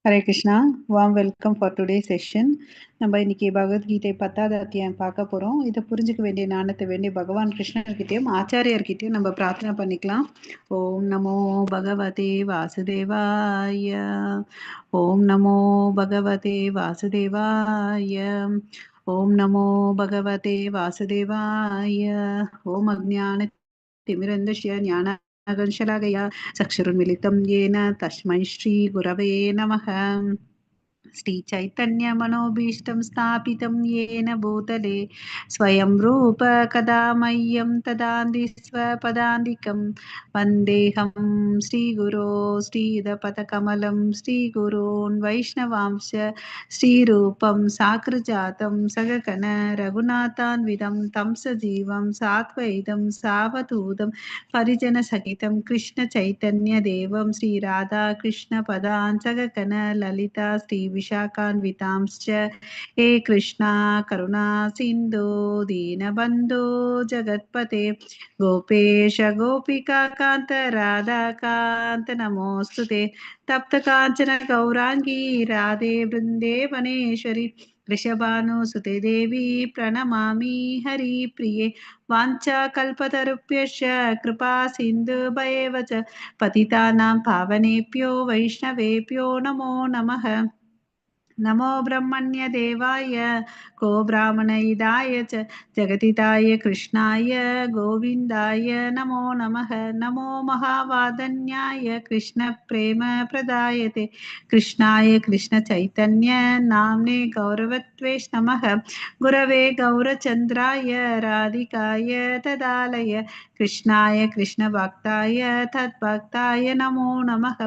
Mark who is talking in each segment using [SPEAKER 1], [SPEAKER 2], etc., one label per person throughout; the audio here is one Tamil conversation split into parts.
[SPEAKER 1] Hare Krishna. Warm welcome for today session. நம்ம இன்னைக்கு பகவத்கீதை 10வது அத்தியாயம் பார்க்க போறோம். இதை புரிஞ்சுக்க வேண்டிய ஞானத்தை வேண்டிய பகவான் கிருஷ்ணர்கிட்டயும் ஆச்சாரியர்கிட்டயும் நம்ம பிரார்த்தனை பண்ணிக்கலாம். ஓம் நமோ பகவதே வாசுதேவாய. ஓம் நமோ பகவதே வாசுதேவாய. ஓம் நமோ பகவதே வாசுதேவாய. ஓம் அஜ்ஞான திமிரந்தஸ்ய ஞானகன்ஷலாகயா चक्षुरुन्मिलितं येन तस्मै श्रीगुरवे नमः। श्रीचैतन्यमनोभीष्टं स्थापितं येन भूतले स्वयं रूप कदा मह्यं तदान्ति स्वपदान्तिकं वन्देऽहं श्रीगुरो श्रीयुतपदकमलं श्रीगुरून् वैष्णवांश्च श्रीरूपं साग्रजातं सगगण रघुनाथान्वितं तं सजीवं साद्वैतं सावधूतं परिजनसहितं कृष्णचैतन्यदेवं श्रीराधाकृष्णपदान् सगगण ललिता श्रीविशाखान्वितांश्च हे कृष्णा करुणा सिन्धो दीनबन्धो जगत्पते गोपेश गोपिकान्त राधाकान्त नमोऽस्तु ते तप्तकाञ्चन गौराङ्गी राधे वृन्देवनेश्वरि वृषभानुसुते देवी प्रणमामि हरिप्रिये वाञ्छाकल्पतरुभ्यश्च कृपा सिन्धुभयेव च पतितानां पावनेभ्यो वैष्णवेभ्यो नमो नमः। नमो ब्रह्मण्यदेवाय को ब्राह्मणहिताय च जगतिताय कृष्णाय गोविन्दाय नमो नमः। नमो महावादन्याय कृष्णप्रेमप्रदायते कृष्णाय कृष्णचैतन्य नाम्ने गौरवत्वे नमः। गुरवे गौरचन्द्राय राधिकाय तदालय कृष्णाय कृष्णभक्ताय तद्भक्ताय नमो नमः।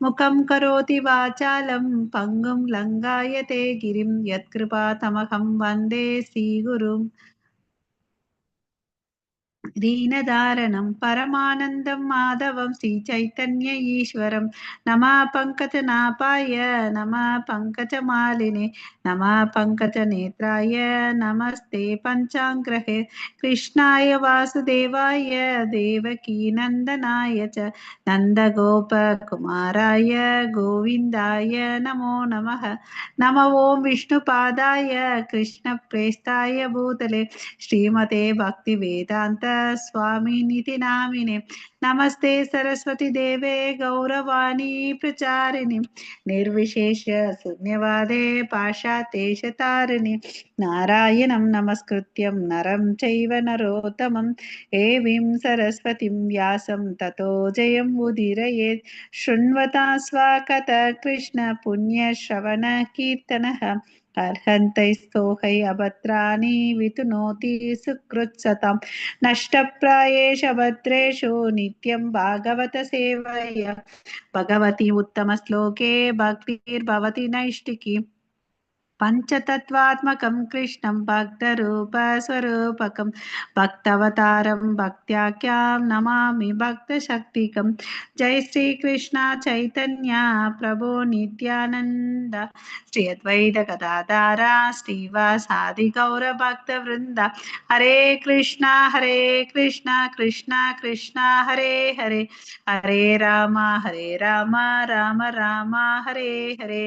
[SPEAKER 1] मुखं करोति वाचालं पङ्गुं लङ्घायते गिरिं यत्कृपातमहं वन्दे श्रीगुरुम् दीनदारणं परमानन्दं माधवं श्रीचैतन्य ईश्वरं नमः पङ्कजनाभाय नमः पङ्कजमालिने नमः पङ्कजनेत्राय नमस्ते पञ्चाङ्ग्रहे कृष्णाय वासुदेवाय देवकीनन्दनाय च नन्दगोपकुमाराय गोविन्दाय नमो नमः। नमो ॐ विष्णुपादाय कृष्णप्रेष्ठाय भूतले श्रीमते भक्तिवेदान्त स्वामिनिति नामिने नमस्ते सरस्वती देवे गौरवाणी प्रचारिणि निर्विशेष शून्यवादे पाशातेशतारिणि नारायणं नमस्कृत्यं नरं चैव नरोत्तमं देवीं सरस्वतीं व्यासं ततो जयं उदीरयेत् शृण्वता स्वाकतः कृष्ण पुण्यश्रवण कीर्तनः अर्हन्तैस्तोहै अभद्राणि वितुनोति सुकृत्सतां नष्टप्रायेष भद्रेषु नित्यं भागवत सेवया भगवती उत्तमश्लोके भक्तिर्भवति नैष्टिकी पञ्चतत्त्वात्मकं कृष्णं भक्तरूपस्वरूपकं भक्तवतारं भक्त्याख्यां नमामि भक्तशक्तिकं जय श्रीकृष्ण चैतन्य प्रभो नित्यानन्द श्री अद्वैत गदाधर श्रीवासादि गौरभक्तवृन्द हरे कृष्णा कृष्णा कृष्णा हरे हरे हरे राम राम राम हरे हरे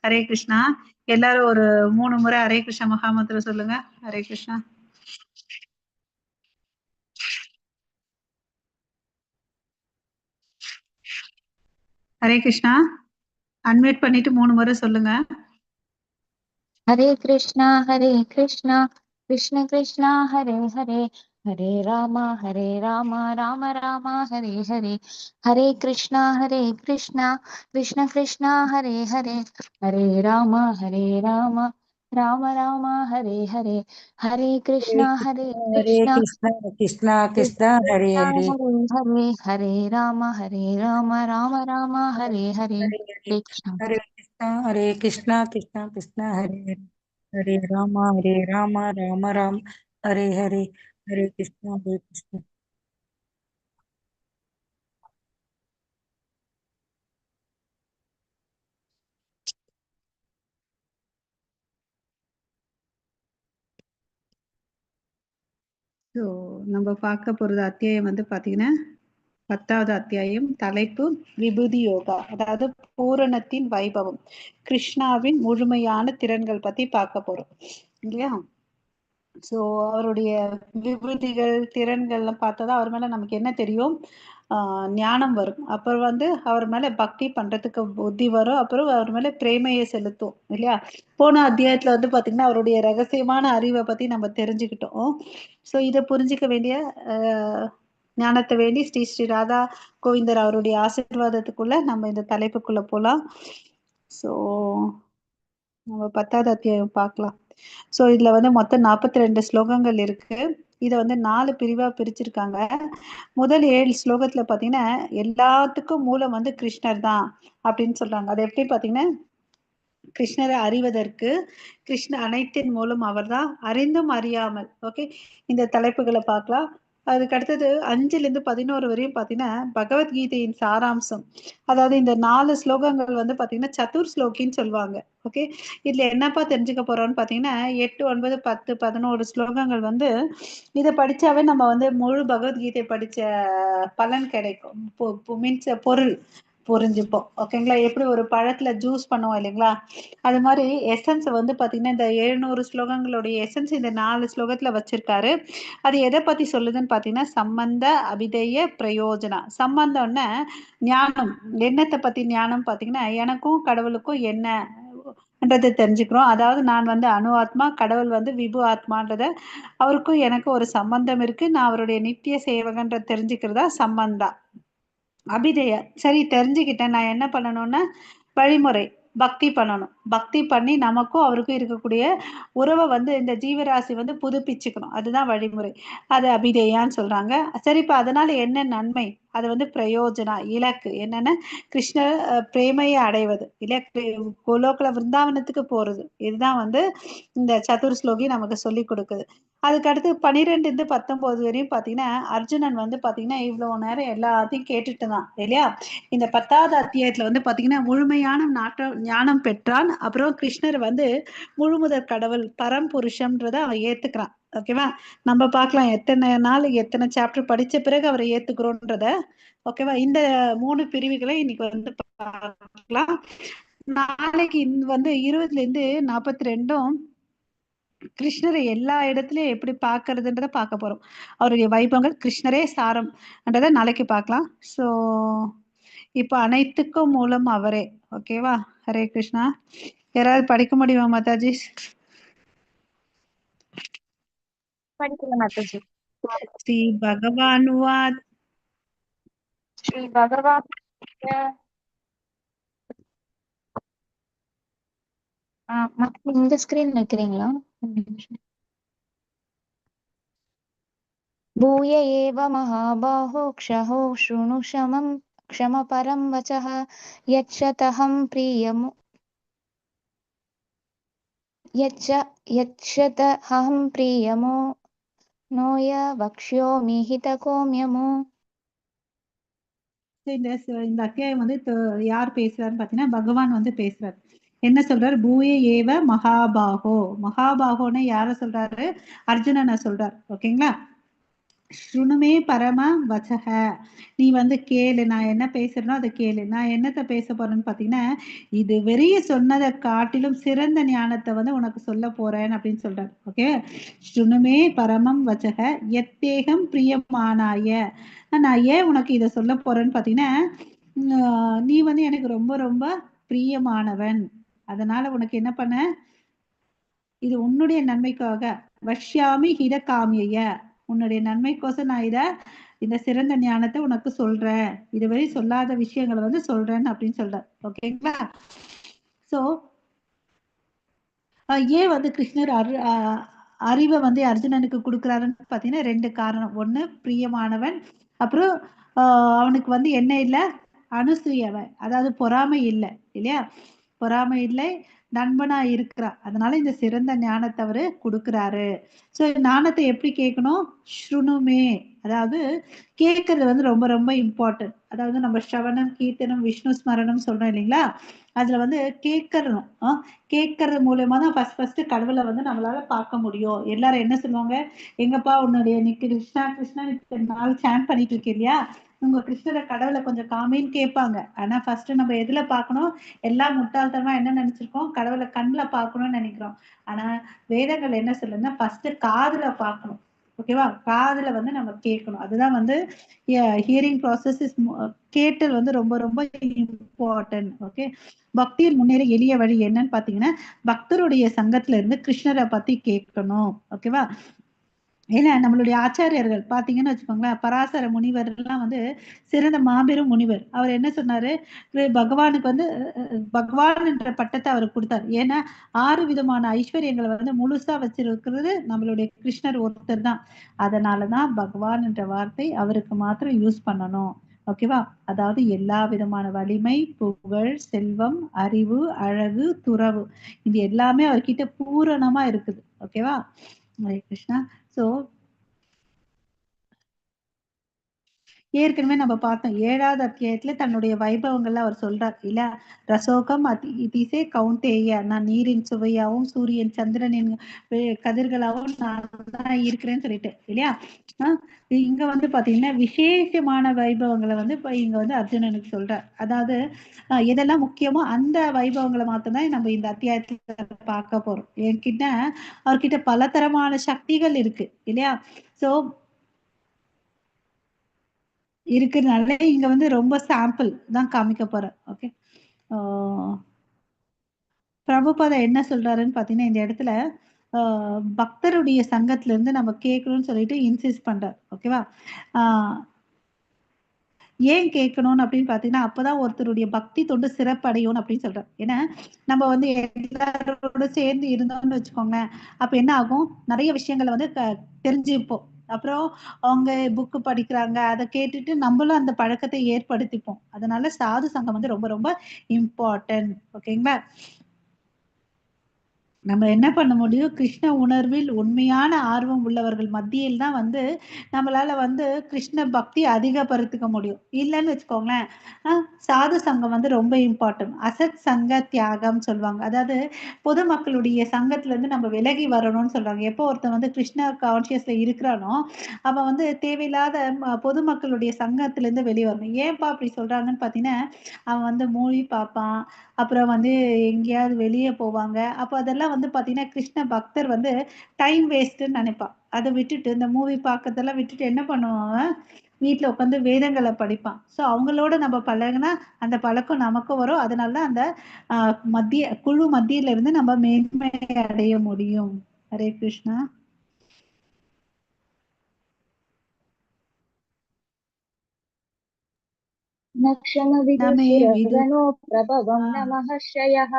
[SPEAKER 1] हरे कृष्णा எல்லாரும் ஒரு 3 முறை ஹரே கிருஷ்ண மகாமந்திரம் சொல்லுங்க. ஹரே கிருஷ்ணா. ஹரே கிருஷ்ணா. அன்மியூட் பண்ணிட்டு 3 முறை சொல்லுங்க.
[SPEAKER 2] हरे कृष्णा कृष्ण कृष्णा हरे हरे हरे राम राम राम हरे हरे हरे कृष्णा कृष्ण कृष्णा हरे हरे हरे राम राम राम हरे हरे हरे कृष्णा
[SPEAKER 3] हरे
[SPEAKER 2] कृष्ण
[SPEAKER 3] कृष्णा कृष्णा कृष्णा हरे हरे
[SPEAKER 2] हरे हरे राम राम राम हरे हरे
[SPEAKER 3] हरे हरे
[SPEAKER 2] हरे कृष्ण
[SPEAKER 3] हरे कृष्णा कृष्णा कृष्णा हरे हरे हरे राम राम राम हरे हरे हरे कृष्णा हरे कृष्णा
[SPEAKER 1] ஸோ நம்ம பார்க்க போறது அத்தியாயம் வந்து பார்த்தீங்கன்னா 10வது அத்தியாயம். தலைப்பு விபூதி யோகா, அதாவது பூரணத்தின் வைபவம், கிருஷ்ணாவின் முழுமையான திறன்கள் பத்தி பார்க்க போறோம் இல்லையா. ஸோ அவருடைய விபூதிகள் திறன்கள்லாம் பார்த்தா அவர் மேல நமக்கு என்ன தெரியும், ஞானம் வரும். அப்புறம் அவர் மேல பக்தி பண்றதுக்கு புத்தி வரும். அப்புறம் அவர் மேல பிரேமையை செலுத்தும் இல்லையா. போன அத்தியாயத்துல பாத்தீங்கன்னா அவருடைய ரகசியமான அறிவை பத்தி நம்ம தெரிஞ்சுக்கிட்டோம். ஸோ இதை புரிஞ்சுக்க வேண்டிய ஞானத்தை வேண்டி ஸ்ரீ ஸ்ரீ ராதா கோவிந்தர் அவருடைய ஆசீர்வாதத்துக்குள்ள நம்ம இந்த தலைப்புக்குள்ள போலாம். ஸோ நம்ம 10வது அத்தியாயம் பார்க்கலாம். ஸோ இதுல மொத்தம் 42 ஸ்லோகங்கள் இருக்கு. இதை 4 பிரிவா பிரிச்சிருக்காங்க. முதல் 7 ஸ்லோகத்துல பாத்தீங்கன்னா எல்லாத்துக்கும் மூலம் கிருஷ்ணர் தான் அப்படின்னு சொல்றாங்க. அது எப்படி பாத்தீங்கன்னா, கிருஷ்ணரை அறிவதற்கு கிருஷ்ண அனைத்தின் மூலம் அவர்தான், அறிந்தும் அறியாமல். ஓகே, இந்த தலைப்புகளை பார்க்கலாம். அதுக்கு அடுத்தது 5லிருந்து 11 வரையும் பாத்தீங்கன்னா பகவத்கீதையின் சாராம்சம். அதாவது இந்த 4 ஸ்லோகங்கள் பாத்தீங்கன்னா சதுர் ஸ்லோகின்னு சொல்லுவாங்க. ஓகே, இதுல என்னப்பா தெரிஞ்சுக்க போறோம்னு பாத்தீங்கன்னா 8, 9, 10, 11 ஸ்லோகங்கள் இதை படிச்சாவே நம்ம முழு பகவத்கீதை படிச்ச பலன் கிடைக்கும். மீன்ஸ் பொருள் புரிஞ்சுப்போம். ஓகேங்களா. எப்படி ஒரு பழத்துல ஜூஸ் பண்ணுவோம் இல்லைங்களா, அது மாதிரி எசன்ஸ் பாத்தீங்கன்னா இந்த 700 ஸ்லோகங்களுடைய எசன்ஸ் இந்த 4 ஸ்லோகத்துல வச்சிருக்காரு. அது எதை பத்தி சொல்லுதுன்னு பாத்தீங்கன்னா சம்பந்த அபிதய பிரயோஜனா. சம்பந்தம்னா ஞானம். என்னத்தை பத்தி ஞானம் பாத்தீங்கன்னா, எனக்கும் கடவுளுக்கும் என்னன்றதை தெரிஞ்சுக்கிறோம். அதாவது நான் அணு ஆத்மா, கடவுள் விபு ஆத்மான்றத, அவருக்கும் எனக்கு ஒரு சம்பந்தம் இருக்கு, நான் அவருடைய நித்திய சேவகன்ற தெரிஞ்சுக்கிறதா சம்பந்தா. அபிதய, சரி தெரிஞ்சுக்கிட்டேன், நான் என்ன பண்ணணும்னா வழிமுறை பக்தி பண்ணணும். பக்தி பண்ணி நமக்கும் அவருக்கும் இருக்கக்கூடிய உறவை இந்த ஜீவராசி புதுப்பிச்சுக்கணும். அதுதான் வழிமுறை. அது அபிதேயான்னு சொல்றாங்க. சரிப்பா, அதனால என்ன நன்மை? அது பிரயோஜனா, இலக்கு என்னன்னா கிருஷ்ண பிரேமையை அடைவது இலக்கு, கோலோகல விருந்தாவனத்துக்கு போறது. இதுதான் இந்த சதுர் ஸ்லோகி நமக்கு சொல்லி கொடுக்குது. அதுக்கு அடுத்து 12லிருந்து 19 வரையும் பாத்தீங்கன்னா அர்ஜுனன் பாத்தீங்கன்னா இவ்வளவு நேரம் எல்லாத்தையும் கேட்டுட்டு தான் இல்லையா. இந்த 10வது அத்தியாயத்துல பாத்தீங்கன்னா முழுமையான ஞானம் பெற்றான். அப்புறம் கிருஷ்ணர் முழுமுதற் கடவுள் பரம்புருஷம்ன்றத அவன் ஏத்துக்கிறான். ஓகேவா, நம்ம பார்க்கலாம் எத்தனை நாள் எத்தனை சாப்டர் படிச்ச பிறகு அவரை ஏத்துக்கிறோன்றத. ஓகேவா, இந்த 3 பிரிவுகளை இன்னைக்கு பார்க்கலாம். நாளைக்கு 20லிருந்து 42 கிருஷ்ணரை எல்லா இடத்துலயும் எப்படி பார்க்கறதுன்றத பார்க்க போறோம். அவருடைய வைபவங்கள், கிருஷ்ணரே சாரம்ன்றத நாளைக்கு பார்க்கலாம். ஸோ இப்போ அனைத்துக்கும் மூலம் அவரே. ஓகேவா, ஹரே கிருஷ்ணா. யாராவது படிக்க முடியுமா மாதாஜி?
[SPEAKER 2] படிக்கலாம் மாதாஜி.
[SPEAKER 1] ஸ்ரீ பகவானுவாத்.
[SPEAKER 2] ஸ்ரீ பகவான் இந்த ஸ்கிரீன் வைக்கிறீங்களா? பூய ஏவ மகாபாஹோ க்ஷஹோ ஷ்ருணு க்ஷமம் க்ஷமபரம் வசஹ யச்சதஹம் பிரியமு யச்சதஹம் பிரியமோ நோய வக்ஷ்யோமி ஹிதகோம்யமோ.
[SPEAKER 1] இந்த அத்தியாயம் யார் பேசுறாருன்னு பாத்தீங்கன்னா பகவான் பேசுறாரு. என்ன சொல்றாரு? பூய ஏவ மகாபாகோ. மகாபாகோன்னு யார சொல்றாரு? அர்ஜுனனை சொல்றாரு. ஓகேங்களா. ஸ்ருணுமே பரம வச்சக, நீ கேளு, நான் என்ன பேசுறேனோ அதை கேளு. நான் என்னத்தை பேச போறேன்னு பாத்தீங்கன்னா இது வெறிய சொன்னதை காட்டிலும் சிறந்த ஞானத்தை உனக்கு சொல்ல போறேன் அப்படின்னு சொல்றாரு. ஓகே, ஸ்ருணுமே பரமம் வச்சக எத்தேகம் பிரியமானாய. நான் ஏன் உனக்கு இதை சொல்ல போறேன்னு பாத்தீங்கன்னா, நீ எனக்கு ரொம்ப ரொம்ப பிரியமானவன். அதனால உனக்கு என்ன பண்ண, இது உன்னுடைய நன்மைக்காக. வஷ்யாமி ஹித காமிய, உன்னுடைய நன்மைக்கோசம் நான் இந்த சிறந்த ஞானத்தை உனக்கு சொல்றேன். இதுவரை சொல்லாத விஷயங்களை சொல்றேன் அப்படின்னு சொல்ற. ஓகேங்களா. சோ ஏன் கிருஷ்ணர் அறிவை அர்ஜுனனுக்கு கொடுக்குறாருன்னு பாத்தீங்கன்னா 2 காரணம். ஒண்ணு பிரியமானவன், அப்புறம் அவனுக்கு என்ன இல்லை, அனுசூயவன், அதாவது பொறாமை இல்லை இல்லையா. பொறாமை இல்லை, நண்பனா இருக்கிறான். அதனால இந்த சிறந்த ஞானத்தை அவரு கொடுக்குறாரு. ஸோ ஞானத்தை எப்படி கேட்கணும்? ஸ்ருணுமே, அதாவது கேட்கறது ரொம்ப ரொம்ப இம்பார்ட்டன்ட். அதாவது நம்ம ஸ்ரவணம், கீர்த்தனம், விஷ்ணு ஸ்மரணம் சொல்றோம் இல்லைங்களா. அதுல கேட்கறணும். கேட்கறது மூலயமா தான் ஃபர்ஸ்ட் கடவுளை நம்மளால பார்க்க முடியும். எல்லாரும் என்ன சொல்லுவாங்க, எங்கப்பா உன்னுடைய நீ கிருஷ்ணா கிருஷ்ணா நாள் சாண்ட் பண்ணிட்டு இருக்க இல்லையா, உங்க கிருஷ்ணரை கடவுளை கொஞ்சம் காமின்னு கேட்பாங்க. ஆனா ஃபர்ஸ்ட் நம்ம எதுல பார்க்கணும்? எல்லாம் முட்டாள்தனமா என்ன நினைச்சிருக்கோம்? கடவுளை கண்ணுல பார்க்கணும்னு நினைக்கிறோம். ஆனா வேதங்கள் என்ன சொல்லுதுன்னா ஃபர்ஸ்ட் காதுல பார்க்கணும். ஓகேவா? காதுல வந்து நம்ம கேட்கணும். அதுதான் வந்து ஹியரிங் ப்ராசஸ் இஸ் கேட்டல் வந்து ரொம்ப ரொம்ப இம்பார்ட்டன்ட். ஓகே. பக்தியில் முன்னேற எளிய வழி என்னன்னு பாத்தீங்கன்னா, பக்தருடைய சங்கத்துல இருந்து கிருஷ்ணரை பத்தி கேட்கணும். ஓகேவா? ஏன்னா நம்மளுடைய ஆச்சாரியர்கள் பாத்தீங்கன்னு வச்சுக்கோங்களேன், பராசர முனிவர் எல்லாம் வந்து சிறந்த மாபெரும் முனிவர். அவர் என்ன சொன்னாரு, பகவானுக்கு வந்து பகவான் என்ற பட்டத்தை அவருக்கு கொடுத்தார். ஏன்னா 6 விதமான ஐஸ்வர்யங்களை வந்து முழுசா வச்சிருக்கிறது நம்மளுடைய கிருஷ்ணர் ஒருத்தர் தான். அதனாலதான் பகவான் என்ற வார்த்தை அவருக்கு மாத்திரம் யூஸ் பண்ணணும். ஓகேவா? அதாவது எல்லா விதமான வலிமை, புகழ், செல்வம், அறிவு, அழகு, துறவு இது எல்லாமே அவர்கிட்ட பூரணமா இருக்குது. ஓகேவா? ஹரே கிருஷ்ணா. சோ ஏற்கனவே நம்ம பார்த்தோம் 7வது அத்தியாயத்துல தன்னுடைய வைபவங்கள்ல அவர் சொல்றார் இல்ல, ரசோகம் அதிசே கவுண்டேய, நான் நீரின் சுவையாவும் சூரியன் சந்திரனின் கதிர்களாவும் நான் தான் இருக்கிறேன்னு சொல்லிட்டு இல்லையா. இங்க வந்து பாத்தீங்கன்னா விசேஷமான வைபவங்களை வந்து இப்ப இங்க வந்து அர்ஜுனனுக்கு சொல்றார். அதாவது எதெல்லாம் முக்கியமோ அந்த வைபவங்களை மாத்ததான் நம்ம இந்த அத்தியாயத்துல பார்க்க போறோம். என்கிட்ட அவர்கிட்ட பலதரமான சக்திகள் இருக்கு இல்லையா. சோ இருக்கிறதுனால இங்க வந்து ரொம்ப சாம்பிள் தான் காமிக்க போறேன். ஓகே. பிரபுபாதா என்ன சொல்றாருன்னு பாத்தீங்கன்னா இந்த இடத்துல பக்தருடைய சங்கத்துல இருந்து நம்ம கேட்கணும்னு சொல்லிட்டு இன்சிஸ்ட் பண்றார். ஓகேவா? ஏன் கேட்கணும்னு அப்படின்னு பாத்தீங்கன்னா அப்பதான் ஒருத்தருடைய பக்தி தொண்டு சிறப்படையும் அப்படின்னு சொல்றாரு. ஏன்னா நம்ம வந்து எல்லாரோட சேர்ந்து இருந்தோம்னு வச்சுக்கோங்க, அப்ப என்ன ஆகும், நிறைய விஷயங்களை வந்து தெரிஞ்சுப்போம். அப்புறம் அவங்க புக்கு படிக்கிறாங்க, அதை கேட்டுட்டு நம்மளும் அந்த பழக்கத்தை ஏற்படுத்திப்போம். அதனால சாது சங்கம் வந்து ரொம்ப ரொம்ப இம்பார்ட்டன்ட். ஓகேங்களா? நம்ம என்ன பண்ண முடியும், கிருஷ்ண உணர்வில் உண்மையான ஆர்வம் உள்ளவர்கள் மத்தியில் தான் வந்து நம்மளால வந்து கிருஷ்ண பக்தி அதிகப்படுத்திக்க முடியும். இல்லைன்னு வச்சுக்கோங்களேன், சாது சங்கம் வந்து ரொம்ப இம்பார்ட்டன்ட். அசத் சங்க தியாகம் சொல்லுவாங்க. அதாவது பொதுமக்களுடைய சங்கத்துல இருந்து நம்ம விலகி வரணும்னு சொல்றாங்க. எப்போ ஒருத்தன் வந்து கிருஷ்ண கான்சியஸ்ல இருக்கிறானோ அவன் வந்து தேவையில்லாத பொதுமக்களுடைய சங்கத்துல இருந்து வெளியே வரணும். ஏன்பா அப்படி சொல்றாங்கன்னு பாத்தீங்கன்னா, அவன் வந்து மூவி பார்ப்பான், அப்புறம் வந்து எங்கேயாவது வெளியே போவாங்க. அப்போ அதெல்லாம் வந்து பாத்தீங்கன்னா கிருஷ்ண பக்தர் வந்து டைம் வேஸ்ட்ன்னு நினைப்பான். அதை விட்டுட்டு இந்த மூவி பார்க்கறதெல்லாம் விட்டுட்டு என்ன பண்ணுவான், வீட்டுல உட்காந்து வேதங்களை படிப்பான். சோ அவங்களோட நம்ம பழகினா அந்த பழக்கம் நமக்கும் வரும். அதனாலதான் அந்த குழு மத்தியில இருந்து நம்ம மேன்மை அடைய முடியும். ஹரே கிருஷ்ணா.
[SPEAKER 4] नक्षमविदुसुरगणो प्रभवं नमः श्रयः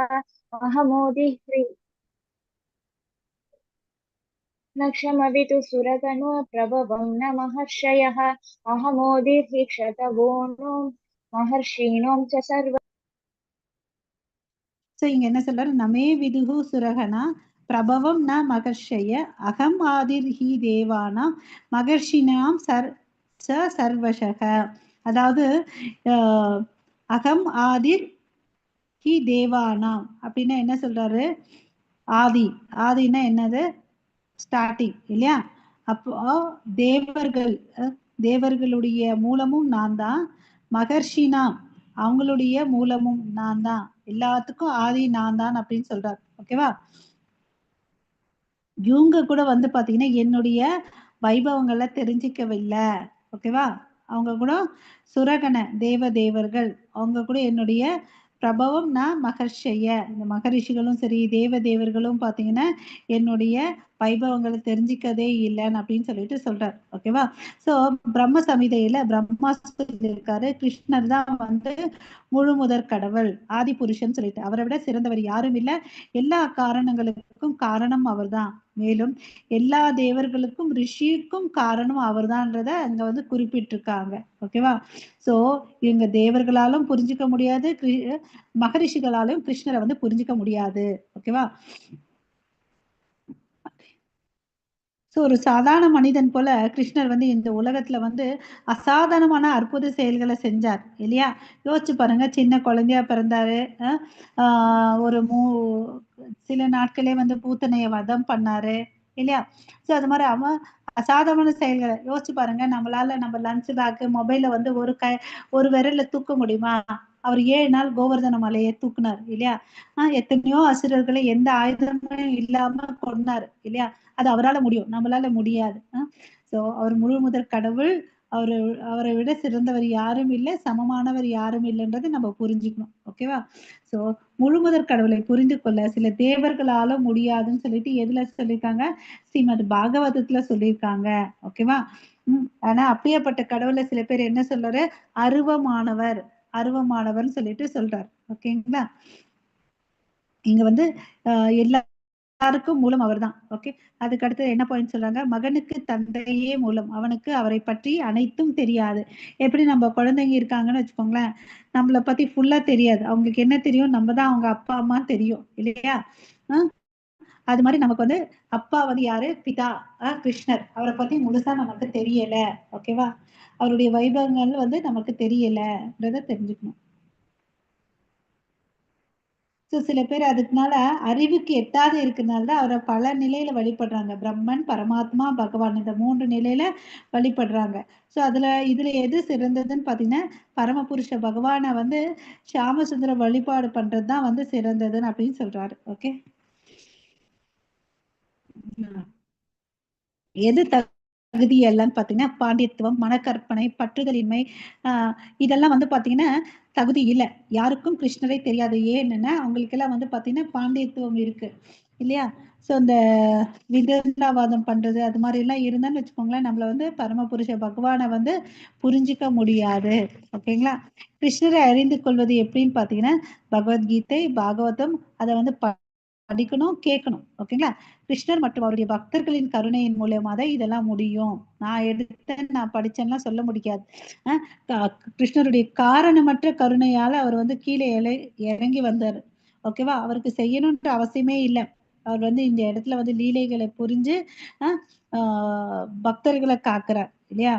[SPEAKER 4] नक्षमविदुसुरगणो प्रभवं नमः श्रयः अहमोदिर्हिक्षतवो नो महर्षीणों च सर्व.
[SPEAKER 1] சோ இங்க என்ன சொல்றாரு, நமே விதுகு சுரகனா பிரபவம் ந மகர்ஷய அகம் ஆதிர் ஹி தேவானா மகர்ஷினாம் சர்வசக. அதாவது அகம் ஆதிர் ஹி தேவானாம் அப்படின்னா என்ன சொல்றாரு, ஆதி, ஆதினா என்னது, ஸ்டார்டிங் இல்லையா. அப்போ தேவர்களுடைய மூலமும் நான் தான், மகர்ஷினா அவங்களுடைய மூலமும் நான் தான், எல்லாத்துக்கும் ஆதி நான் தான் அப்படின்னு சொல்றாரு. ஓகேவா? இவங்க கூட வந்து பாத்தீங்கன்னா என்னுடைய வைபவங்களை தெரிஞ்சிக்கவில்லை. ஓகேவா? அவங்க கூட சுரகண தேவர்கள், அவங்க கூட என்னுடைய பிரபவம் நான் மகர்ஷய, இந்த மகரிஷிகளும் சரி தேவர்களும் பாத்தீங்கன்னா என்னுடைய வைபவங்களை தெரிஞ்சிக்கதே இல்லைன்னு அப்படின்னு சொல்லிட்டு சொல்றாரு. ஓகேவா? சோ பிரம்ம சமிதையில பிரம்மா சொல்லியிருக்காரு, கிருஷ்ணர் தான் வந்து முழு முதற் கடவுள், ஆதி புருஷன் சொல்லிட்டு, அவரை விட சிறந்தவர் யாரும் இல்லை, எல்லா காரணங்களுக்கும் காரணம் அவர்தான், மேலும் எல்லா தேவர்களுக்கும் ரிஷிக்கும் காரணம் அவர்தான்றத அங்க வந்து குறிப்பிட்டிருக்காங்க. ஓகேவா? சோ இவங்க தேவர்களாலும் புரிஞ்சுக்க முடியாது, மகரிஷிகளாலும் கிருஷ்ணரை வந்து புரிஞ்சுக்க முடியாது. ஓகேவா? சோ ஒரு சாதாரண மனிதன் போல கிருஷ்ணர் வந்து இந்த உலகத்துல வந்து அசாதாரணமான அற்புத செயல்களை செஞ்சார் இல்லையா. யோசிச்சு பாருங்க, சின்ன குழந்தையா பிறந்தாரு, ஒரு சில நாட்களே வந்து பூத்தனைய வதம் பண்ணாரு இல்லையா. சோ அது மாதிரி அவன் அசாதாரண செயல்களை யோசிச்சு பாருங்க. நம்மளால நம்ம லஞ்ச் பேக் மொபைல வந்து ஒரு விரல்ல தூக்க முடியுமா? அவர் 7 நாள் கோவர்தன மலையை தூக்குனார் இல்லையா? எத்தனையோ அசுரர்களை எந்த ஆயுதமும் இல்லாம கொன்னார் இல்லையா? அது அவரால முடியும், நம்மளால முடியாது. சோ அவர் முழு முதற் கடவுள். அவரு அவரை விட சிறந்தவர் யாரும் இல்லை, சமமானவர் யாரும் இல்லைன்றதை நம்ம புரிஞ்சுக்கணும். ஓகேவா? சோ முழுமுதற் கடவுளை புரிந்து கொள்ள சில தேவர்களால முடியாதுன்னு சொல்லிட்டு எதுல சொல்லியிருக்காங்க? ஸ்ரீமத் பாகவதத்துல சொல்லியிருக்காங்க. ஓகேவா? ஆனா அப்படியேப்பட்ட கடவுளை சில பேர் என்ன சொல்றாரு? அருவமானவர்னு சொல்லிட்டு சொல்றாரு. ஓகேங்களா? இங்க வந்து எல்லாருக்கும் மூலம் அவர்தான். ஓகே. அதுக்கு அடுத்து என்ன பாயிண்ட் சொல்றாங்க? மகனுக்கு தந்தையே மூலம், அவனுக்கு அவரை பற்றி அனைத்தும் தெரியாது. எப்படி நம்ம குழந்தைங்க இருக்காங்கன்னு வச்சுக்கோங்களேன், நம்மளை பத்தி ஃபுல்லா தெரியாது. அவங்களுக்கு என்ன தெரியும்? நம்ம தான் அவங்க அப்பா அம்மா தெரியும் இல்லையா? அது மாதிரி நமக்கு வந்து அப்பா வந்து யாரு? பிதா கிருஷ்ணர். அவரை பத்தி முழுசா நமக்கு தெரியல. ஓகேவா? அவருடைய வைபவங்கள் வந்து நமக்கு தெரியலன்றத தெரிஞ்சுக்கணும். சில பேர் அதுக்குனால அறிவுக்கு எட்டாத இருக்கிறதுனால தான் அவரை பல நிலையில வழிபடுறாங்க. பிரம்மன், பரமாத்மா, பகவான் இந்த 3 நிலையில வழிபடுறாங்க. ஸோ இதுல எது சிறந்ததுன்னு பார்த்தீங்கன்னா, பரமபுருஷ பகவானை வந்து ஷியாமசுந்தர வழிபாடு பண்றது தான் வந்து சிறந்ததுன்னு அப்படின்னு சொல்றாரு. ஓகே. எது தகுதி எல்லாம் பார்த்தீங்கன்னா, பாண்டியத்துவம், மனக்கற்பனை, பற்றுதலின்மை, இதெல்லாம் வந்து பார்த்தீங்கன்னா தகுதி இல்லை. யாருக்கும் கிருஷ்ணரை தெரியாது. ஏன்னா அவங்களுக்கெல்லாம் வந்து பார்த்தீங்கன்னா பாண்டியத்துவம் இருக்கு இல்லையா? ஸோ இந்த விதண்டாவாதம் பண்றது அது மாதிரி எல்லாம் இருந்தான்னு வச்சுக்கோங்களேன், நம்மள வந்து பரமபுருஷ பகவானை வந்து புரிஞ்சிக்க முடியாது. ஓகேங்களா? கிருஷ்ணரை அறிந்து கொள்வது எப்படின்னு பார்த்தீங்கன்னா, பகவத்கீதை, பாகவதம் அதை வந்து படிக்கணும், கேட்கணும். ஓகேங்களா? கிருஷ்ணர் மற்றும் அவருடைய பக்தர்களின் கருணையின் மூலமா தான் இதெல்லாம் முடியும். நான் எடுத்தேன், நான் படிச்சேன்லாம் சொல்ல முடியாது. கிருஷ்ணருடைய காரணமற்ற கருணையால அவர் வந்து கீழே இறங்கி வந்தார். ஓகேவா? அவருக்கு செய்யணும்ன்ற அவசியமே இல்லை. அவர் வந்து இந்த இடத்துல வந்து லீலைகளை புரிஞ்சு பக்தர்களை காக்குறார் இல்லையா?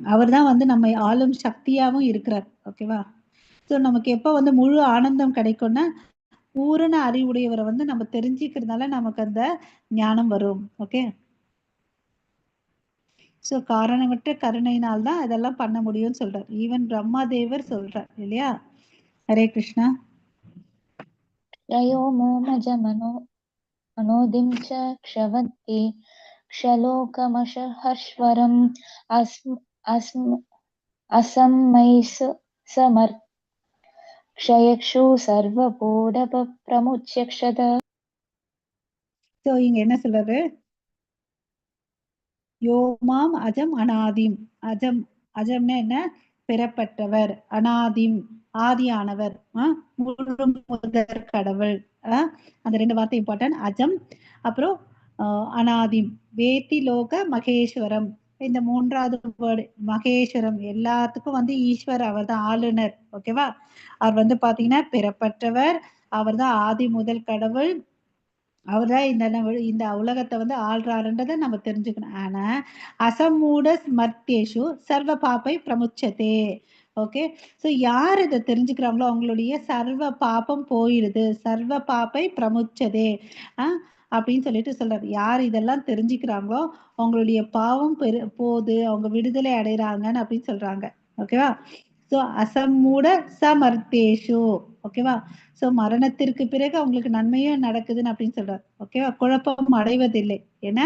[SPEAKER 1] அவர் தான் வந்து நம்மை ஆளும் சக்தியாவும் இருக்கிறார். ஓகேவா? ஸோ நமக்கு எப்போ வந்து முழு ஆனந்தம் கிடைக்கும்னா, பூரண அறிவுடையவரை வந்து நம்ம தெரிஞ்சுக்கிறதுனால நமக்கு அந்த ஞானம் வரும். ஓகே. ஸோ காரணமற்ற கருணையினால் தான் இதெல்லாம் பண்ண முடியும்னு சொல்றார். ஈவன் பிரம்மாதேவர் சொல்றார் இல்லையா? ஹரே கிருஷ்ணா.
[SPEAKER 2] त्रयो मोमजमनो मनोदिं च क्षवन्ति क्षलोकमशहर्षवरम् असम्मैस् समर् क्षयक्षु सर्वबोधप्रमुच्यक्षद.
[SPEAKER 1] ஸோ இங்க என்ன சொல்றாரு? யோமாம் அஜம் அனாதிம். அஜம்னா என்ன? பெறப்பட்டவர். அனாதிம் ஆதியானவர், முழு முதற் கடவுள். அந்த 2 வார்த்தை இம்பார்ட்டன்ட். அஜம் அப்புறம் அனாதிம். வேத்தி லோக மகேஸ்வரம். இந்த 3வது வேர்டு மகேஸ்வரம். எல்லாத்துக்கும் வந்து ஈஸ்வர் அவர் தான் ஆளுநர். ஓகேவா? அவர் வந்து பாத்தீங்கன்னா பெறப்பட்டவர். அவர் தான் ஆதி முதல் கடவுள். அவர் தான் இந்த உலகத்தை வந்து ஆள்றாருன்றதை நம்ம தெரிஞ்சுக்கணும். ஆனா அசமூட ஸ்மர்த்தேஷு சர்வ பாப்பை பிரமுச்சதே. ஓகே. ஸோ யார் இதை தெரிஞ்சுக்கிறாங்களோ அவங்களுடைய சர்வ பாப்பம் போயிடுது. சர்வ பாப்பை பிரமுச்சதே அப்படின்னு சொல்லிட்டு சொல்றாரு. யார் இதெல்லாம் தெரிஞ்சுக்கிறாங்களோ அவங்களுடைய பாவம் போகுது, அவங்க விடுதலை அடைகிறாங்கன்னு அப்படின்னு சொல்றாங்க. ஓகேவா? ஸோ அசமூட சமர்த்தேஷு. ஓகேவா? ஸோ மரணத்திற்கு பிறகு அவங்களுக்கு நன்மையும் நடக்குதுன்னு அப்படின்னு சொல்றாரு. ஓகேவா? குழப்பம் அடைவதில்லை. ஏன்னா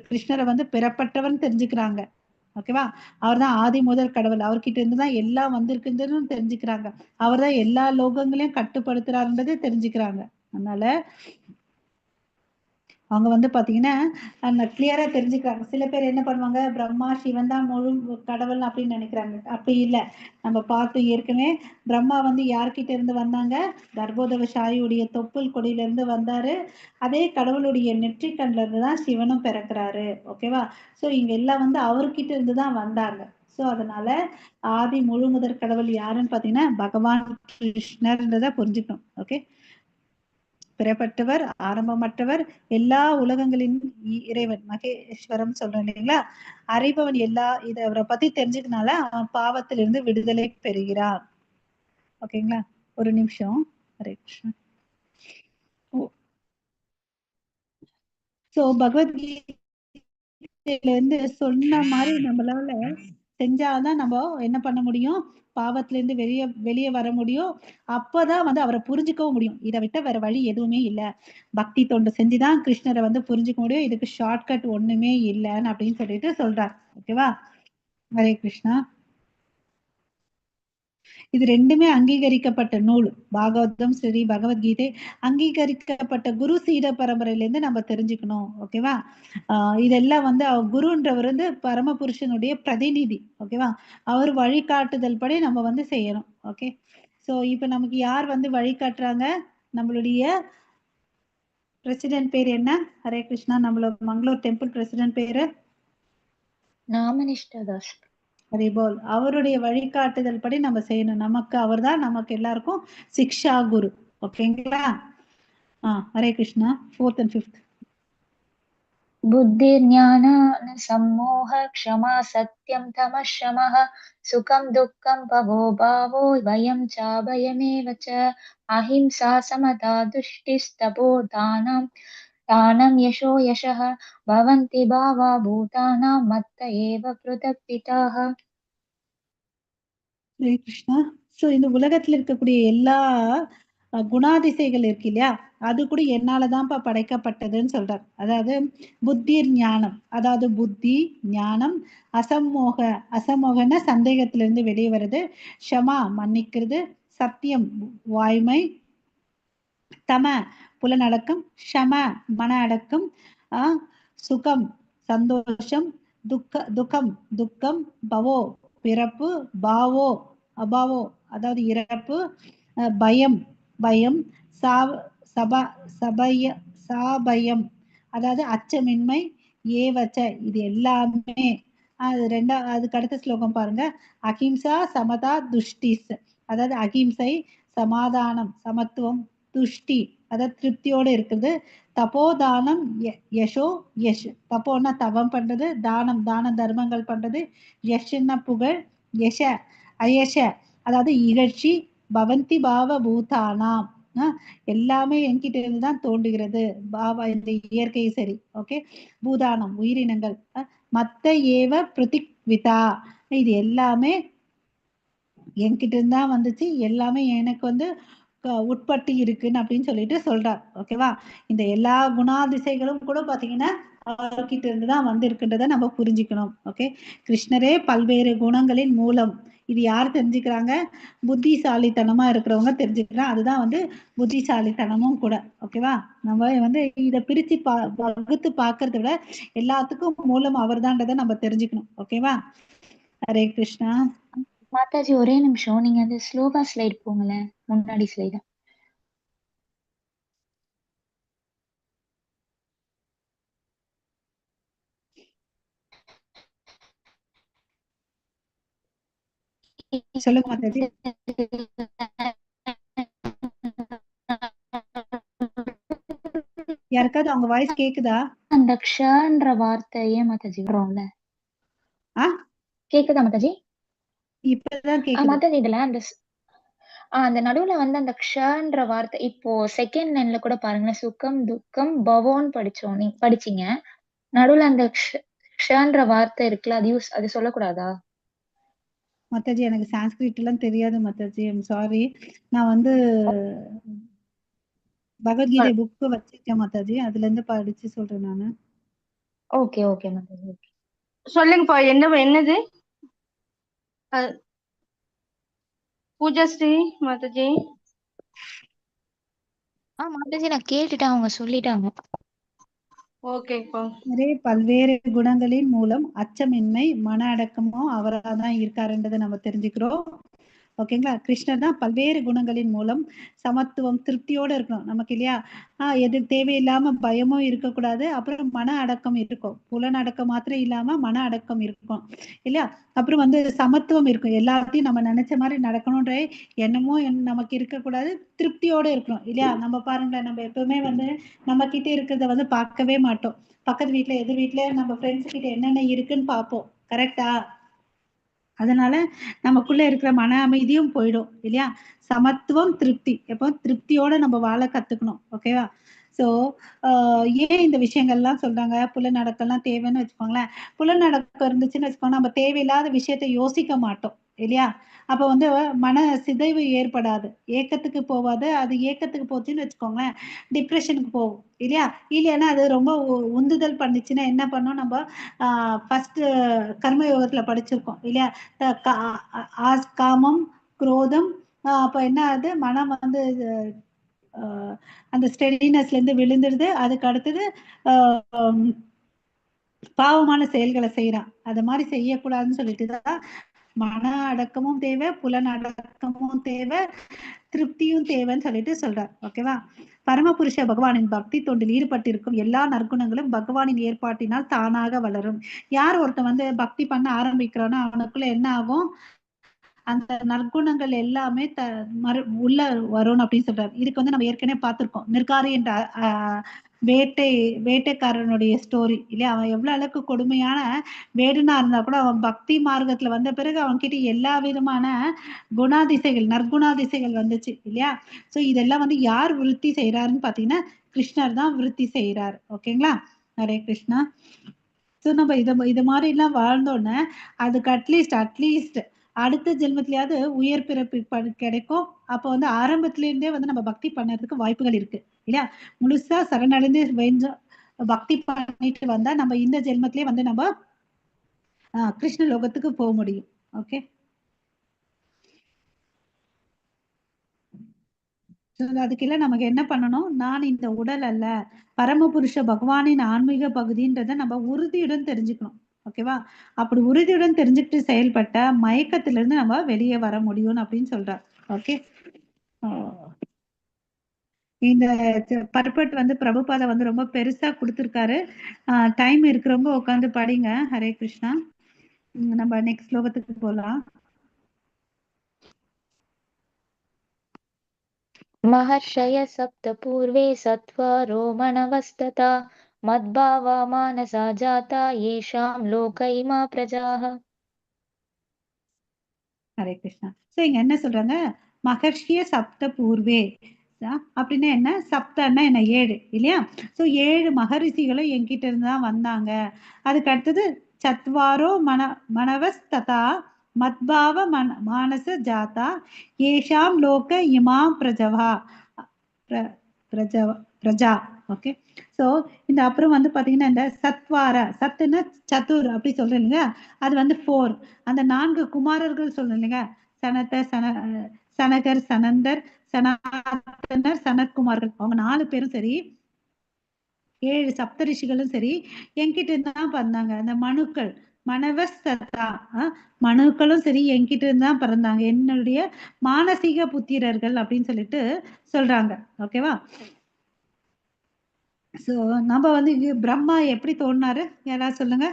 [SPEAKER 1] கிருஷ்ணரை வந்து பெறப்பட்டவன் தெரிஞ்சுக்கிறாங்க. ஓகேவா? அவர் தான் ஆதி முதல் கடவுள். அவர்கிட்ட இருந்து தான் எல்லாம் வந்திருக்குன்னு தெரிஞ்சுக்கிறாங்க. அவர் தான் எல்லா லோகங்களையும் கட்டுப்படுத்துறாருன்றதை தெரிஞ்சுக்கிறாங்க. அதனால அவங்க வந்து பாத்தீங்கன்னா கிளியரா தெரிஞ்சுக்கிறாங்க. சில பேர் என்ன பண்ணுவாங்க? பிரம்மா சிவன் தான் முழு கடவுள் அப்படின்னு நினைக்கிறாங்க. அப்படி இல்லை. நம்ம பார்த்து ஏற்கனவே பிரம்மா வந்து யார்கிட்ட இருந்து வந்தாங்க? கர்ப்போதகசாயியுடைய தொப்புள் கொடியில இருந்து வந்தாரு. அதே கடவுளுடைய நெற்றிக்கண்ல இருந்து தான் சிவனும் பிறக்கிறாரு. ஓகேவா? ஸோ இங்க எல்லாம் வந்து அவர்கிட்ட இருந்து தான் வந்தாங்க. ஸோ அதனால ஆதி முழு முதற் கடவுள் யாருன்னு பாத்தீங்கன்னா பகவான் கிருஷ்ணர்ன்றதை புரிஞ்சுக்கணும். ஓகே. பெறப்பட்டவர், ஆரம்பமற்றவர், எல்லா உலகங்களின் இறைவன் மகேஸ்வரம் சொல்றோம் இல்லைங்களா? அறிபவன். இதை அவரை பத்தி தெரிஞ்சுக்கனால அவன் பாவத்திலிருந்து விடுதலை பெறுகிறான். ஓகேங்களா? ஒரு நிமிஷம். ஹரே கிருஷ்ணா. சோ பகவத்கீதையில இருந்து சொன்ன மாதிரி நம்மளால செஞ்சாதான் நம்ம என்ன பண்ண முடியும், பாவத்துல இருந்து வெளியே வர முடியும். அப்பதான் வந்து அவரை புரிஞ்சுக்கவும் முடியும். இதை விட்ட வேற வழி எதுவுமே இல்ல. பக்தி தொண்டு செஞ்சுதான் கிருஷ்ணரை வந்து புரிஞ்சுக்க முடியும். இதுக்கு ஷார்ட்கட் ஒண்ணுமே இல்லைன்னு அப்படின்னு சொல்லிட்டு சொல்றார். ஓகேவா? ஹரே கிருஷ்ணா. இது ரெண்டுமே அங்கீகரிக்கப்பட்ட நூல். பாகவதம் சரி, பகவத்கீதை அங்கீகரிக்கப்பட்ட குரு சீட பரம்பரையில இருந்து நம்ம தெரிஞ்சுக்கணும். ஓகேவா? இதெல்லாம் வந்து குருன்றவர் வந்து பரமபுருஷனுடைய பிரதிநிதி. ஓகேவா? அவர் வழிகாட்டுதல் படி நம்ம வந்து செய்யணும். ஓகே. சோ இப்ப நமக்கு யார் வந்து வழிகாட்டுறாங்க? நம்மளுடைய பிரசிடென்ட் பேர் என்ன? ஹரே கிருஷ்ணா. நம்மளோட மங்களூர் டெம்பிள் பிரசிடென்ட் பேரு
[SPEAKER 4] நாமனிஷ்டதாஸ்.
[SPEAKER 1] ஹரிபோல். அவருடைய வழிகாட்டுதல் படி நம்ம செய்யணும். நமக்கு அவர்தான் நமக்கு எல்லாருக்கும் சிக்ஷா குரு. ஓகேங்களா? Hare Krishna. 4th and 5th.
[SPEAKER 4] बुद्धिर्ज्ञान सम्मोह क्षमा सत्यं तमः शमः सुखं दुःखं भवो भावो भयं च भयमेव च अहिंसा समता दुष्टिस्तपो दानं यशो यशः भवन्ति भावा भूतानां मत्त एव पृथक् पिताः.
[SPEAKER 1] ஹரே கிருஷ்ணா. சோ இந்த உலகத்துல இருக்கக்கூடிய எல்லா குணாதிசைகள் இருக்கு இல்லையா, அது கூட என்னாலதான்ப்பா படைக்கப்பட்டதுன்னு சொல்றார். அதாவது புத்திர் ஞானம், அதாவது புத்தி ஞானம், அசமோக, அசமோகன சந்தேகத்துல இருந்து வெளியே வருது, ஷமா மன்னிக்கிறது, சத்தியம் வாய்மை, தம புலனடக்கம், ஷம மன அடக்கம், சுகம் சந்தோஷம், துக்கம் துக்கம், பவோ பிறப்பு, பாவோ அபாவோ அதாவது இறப்பு, பயம் பயம், சாபயம் அதாவது அச்சமின்மை, ஏவச்ச இது எல்லாமே. அதுக்கு அடுத்த ஸ்லோகம் பாருங்க. அஹிம்சா சமதா துஷ்டிஸ், அதாவது அகிம்சை சமாதானம் சமத்துவம், துஷ்டி அதாவது திருப்தியோடு இருக்குது, தபோதானம் யசோ யஷ், தப்போன்னா தவம் பண்றது, தானம் தான தர்மங்கள் பண்றது, யஷ்ன்னா புகழ், யஷ அயஷ அதாவது இகழ்ச்சி, பவந்தி பாவ பூதானாம் எல்லாமே என்கிட்ட இருந்துதான் தோன்றுகிறது. பாவா இந்த இயற்கை சரி. ஓகே. பூதானம் உயிரினங்கள், மத்த ஏவ பிரதிக்விதா இது எல்லாமே என்கிட்ட இருந்தா வந்துச்சு, எல்லாமே எனக்கு வந்து உட்பட்டு இருக்குன்னு அப்படின்னு சொல்லிட்டு சொல்றார். ஓகேவா? இந்த எல்லா குணாதிசைகளும் கூட பாத்தீங்கன்னா அவர்கிட்ட இருந்துதான் வந்து இருக்குன்றத நம்ம புரிஞ்சுக்கணும். ஓகே. கிருஷ்ணரே பல்வேறு குணங்களின் மூலம். இது யார் தெரிஞ்சுக்கிறாங்க? புத்திசாலித்தனமா இருக்கிறவங்க தெரிஞ்சுக்கிறாங்க. அதுதான் வந்து புத்திசாலித்தனமும் கூட. ஓகேவா? நம்ம வந்து இதை பிரிச்சு வகுத்து பாக்குறத விட எல்லாத்துக்கும் மூலம் அவர்தான்றதை நம்ம தெரிஞ்சுக்கணும். ஓகேவா? ஹரே கிருஷ்ணா.
[SPEAKER 4] மாதாஜி ஒரே நிமிஷம், நீங்க அந்த ஸ்லோகா ஸ்லைட் போங்களேன், முன்னாடி ஸ்லைடு.
[SPEAKER 1] சொல்லுங்க மாதாஜி. யாருக்காவது அவங்க வாய்ஸ் கேக்குதா?
[SPEAKER 4] அந்த க்ஷன்ற வார்த்தையே மாதாஜி வரோம்ல, கேக்குதா மாதாஜி?
[SPEAKER 1] இப்பதான் கேக்குது
[SPEAKER 4] மாதாஜி. இதுல அந்த நடுவுல வந்து அந்த க்ஷன்ற வார்த்தை, இப்போ செகண்ட் லைன்ல கூட பாருங்களேன், சுகம் துக்கம் பவோன்னு படிச்சோம், நீங்க படிச்சீங்க. நடுவுல அந்த க்ஷன்ற வார்த்தை இருக்குல்ல, அது சொல்லக்கூடாதா
[SPEAKER 1] மாதாஜி? எனக்கு சான்ஸ்கிரிட் எல்லாம் தெரியாது மாதாஜி, ஐம் சாரி. நான் வந்து பகவத்கீதை புக் வச்சிருக்கேன் மாதாஜி, அதுல இருந்து படிச்சு சொல்றேன் நானு.
[SPEAKER 4] Okay okay Mataji.
[SPEAKER 5] சொல்லுங்கப்பா. என்னது பூஜாஸ்ரீ மாதாஜி?
[SPEAKER 2] மாதாஜி நான் கேட்டுட்டேன், அவங்க சொல்லிட்டாங்க.
[SPEAKER 5] ஓகேப்பா.
[SPEAKER 1] பல்வேறு குணங்களின் மூலம் அச்சமின்மை மன அடக்கமும் அவராதான் இருக்காருன்றதை நம்ம தெரிஞ்சுக்கிறோம். ஓகேங்களா? கிருஷ்ணர் தான் பல்வேறு குணங்களின் மூலம் சமத்துவம் திருப்தியோட இருக்கணும் நமக்கு இல்லையா? எது தேவையில்லாம பயமும் இருக்கக்கூடாது, அப்புறம் மன அடக்கம் இருக்கும், புலனடக்கம் மாத்திரம் இல்லாம மன அடக்கம் இருக்கும் இல்லையா? அப்புறம் வந்து சமத்துவம் இருக்கும், எல்லாத்தையும் நம்ம நினைச்ச மாதிரி நடக்கணும்ன்ற எண்ணமும் நமக்கு இருக்கக்கூடாது, திருப்தியோட இருக்கணும் இல்லையா? நம்ம பாருங்களேன், நம்ம எப்பவுமே வந்து நம்ம கிட்ட இருக்கிறத வந்து பார்க்கவே மாட்டோம். பக்கத்து வீட்டுல எதிர் வீட்டுல நம்ம ஃப்ரெண்ட்ஸ் கிட்ட என்னென்ன இருக்குன்னு பார்ப்போம். கரெக்டா? அதனால நமக்குள்ள இருக்கிற மன அமைதியும் போயிடும் இல்லையா? சமத்துவம் திருப்தி, எப்போ திருப்தியோட நம்ம வாழ கத்துக்கணும். ஓகேவா? ஸோ ஏன் இந்த விஷயங்கள்லாம் சொல்றாங்க? புலனடக்கம்லாம் தேவைன்னு வச்சுக்கோங்களேன். புலனடக்கம் இருந்துச்சுன்னு வச்சுக்கோங்க, நம்ம தேவையில்லாத விஷயத்த யோசிக்க மாட்டோம் இல்லையா? அப்ப வந்து மன சிதைவு ஏற்படாது. ஏக்கத்துக்கு போவாது. அது ஏக்கத்துக்கு போச்சுன்னு வச்சுக்கோங்களேன், டிப்ரஷனுக்கு போகும் இல்லையா? இல்லைன்னா அது ரொம்ப உந்துதல் பண்ணுச்சுன்னா என்ன பண்ணும்? நம்ம ஃபர்ஸ்ட் கர்மயோகத்துல படிச்சிருக்கோம் இல்லையா? காமம், குரோதம், அப்ப என்ன ஆகுது? மனம் வந்து அந்த ஸ்டெடினஸ்ல இருந்து விழுந்துடுது. அதுக்கு அடுத்தது பாவமான செயல்களை செய்யறான். அது மாதிரி செய்யக்கூடாதுன்னு சொல்லிட்டு தான் மன அடக்கமும் தேவை, புலன் அடக்கமும் தேவை, திருப்தியும் தேவைன்னு சொல்லிட்டு சொல்றார். ஓகேவா? பரமபுருஷ பகவானின் பக்தி தொண்டில் ஈடுபட்டிருக்கும் எல்லா நற்குணங்களும் பகவானின் ஏற்பாட்டினால் தானாக வளரும். யார் ஒருத்தன் வந்து பக்தி பண்ண ஆரம்பிக்கிறானோ அவனுக்குள்ள என்ன ஆகும்? அந்த நற்குணங்கள் எல்லாமே உள்ள வரும் அப்படின்னு சொல்றாரு. இதுக்கு வந்து நம்ம ஏற்கனவே பார்த்திருக்கோம். நிர்காரி என்ற வேட்டைக்காரனுடைய ஸ்டோரி இல்லையா? அவன் எவ்வளவு அளவுக்கு கொடுமையான வேடனா இருந்தா கூட அவன் பக்தி மார்க்கத்துல வந்த பிறகு அவன் கிட்ட எல்லா விதமான குணாதிசைகள், நற்குணாதிசைகள் வந்துச்சு இல்லையா? சோ இதெல்லாம் வந்து யார் விருத்தி செய்யறாருன்னு பாத்தீங்கன்னா கிருஷ்ணர் தான் விருத்தி செய்யறாரு. ஓகேங்களா? ஹரே கிருஷ்ணா. ஸோ நம்ம இது மாதிரி எல்லாம் வாழ்ந்தோன்னே அதுக்கு அட்லீஸ்ட் அடுத்த ஜென்மத்திலேயாவது உயர் பிறப்பு கிடைக்கும். அப்போ வந்து ஆரம்பத்துல இருந்தே வந்து நம்ம பக்தி பண்ணறதுக்கு வாய்ப்புகள் இருக்கு இல்லையா? முழுசா சரணடைந்து பக்தி பண்ணிட்டு வந்தா நம்ம இந்த ஜென்மத்திலேயே வந்து நம்ம கிருஷ்ண லோகத்துக்கு போக முடியும். ஓகே, அதுக்கெல்லாம் நமக்கு என்ன பண்ணணும்? நான் இந்த உடல் அல்ல, பரமபுருஷ பகவானின் ஆன்மீக பகுதின்றத நம்ம உறுதியுடன் தெரிஞ்சுக்கணும். ஓகேவா? அப்படி உறுதியுடன் தெரிஞ்சுக்கிட்டு செயல்பட்ட மயக்கத்திலிருந்து நம்ம வெளியே வர முடியும் அப்படின்னு சொல்றார். ஓகே, இந்த பர்பட் வந்து பிரபுபாதா வந்து ரொம்ப பெருசா கொடுத்துருக்காரு. டைம் இருக்கிறவங்க உட்காந்து படிங்க. ஹரே கிருஷ்ணா. நம்ம நெக்ஸ்ட் ஸ்லோகத்துக்கு போலாம்.
[SPEAKER 2] महर्षय सप्त पूर्वे सत्वरो मनवस्तथा मद्भावा मानसा जाता येषां लोक इमा प्रजाः.
[SPEAKER 1] ஹரே கிருஷ்ணா. சோ இங்க என்ன சொல்றாங்க? மகர்ஷிய சப்த பூர்வே அப்படின்னா என்ன? சப்தன்னா என்ன? 7 இல்லையா? சோ 7 மகரிஷிகளும் என்கிட்ட இருந்து தான் வந்தாங்க. அதுக்கு அடுத்தது சத்வாரோ மனவஸ் ததா மத்பாவ மானச ஜாதா ஏஷாம் லோக இமாம் பிரஜா. ஓகே, ஸோ இந்த அப்புறம் வந்து பாத்தீங்கன்னா இந்த சத்வார, சத்துன்னு சத்துர் அப்படி சொல்றேன் இல்லைங்க, அது வந்து 4. அந்த 4 குமாரர்கள் சொல்றேன் இல்லைங்க, சனகர், சனந்தர், சனாதனர், சனத்குமார்கள், அவங்க 4 பேரும் சரி, 7 சப்தரிஷிகளும் சரி என்கிட்ட இருந்தான் பிறந்தாங்க. அந்த மனுக்கள், மனவஸ்தா, மனுக்களும் சரி என்கிட்ட இருந்தான் பிறந்தாங்க, என்னுடைய மானசீக புத்திரர்கள் அப்படின்னு சொல்லிட்டு சொல்றாங்க. ஓகேவா? சோ நம்ம வந்து பிரம்மா எப்படி தோன்றாரு? யாராவது சொல்லுங்க.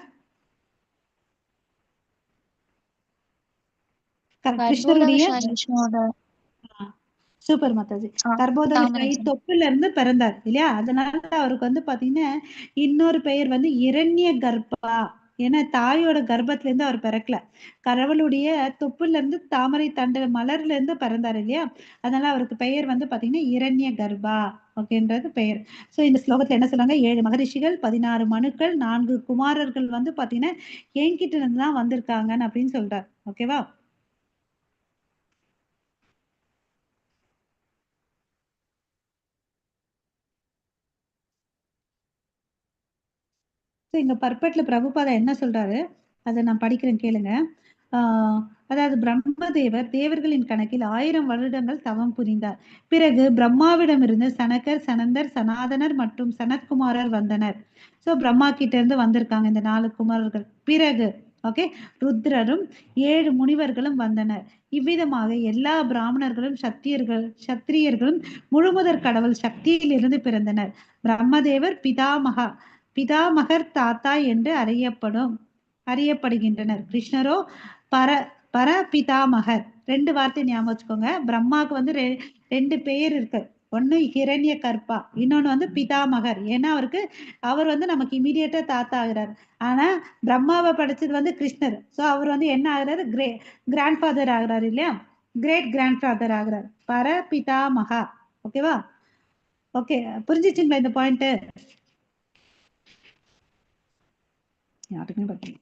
[SPEAKER 1] கிருஷ்ணருடைய சூப்பர் மாதாஜி. கர்ப்போதக தொப்புல இருந்து பிறந்தார் இல்லையா? அதனால அவருக்கு வந்து பாத்தீங்கன்னா இன்னொரு பெயர் வந்து இரண்ய கர்ப்பா. ஏன்னா தாயோட கர்ப்பத்துல இருந்து அவர் பிறக்கல, கடவுளுடைய தொப்புல இருந்து தாமரை தண்டு மலர்ல இருந்து பிறந்தார் இல்லையா? அதனால அவருக்கு பெயர் வந்து பாத்தீங்கன்னா இரண்ய கர்ப்பா. ஓகேன்றது பெயர். சோ இந்த ஸ்லோகத்துல என்ன சொல்றாங்க? 7 மகரிஷிகள், 16 மனுக்கள், 4 குமாரர்கள் வந்து பாத்தீங்கன்னா என்கிட்ட இருந்து தான் வந்திருக்காங்கன்னு அப்படின்னு சொல்றார். ஓகேவா? இங்க பர்பட்ல பிரபுபாதா என்ன சொல்றாரு? அதை நான் படிக்கிறேன், கேளுங்க. அதாவது பிரம்மதேவர் தேவர்களின் கணக்கில் 1000 வருடங்கள் தவம் புரிந்தார். பிறகு பிரம்மாவிடமிருந்து சனகர், சனந்தர், சனாதனர் மற்றும் சனத்குமாரர் வந்தனர். சோ பிரம்மா கிட்ட இருந்து வந்திருக்காங்க இந்த 4 குமாரர்கள். பிறகு ஓகே, ருத்ரரும் 7 முனிவர்களும் வந்தனர். இவ்விதமாக எல்லா பிராமணர்களும் சத்திரியர்களும் முழுமுதற் கடவுள் சக்தியில் இருந்து பிறந்தனர். பிரம்மதேவர் பிதாமகர் தாத்தா என்று அறியப்படுகின்றனர். கிருஷ்ணரோ பர பிதாமகர். 2 வார்த்தை ஞாபகம் வச்சுக்கோங்க. பிரம்மாவுக்கு வந்து 2 பெயர் இருக்கு. ஒண்ணு ஹிரண்ய கர்ப்பா, இன்னொன்னு வந்து பிதாமகர். ஏன்னா அவர் வந்து நமக்கு இமீடியட்டா தாத்தா ஆகிறார். ஆனா பிரம்மாவை படைச்சது வந்து கிருஷ்ணர். சோ அவர் வந்து என்ன ஆகுறாரு? கிராண்ட் ஃபாதர் ஆகுறாரு இல்லையா? கிரேட் கிராண்ட் ஃபாதர் ஆகுறார். பர பிதாமகா. ஓகேவா? ஓகே, புரிஞ்சிச்சுங்களா இந்த பாயிண்ட்? யாருக்குமே பார்த்தீங்க.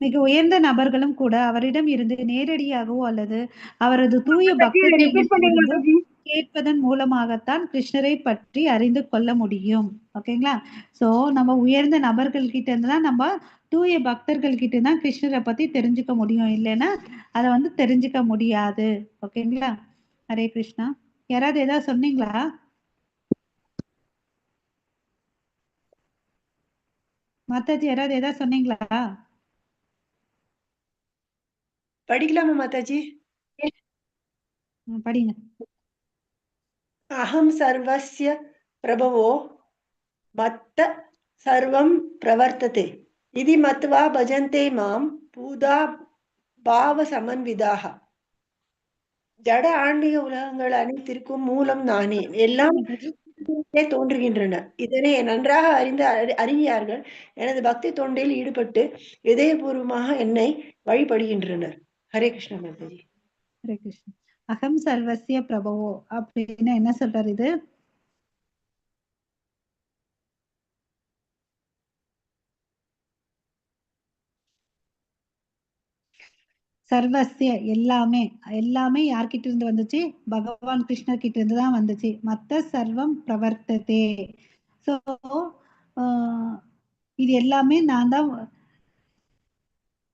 [SPEAKER 1] மிக உயர்ந்த நபர்களும் கூட அவரிடம் இருந்து நேரடியாகவோ அல்லது அவரது தூய
[SPEAKER 5] ரிப்பீட் பண்ணுங்க
[SPEAKER 1] பக்தர்களிடமிருந்தோ
[SPEAKER 5] மாதாஜி.
[SPEAKER 1] கேட்பதன் மூலமாகத்தான் கிருஷ்ணரை பற்றி அறிந்து கொள்ள முடியும். ஓகேங்களா? சோ நம்ம உயர்ந்த நபர்கள் கிட்ட இருந்து தான் நம்ம தூய பக்தர்கள் கிட்ட தான் கிருஷ்ணரை பத்தி தெரிஞ்சுக்க முடியும். இல்லைன்னா அதை வந்து தெரிஞ்சுக்க முடியாது. ஓகேங்களா? ஹரே கிருஷ்ணா. யாராவது ஏதாவது சொன்னீங்களா? மாதாஜி யாராவது ஏதாவது சொன்னீங்களா?
[SPEAKER 6] படிக்கலாமா மாதாஜி?
[SPEAKER 1] படிங்க.
[SPEAKER 6] அகம் சர்வஸ்ய பிரபவோ மத்த சர்வம் பிரவர்த்ததே இதி மத்வா பஜந்தே மாம் பூதா பாவ சமன்விதாக. ஜட ஆன்மீக உலகங்கள் அனைத்திற்கும் மூலம் நானே, எல்லாம் தோன்றுகின்றன. இதனை நன்றாக அறியார்கள் எனது பக்தி தொண்டில் ஈடுபட்டு இதயபூர்வமாக என்னை வழிபடுகின்றனர். ஹரே கிருஷ்ண மாதாஜி.
[SPEAKER 1] ஹரே கிருஷ்ணா. அகம் சர்வசிய பிரபவோ அப்படின்னு என்ன சொல்றாரு இது? சர்வசிய எல்லாமே, எல்லாமே யார்கிட்ட இருந்து வந்துச்சு? பகவான் கிருஷ்ணர் கிட்ட இருந்து தான் வந்துச்சு. மத்த சர்வம் பிரவர்த்ததே. சோ இது எல்லாமே நான் தான்,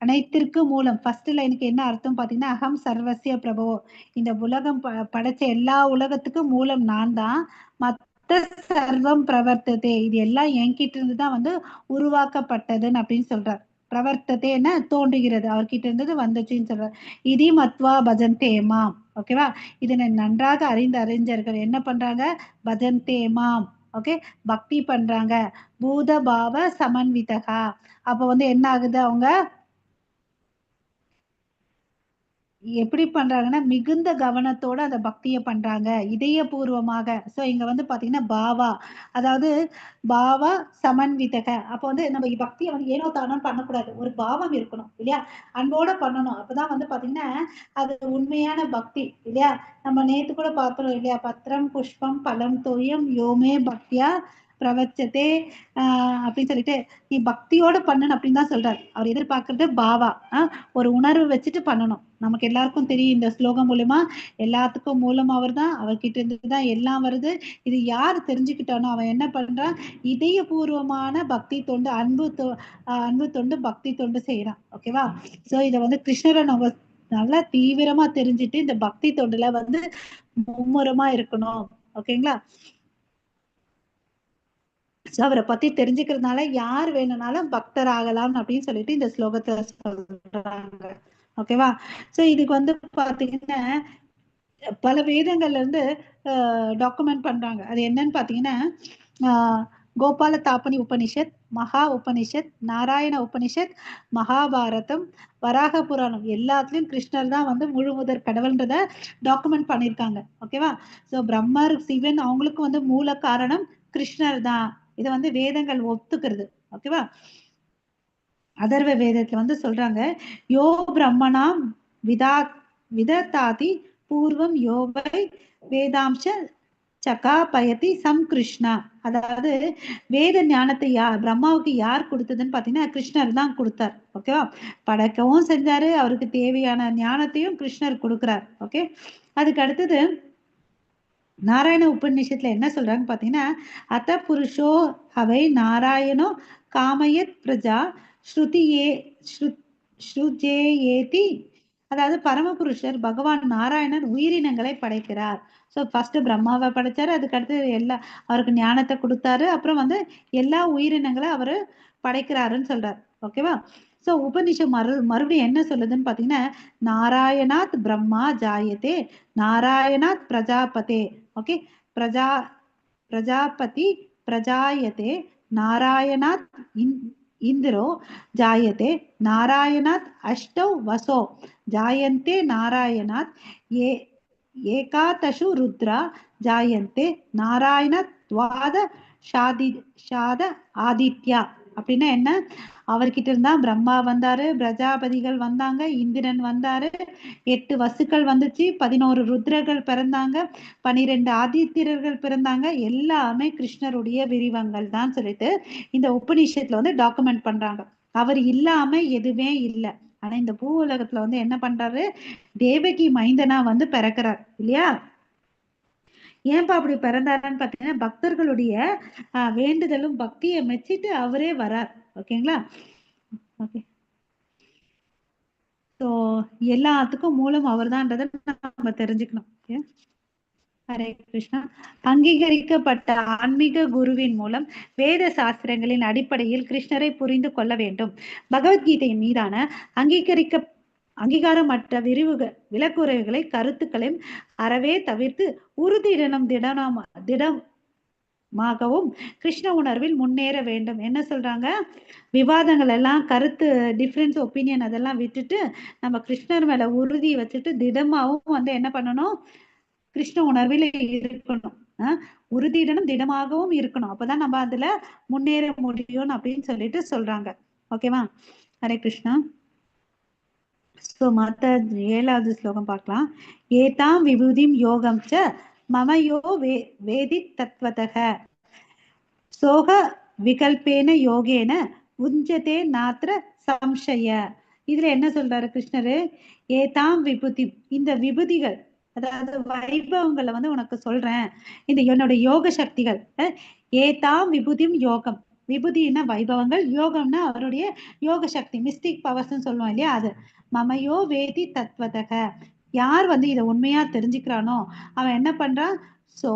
[SPEAKER 1] அனைத்திற்கும் மூலம். ஃபர்ஸ்ட் லைனுக்கு என்ன அர்த்தம் பாத்தீங்கன்னா, அகம் சர்வசிய பிரபவோ, இந்த உலகம் படைச்ச எல்லா உலகத்துக்கும் மூலம் நான் தான். மத்த சர்வம் பிரவர்த்ததே, இது எல்லாம் என்கிட்ட இருந்து தான் வந்து உருவாக்கப்பட்டதுன்னு அப்படின்னு சொல்றார். பிரவர்த்ததே என்ன? தோன்றுகிறது, அவர்கிட்ட இருந்தது வந்துச்சுன்னு சொல்றார். இதி மத்வா பஜந்தே மாம். ஓகேவா? இதனை நன்றாக அறிஞர்கள் என்ன பண்றாங்க? பஜந்தே மாம். ஓகே, பக்தி பண்றாங்க. பூத பாவ சமன்விதகா. அப்ப வந்து என்ன ஆகுது? அவங்க எப்படி பண்றாங்கன்னா, மிகுந்த கவனத்தோட அந்த பக்தியை பண்றாங்க, இதயபூர்வமாக. சோ இங்க வந்து பாத்தீங்கன்னா பாவா, அதாவது பாவா சமன்விதக. அப்போ வந்து நம்ம பக்தியை வந்து ஏனோ தானோ பண்ணக்கூடாது, ஒரு பாவம் இருக்கணும் இல்லையா? அன்போட பண்ணணும். அப்பதான் வந்து பாத்தீங்கன்னா அது உண்மையான பக்தி இல்லையா? நம்ம நேத்து கூட பார்த்தோம் இல்லையா? பத்திரம் புஷ்பம் பலம் தோயம் யோமே பக்தியா பிரவச்சதே அப்படின்னு சொல்லிட்டு நீ பக்தியோட பண்ணணும் அப்படின்னு தான் சொல்றாரு. அவர் எதிர்பார்க்கறது பாவா, ஒரு உணர்வு வச்சுட்டு பண்ணணும். நமக்கு எல்லாருக்கும் தெரியும், இந்த ஸ்லோகம் மூலமா எல்லாத்துக்கும் மூலம் அவர் தான், அவர்கிட்ட இருந்து தான் எல்லாம் வருது. இது யார் தெரிஞ்சுக்கிட்டானோ அவன் என்ன பண்றான்? இதயபூர்வமான பக்தி தொண்டு, அன்பு தொண்டு, பக்தி தொண்டு செய்யறான். ஓகேவா? சோ இத வந்து கிருஷ்ணரை நம்ம நல்லா தீவிரமா தெரிஞ்சுட்டு இந்த பக்தி தொண்டுல வந்து மும்முரமா இருக்கணும். ஓகேங்களா? அவரை பத்தி தெரிஞ்சுக்கிறதுனால யார் வேணும்னாலும் பக்தர் ஆகலாம் அப்படின்னு சொல்லிட்டு இந்த ஸ்லோகத்தை சொல்றாங்க. ஓகேவா? சோ இதுக்கு வந்து பாத்தீங்கன்னா பல வேதங்கள்ல இருந்து டாக்குமெண்ட் பண்றாங்க. அது என்னன்னு பாத்தீங்கன்னா, கோபால தாபனி உபனிஷத், மகா உபனிஷத், நாராயண உபனிஷத், மகாபாரதம், வராக புராணம் எல்லாத்துலயும் கிருஷ்ணர் தான் வந்து முழு முதற் கடவுள்ன்றத டாக்குமெண்ட் பண்ணியிருக்காங்க. ஓகேவா? சோ பிரம்மர் சிவன் அவங்களுக்கு வந்து மூல காரணம் கிருஷ்ணர் தான். இதை வந்து வேதங்கள் ஒத்துக்கிறது. ஓகேவா? அதர்வ வேதத்துல வந்து சொல்றாங்க, யோ பிரம்மணாம் விததாதி பூர்வம் யோவை வேதாம்ச சகாபயதி சம் கிருஷ்ணா. அதாவது வேத ஞானத்தை பிரம்மாவுக்கு யார் கொடுத்ததுன்னு பாத்தீங்கன்னா கிருஷ்ணர் தான் கொடுத்தார். ஓகேவா? படைக்கவும் செஞ்சாரு, அவருக்கு தேவையான ஞானத்தையும் கிருஷ்ணர் கொடுக்கிறார். ஓகே, அதுக்கு அடுத்தது நாராயண உபநிஷத்துல என்ன சொல்றாங்க பாத்தீங்கன்னா, அத புருஷோ அவை நாராயணோ காமயத் பிரஜா ஸ்ருதியே ஸ்ருஜேயேதி. அதாவது பரமபுருஷர் பகவான் நாராயணன் உயிரினங்களை படைக்கிறார். ஸோ ஃபர்ஸ்ட் பிரம்மாவை படைச்சாரு, அதுக்கு அடுத்து அவருக்கு ஞானத்தை கொடுத்தாரு, அப்புறம் வந்து எல்லா உயிரினங்களை அவரு படைக்கிறாருன்னு சொல்றாரு. ஓகேவா? ஸோ உபனிஷம் மறுபடியும் என்ன சொல்லுதுன்னு பாத்தீங்கன்னா, நாராயணாத் பிரம்மா ஜாயத்தே நாராயணாத் பிரஜாபதே. ஓகே, பிரஜாபதி பிரஜாயத்தே நாராயணாத் இந்திரோ ஜாயத்தே நாராயணாத் அஷ்டௌ வசோ ஜாயந்தே நாராயணாத் ஏகாதசு ருத்ரா ஜாயந்தே நாராயணாத் துவாத ஷாத ஆதித்யா. அப்படின்னா என்ன? அவர்கிட்ட இருந்தா பிரம்மா வந்தாரு, பிரஜாபதிகள் வந்தாங்க, இந்திரன் வந்தாரு, 8 வசுக்கள் வந்துச்சு, 11 ருத்ரர்கள் பிறந்தாங்க, 12 ஆதித்யர்கள் பிறந்தாங்க. எல்லாமே கிருஷ்ணருடைய விரிவங்கள் தான் சொல்லிட்டு இந்த உபநிஷத்துல வந்து டாக்குமெண்ட் பண்றாங்க. அவர் இல்லாம எதுவுமே இல்லை. ஆனா இந்த பூ உலகத்துல வந்து என்ன பண்றாரு? தேவகி மைந்தனா வந்து பிறக்கிறார் இல்லையா? ஏன்பா அப்படி பிறந்தாருன்னு பாத்தீங்கன்னா பக்தர்களுடைய வேண்டுதலும் பக்தியை மெச்சிட்டு அவரே வரார். ஓகேங்களா? ஓகே. ஸோ எல்லாத்துக்கும் மூலம் அவர் தான்றதை நம்ம தெரிஞ்சுக்கணும். ஓகே. ஹரே கிருஷ்ணா. அங்கீகரிக்கப்பட்ட ஆன்மீக குருவின் மூலம் வேத சாஸ்திரங்களின் அடிப்படையில் கிருஷ்ணரை புரிந்து கொள்ள வேண்டும். பகவத்கீதையின் மீதான அங்கீகாரமற்ற விலக்குறைவுகளை கருத்துக்களையும் அறவே தவிர்த்து திடமாகவும் கிருஷ்ண உணர்வில் முன்னேற வேண்டும். என்ன சொல்றாங்க? விவாதங்கள் எல்லாம், கருத்து டிஃபரன்ஸ் ஒப்பீனியன் அதெல்லாம் விட்டுட்டு நம்ம கிருஷ்ணர் மேல உறுதி வச்சுட்டு திடமாவும் வந்து என்ன பண்ணணும்? கிருஷ்ண உணர்வில் இருக்கணும். உறுதியுடனும் திடமாகவும் இருக்கணும். அப்பதான் நம்ம அதுல முன்னேற முடியும் அப்படின்னு சொல்லிட்டு சொல்றாங்க. ஓகேவா? ஹரே கிருஷ்ணா. ஸோ மற்ற 7வது ஸ்லோகம் பார்க்கலாம். ஏதாம் விபூதிம் யோகம் ச மமயோ வேதி தத்வதக சோக விகல்பேன யோகேன உஞ்சதே நாத்திர சம்சய. இதுல என்ன சொல்றாரு கிருஷ்ணரு? ஏதாம் விபூதி, இந்த விபூதிகள் அதாவது வைபவங்களை வந்து உனக்கு சொல்றேன், இந்த என்னோட யோக சக்திகள். ஏதாம் விபூதிம் யோகம், விபூதினா வைபவங்கள், யோகம்னா அவருடைய யோக சக்தி, மிஸ்டிக் பவர்ஸ் சொல்லுவோம் இல்லையா? அது மமயோ வேதி தத்வதக, யார் வந்து இதை உண்மையா தெரிஞ்சுக்கிறானோ அவன் என்ன பண்றான்? சோ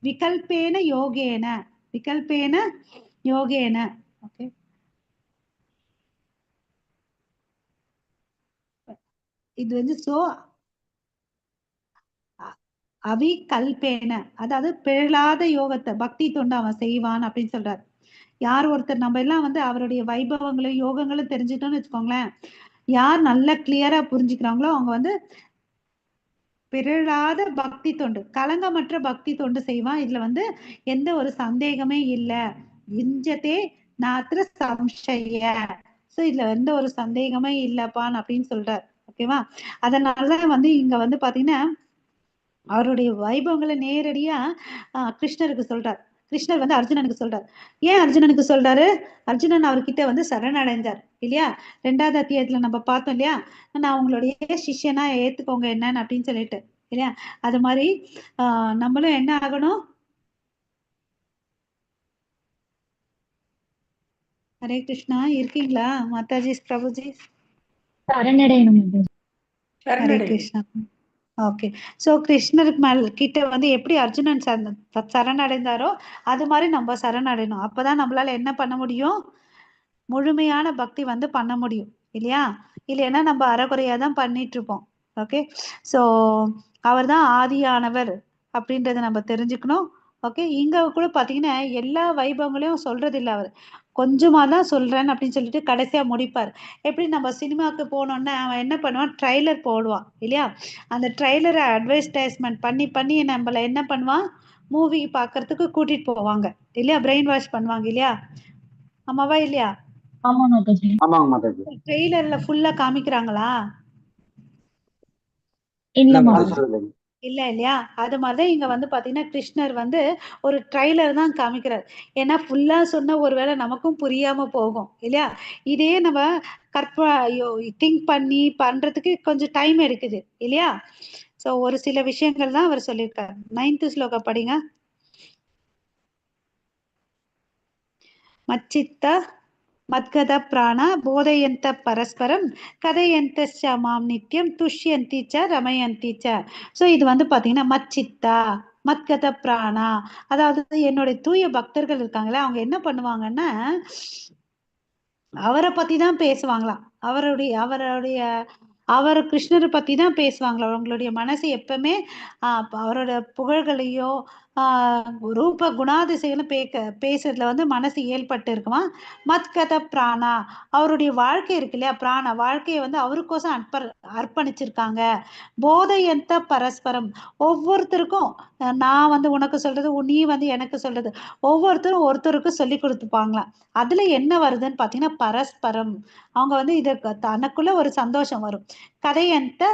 [SPEAKER 1] விகல்பேன யோகேன, விகல்பேன யோகேன. ஓகே. இது வந்து சோ அவிகல்பேன, அதாவது பிழலாத யோகத்தை பக்தி தொண்டு அவன் செய்வான் அப்படின்னு சொல்றாரு. யார் ஒருத்தர் நம்ம எல்லாம் வந்து அவருடைய வைபவங்களும் யோகங்களும் தெரிஞ்சுட்டோம்னு வச்சுக்கோங்களேன், யார் நல்லா கிளியரா புரிஞ்சுக்கிறாங்களோ அவங்க வந்து பிறழாத பக்தி தொண்டு, கலங்கமற்ற பக்தி தொண்டு செய்வான். இதுல வந்து எந்த ஒரு சந்தேகமே இல்லை. இஞ்சதே நாத்திர சம்சய. சோ இதுல எந்த ஒரு சந்தேகமே இல்லப்பான் அப்படின்னு சொல்றார். ஓகேவா? அதனால வந்து இங்க வந்து பாத்தீங்கன்னா அவருடைய வைபவங்களை நேரடியா கிருஷ்ணருக்கு சொல்றார். கிருஷ்ணர் வந்து அர்ஜுனனுக்கு சொல்றார். ஏன் அர்ஜுனனுக்கு சொல்றாரு? அர்ஜுனன் அவர்கிட்ட வந்து சரணடைந்தார் இல்லையா? 2வது அத்தியாயத்துல நம்ம பார்த்தோம் இல்லையா? நான் உங்களுடைய சிஷ்யனா ஏத்துக்கோங்க என்னன்னு அப்படின்னு சொல்லிட்டு இல்லையா? அது மாதிரி நம்மளும் என்ன ஆகணும்? ஹரே கிருஷ்ணா. இருக்கீங்களா மாதாஜி, பிரபுஜி?
[SPEAKER 4] சரணடையணும்.
[SPEAKER 1] ஹரே கிருஷ்ணா. ஓகே. சோ கிருஷ்ணருக்கு மேல கிட்ட வந்து எப்படி அர்ஜுனன் சரணடைந்தாரோ அது மாதிரி நம்ம சரணடையணும். அப்பதான் நம்மளால என்ன பண்ண முடியும்? முழுமையான பக்தி வந்து பண்ண முடியும் இல்லையா? இல்லைன்னா நம்ம அறகுறையா தான் பண்ணிட்டு இருப்போம். ஓகே. சோ அவர் தான் ஆதியானவர் அப்படின்றத நம்ம தெரிஞ்சுக்கணும். ஓகே. இங்க கூட பாத்தீங்கன்னா எல்லா வைபவங்களையும் சொல்றது இல்லை, அவர் கொஞ்சமா தான் சொல்றேன் அப்படின்னு சொல்லிட்டு கடைசியா முடிப்பார். எப்படி நம்ம சினிமாவுக்கு போனோம்னா அவன் என்ன பண்ணுவான்? ட்ரைலர் போடுவான் இல்லையா? அந்த ட்ரைலரை அட்வர்டைஸ்மெண்ட் பண்ணி பண்ணி நம்மள என்ன பண்ணுவான்? மூவி பாக்குறதுக்கு கூட்டிட்டு போவாங்க இல்லையா? பிரெயின் வாஷ் பண்ணுவாங்க இல்லையா? ஆமாவா இல்லையா? ட்ரெய்லர்ல ஃபுல்லா காமிக்கிறாங்களா? இல்ல இல்லையா? அது மாதிரிதான் இங்க வந்து பாத்தீங்கன்னா கிருஷ்ணர் வந்து ஒரு ட்ரைலர் தான் காமிக்கிறார். ஏன்னா ஃபுல்லா சொன்ன ஒருவேளை நமக்கும் புரியாம போகும் இல்லையா? இதே நம்ம திங்க் பண்ணி பண்றதுக்கு கொஞ்சம் டைம் எடுக்குது இல்லையா? சோ ஒரு சில விஷயங்கள் தான் அவர் சொல்லியிருக்காரு. 9th ஸ்லோகம் படிங்க. மச்சித்த மத்கத பிராண போதயந்த பரஸ்பரம் கதையந்த மாம் நித்தியம் துஷ்யந்தி ச ரமயந்தி ச. ஸோ இது வந்து பாத்தீங்கன்னா மச்சித்தா மத்கத பிராணா, அதாவது என்னுடைய தூய பக்தர்கள் இருக்காங்களே அவங்க என்ன பண்ணுவாங்கன்னா அவரை பத்தி தான் பேசுவாங்களாம். அவர் கிருஷ்ணரை பத்தி தான் பேசுவாங்களா. அவங்களுடைய மனசு எப்பவுமே அவரோட புகழ்களையோ ரூப குணாதிசைகளும் பேசுறதுல வந்து மனசு இயல்பட்டு இருக்குமா. மத்கத பிராணா, அவருடைய வாழ்க்கை இருக்கு இல்லையா, பிராணா வாழ்க்கையை வந்து அவருக்கோசம் அர்ப்பணிச்சிருக்காங்க. போதையந்த பரஸ்பரம், ஒவ்வொருத்தருக்கும் நான் வந்து உனக்கு சொல்றது, நீ வந்து எனக்கு சொல்றது, ஒவ்வொருத்தரும் ஒருத்தருக்கு சொல்லி கொடுத்துப்பாங்களாம். அதுல என்ன வருதுன்னு பாத்தீங்கன்னா பரஸ்பரம், அவங்க வந்து இத தனக்குள்ள ஒரு சந்தோஷம் வரும். கதையந்த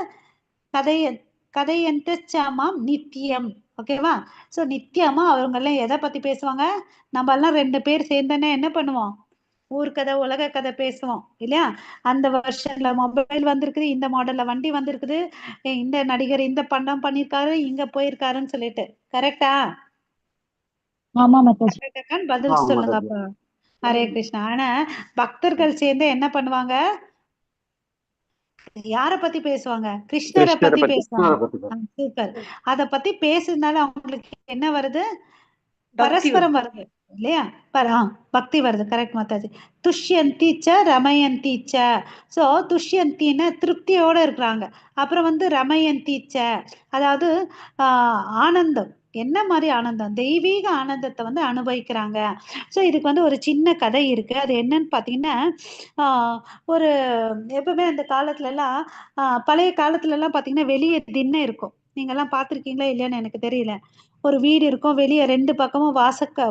[SPEAKER 1] கதைய கதையந்த சமாம் நித்தியம். ஓகேவா? சோ நித்தியமா அவங்க எல்லாம் எதை பத்தி பேசுவாங்க, நம்ம எல்லாம் 2 பேர் சேர்ந்தனே என்ன பண்ணுவோம், ஊர்க்கதை உலக கதை பேசுவோம் இல்லையா. அந்த வருஷன்ல மொபைல் வந்திருக்குது, இந்த மாடல்ல வண்டி வந்திருக்குது, இந்த நடிகர் இந்த படம் பண்ணிருக்காரு, இங்க போயிருக்காருன்னு சொல்லிட்டு. கரெக்டா?
[SPEAKER 2] ஆமா மாதாஜி.
[SPEAKER 1] கரெக்டான்னு பதில் சொல்லுங்க அப்ப. ஹரே கிருஷ்ணா. ஆனா பக்தர்கள் சேர்ந்து என்ன பண்ணுவாங்க, யார பத்தி பேசுவாங்க, கிருஷ்ணரை பத்தி பேசுவாங்க. சூப்பர். அத பத்தி பேசுறதுனால அவங்களுக்கு என்ன வருது, பரஸ்பரம் வருது இல்லையா, பக்தி வருது. கரெக்ட் மாதாஜி. துஷ்யந்தி ச ரமயந்தி ச. சோ துஷ்யந்தின்னு திருப்தியோட இருக்கிறாங்க. அப்புறம் வந்து ரமயந்தி ச, அதாவது ஆனந்தம், என்ன மாதிரி ஆனந்தம், தெய்வீக ஆனந்தத்தை வந்து அனுபவிக்கிறாங்க. ஸோ இதுக்கு வந்து ஒரு சின்ன கதை இருக்கு. அது என்னன்னு பார்த்தீங்கன்னா, ஒரு எப்பவுமே அந்த காலத்துல எல்லாம் பழைய காலத்துல எல்லாம் பார்த்தீங்கன்னா வெளியே திண்ணை இருக்கும். நீங்க எல்லாம் பார்த்துருக்கீங்களா இல்லையான்னு எனக்கு தெரியல. ஒரு வீடு இருக்கும், வெளியே 2 பக்கமும்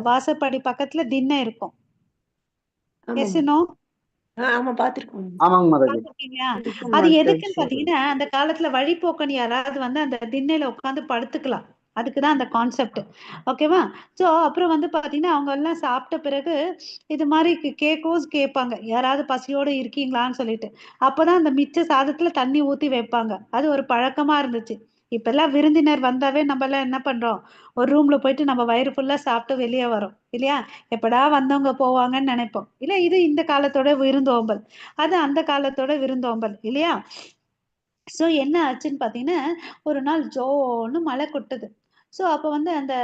[SPEAKER 1] வாசப்படி பக்கத்துல திண்ணை இருக்கும். Yes no?
[SPEAKER 6] ஆமா பாத்துருக்கோம்.
[SPEAKER 1] பார்த்திருக்கீங்களா? அது எதுக்குன்னு பாத்தீங்கன்னா, அந்த காலத்துல வழிபோக்கன் யாராவது வந்து அந்த திண்ணையில உட்கார்ந்து படுத்துக்கலாம். அதுக்குதான் அந்த கான்செப்ட். ஓகேவா? சோ அப்புறம் வந்து பாத்தீங்கன்னா அவங்க எல்லாம் சாப்பிட்ட பிறகு இது மாதிரி கேட்பாங்க, யாராவது பசியோட இருக்கீங்களான்னு சொல்லிட்டு. அப்பதான் அந்த மிச்ச சாதத்துல தண்ணி ஊத்தி வைப்பாங்க. அது ஒரு பழக்கமா இருந்துச்சு. இப்ப எல்லாம் விருந்தினர் வந்தாவே நம்ம எல்லாம் என்ன பண்றோம், ஒரு ரூம்ல போயிட்டு நம்ம வயிறு ஃபுல்லா சாப்பிட்டு வெளியே வரோம் இல்லையா. எப்படா வந்தவங்க போவாங்கன்னு நினைப்போம் இல்ல. இது இந்த காலத்தோட விருந்தோம்பல், அது அந்த காலத்தோட விருந்தோம்பல் இல்லையா. சோ என்ன ஆச்சுன்னு பாத்தீங்கன்னா, ஒரு நாள் ஜோன்னு மழை கொட்டுது. சோ அப்ப வந்து அந்த